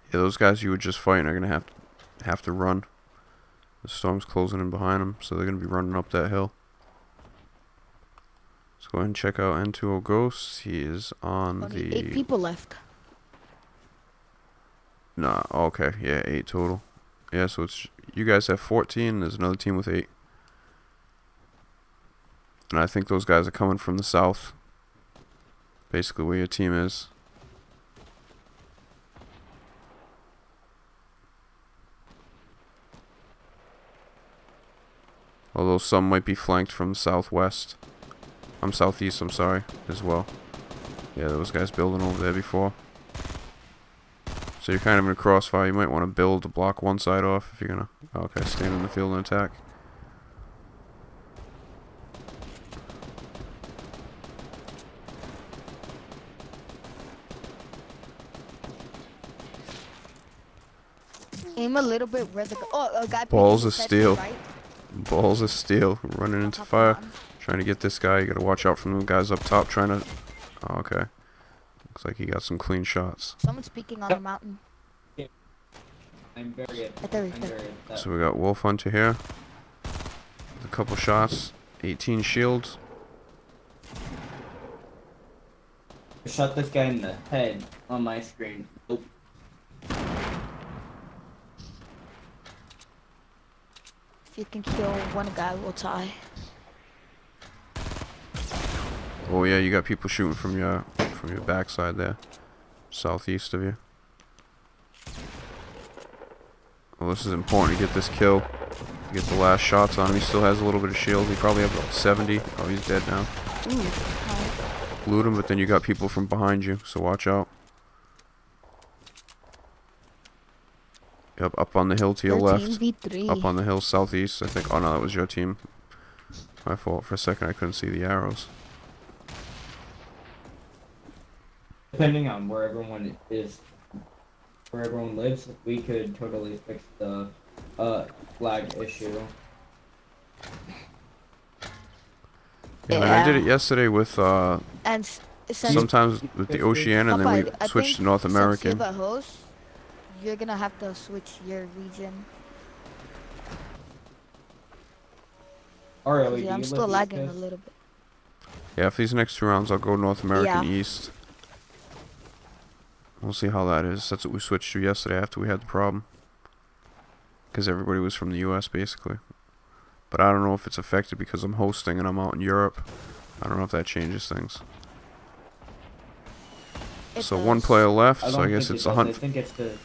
Yeah, those guys you were just fighting are gonna have to run. The storm's closing in behind them, so they're gonna be running up that hill. Let's go ahead and check out N2O Ghost. He is on Only the 8 people left. Nah, okay, yeah, 8 total. Yeah, so it's you guys have 14. There's another team with 8. And I think those guys are coming from the south. Basically where your team is. Although some might be flanked from the southwest. Southeast, I'm sorry, as well. Yeah, those guys building over there before. So you're kind of in a crossfire. You might want to build to block one side off if you're gonna... Okay, stand in the field and attack. Aim a little bit where the a guy. Balls of steel. Right. Balls of steel. Running into fire. Trying to get this guy. You gotta watch out from the guys up top trying to... Oh, okay. Looks like he got some clean shots. Someone's peeking on the mountain. I'm very upset. So we got Wolf Hunter here. With a couple shots. 18 shields. I shot this guy in the head on my screen. Oh. If you can kill one guy, we'll tie. Oh yeah, you got people shooting from your backside there. Southeast of you. Well, this is important to get this kill. To get the last shots on him. He still has a little bit of shield. He probably has about 70. Oh, he's dead now. Ooh. Loot him, but then you got people from behind you, so watch out. Yep, up on the hill to your left. 13v3. Up on the hill southeast, I think. Oh no, that was your team. My fault. For a second, I couldn't see the arrows. Depending on where everyone is, where everyone lives, we could totally fix the lag issue. Yeah, man, I did it yesterday with And since sometimes with the Oceania, and then we I switched to think North since you're American. the host, you're gonna have to switch your region. Alright, Yeah, I'm still lagging a little bit. Yeah, for these next 2 rounds, I'll go North American Yeah. East. We'll see how that is. That's what we switched to yesterday after we had the problem. Because everybody was from the US, basically. But I don't know if it's affected because I'm hosting and I'm out in Europe. I don't know if that changes things. So does. 1 player left, I so I don't guess think it's it a does. I hunt. think it's the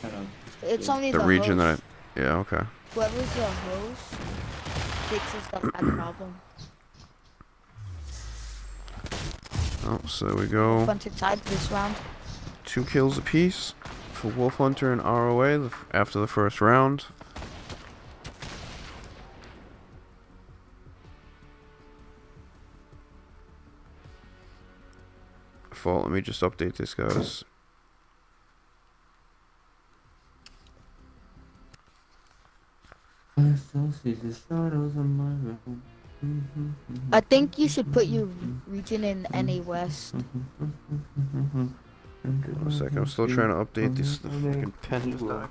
kind of It's only The the region host. that I... Yeah, okay. Whoever's the host fixes the lag problem. Oh, so there we go. Hunter tied this round. 2 kills apiece for Wolf Hunter and ROA after the first round. Fault, let me just update this, guys. I still see the shadows on my room. I think you should put your region in NA West. Hold on a second, I'm still trying to update this. The freaking pen just died.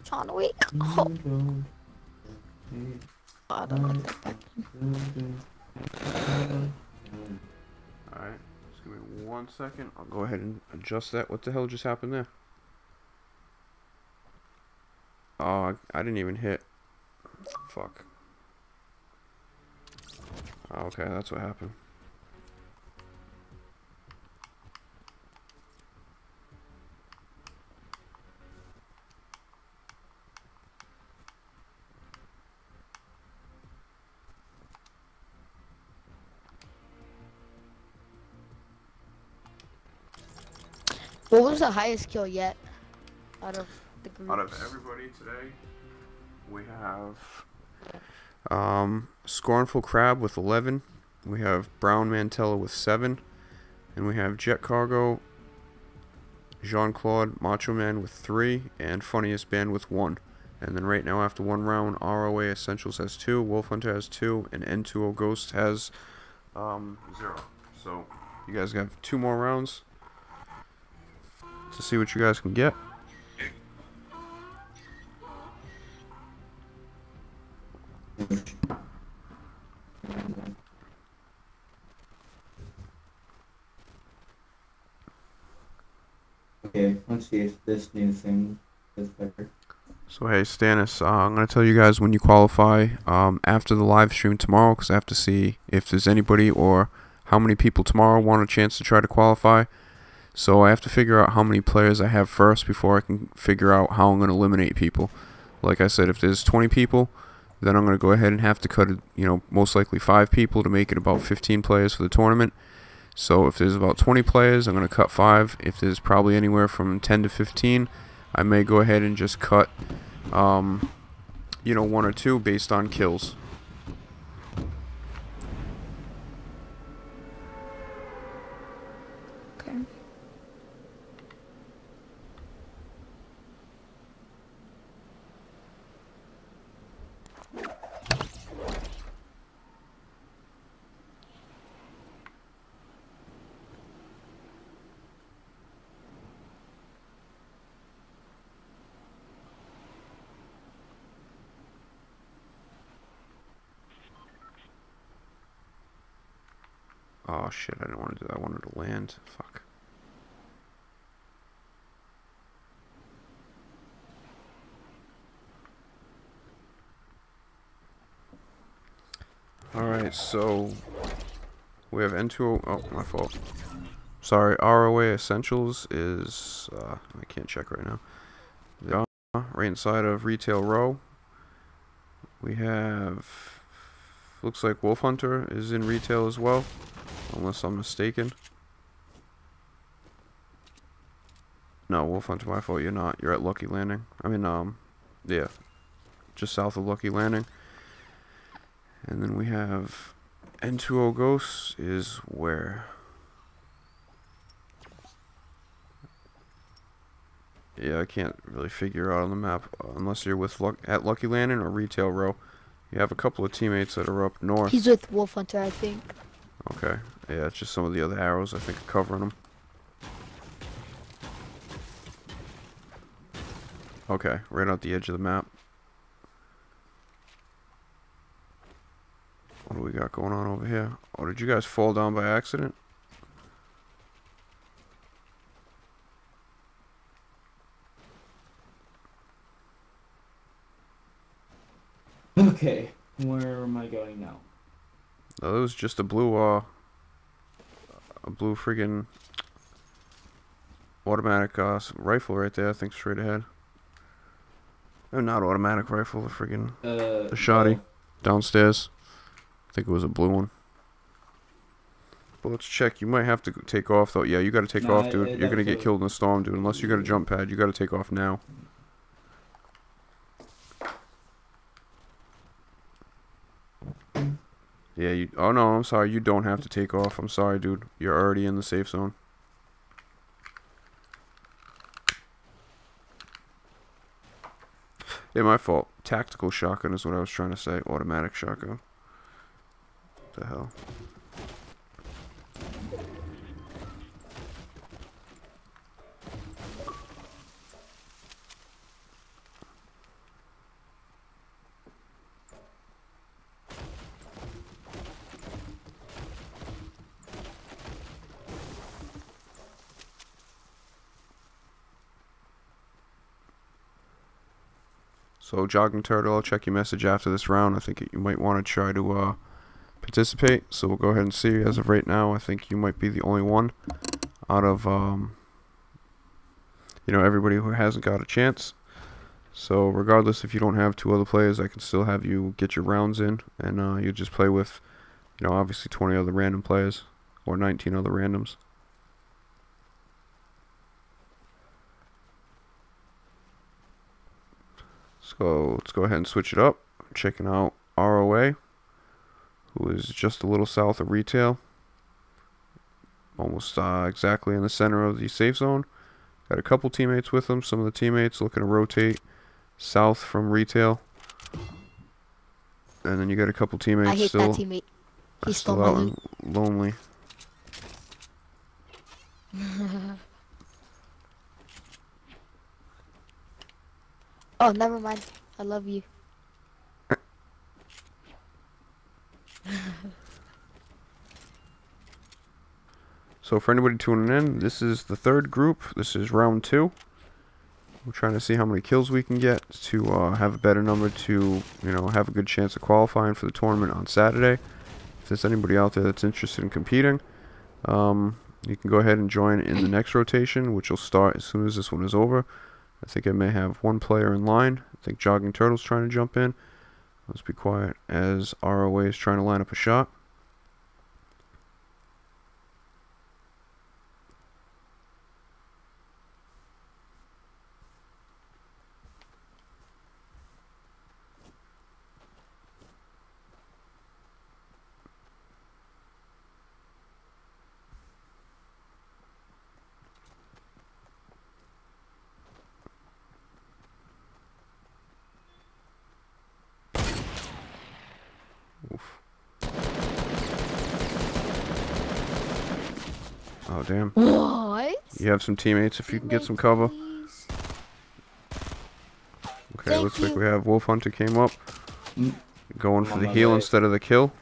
John Wick. Oh. I don't like that. Alright, just give me 1 second. I'll go ahead and adjust that. What the hell just happened there? Oh, I didn't even hit. Fuck. Okay, that's what happened. What was the highest kill yet out of the group? Out of everybody today, we have Scornful Crab with 11. We have Brown Mantella with 7. And we have Jet Cargo, Jean-Claude, Macho Man with 3. And Funniest Band with 1. And then right now, after 1 round, ROA Essentials has 2. Wolf Hunter has 2. And N2O Ghost has 0. So, you guys have 2 more rounds to see what you guys can get. Okay, let's see if this new thing is better. So hey Stannis, I'm going to tell you guys when you qualify after the live stream tomorrow, because I have to see if there's anybody or how many people tomorrow want a chance to try to qualify. So I have to figure out how many players I have first before I can figure out how I'm going to eliminate people. Like I said, if there's 20 people, then I'm going to go ahead and have to cut, most likely 5 people to make it about 15 players for the tournament. So if there's about 20 players, I'm going to cut 5. If there's probably anywhere from 10 to 15, I may go ahead and just cut, 1 or 2 based on kills. Okay. Oh shit, I didn't want to do that. I wanted to land. Fuck. Alright, so we have N2O. Oh, my fault. Sorry, ROA Essentials is. I can't check right now. Right inside of Retail Row. We have. Looks like Wolf Hunter is in retail as well, unless I'm mistaken. No, Wolf Hunter, my fault. You're not. You're at Lucky Landing. I mean, Yeah, just south of Lucky Landing. And then we have N2O Ghosts is where? Yeah, I can't really figure out on the map unless you're with at Lucky Landing or Retail Row. You have a couple of teammates that are up north. He's with Wolf Hunter, I think. Okay. Yeah, it's just some of the other arrows I think are covering them. Okay, right out the edge of the map. What do we got going on over here? Oh, did you guys fall down by accident? Okay, where am I going now? No, that was just a blue friggin' automatic rifle right there. I think straight ahead. No, not automatic rifle. The friggin' the shoddy downstairs. I think it was a blue one. But let's check. You might have to take off though. Yeah, you got to take off, dude. You're gonna get killed in a storm, dude. Unless you got a jump pad, you got to take off now. Yeah, you. Oh no, I'm sorry. You don't have to take off. I'm sorry, dude. You're already in the safe zone. Yeah, my fault. Tactical shotgun is what I was trying to say. Automatic shotgun. What the hell? So, Jogging Turtle, I'll check your message after this round. I think you might want to try to participate. So, we'll go ahead and see. As of right now, I think you might be the only one out of, everybody who hasn't got a chance. So, regardless, if you don't have two other players, I can still have you get your rounds in. And you just play with, obviously 20 other random players or 19 other randoms. So let's go ahead and switch it up. Checking out ROA, who is just a little south of Retail. Almost exactly in the center of the safe zone. Got a couple teammates with them. Some of the teammates looking to rotate south from Retail. And then you got a couple teammates I hate still, that teammate. He's still still out my and lonely. Oh, never mind. I love you. So for anybody tuning in, this is the third group. This is round 2. We're trying to see how many kills we can get to have a better number to, have a good chance of qualifying for the tournament on Saturday. If there's anybody out there that's interested in competing, you can go ahead and join in the next rotation, which will start as soon as this one is over. I think I may have one player in line. I think Jogging Turtle's trying to jump in. Let's be quiet as ROA is trying to line up a shot. Oof. Oh, damn. What? You have some teammates if you can get some cover. Okay, looks like we have Wolf Hunter came up. Going for the heal instead of the kill.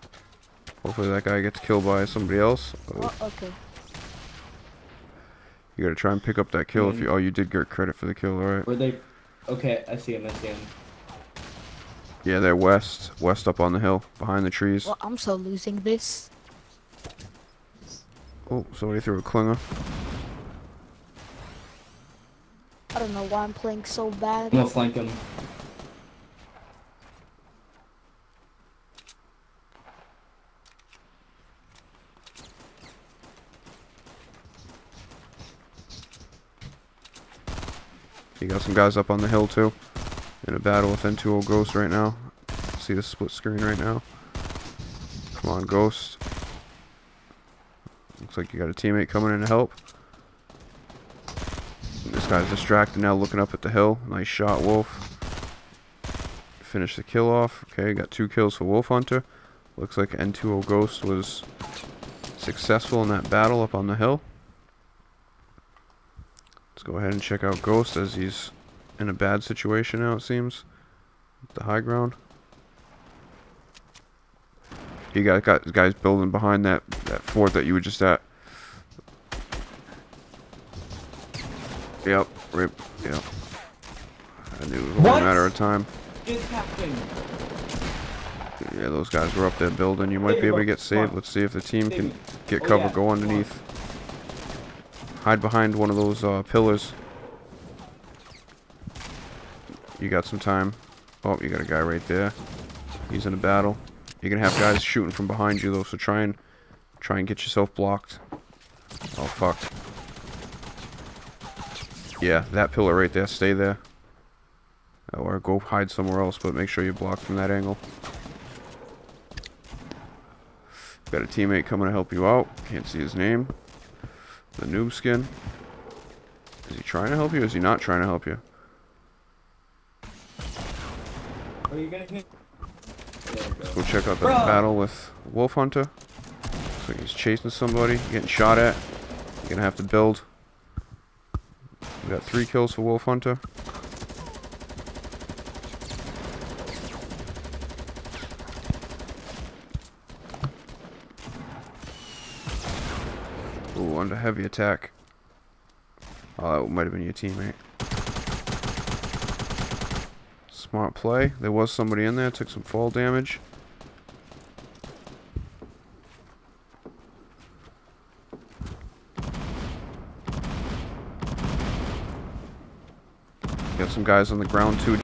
Hopefully that guy gets killed by somebody else. Oh, okay. You gotta try and pick up that kill if you... Oh, you did get credit for the kill, alright. Were they... Okay, I see him, Yeah, they're west up on the hill, behind the trees. Well, I'm so losing this. Oh, somebody threw a clinger. I don't know why I'm playing so bad. I'm gonna flank him. You got some guys up on the hill too. In a battle with N2O Ghost right now. See the split screen right now. Come on, Ghost. Looks like you got a teammate coming in to help. This guy's distracted now, looking up at the hill. Nice shot, Wolf. Finish the kill off. Okay, got 2 kills for Wolf Hunter. Looks like N2O Ghost was successful in that battle up on the hill. Let's go ahead and check out Ghost as he's in a bad situation now, it seems. The high ground. You got guys building behind that fort that you were just at. Yep, rip, yep. I knew it was only a matter of time. It's happening. Yeah, those guys were up there building. You might be able to get saved. Let's see if the team can get cover, go underneath. Hide behind one of those pillars. You got some time. Oh, you got a guy right there. He's in a battle. You're gonna have guys shooting from behind you though, so try and get yourself blocked. Oh fuck. Yeah, that pillar right there, stay there. Or go hide somewhere else, but make sure you're blocked from that angle. Got a teammate coming to help you out. Can't see his name. The noob skin. Is he trying to help you or is he not trying to help you? Are you gonna hit? Let's go check out the battle with Wolf Hunter. Looks like he's chasing somebody, getting shot at. You're gonna have to build. We got 3 kills for Wolf Hunter. Ooh, under heavy attack. Oh, that might have been your teammate. Smart play. There was somebody in there, took some fall damage. Got some guys on the ground too.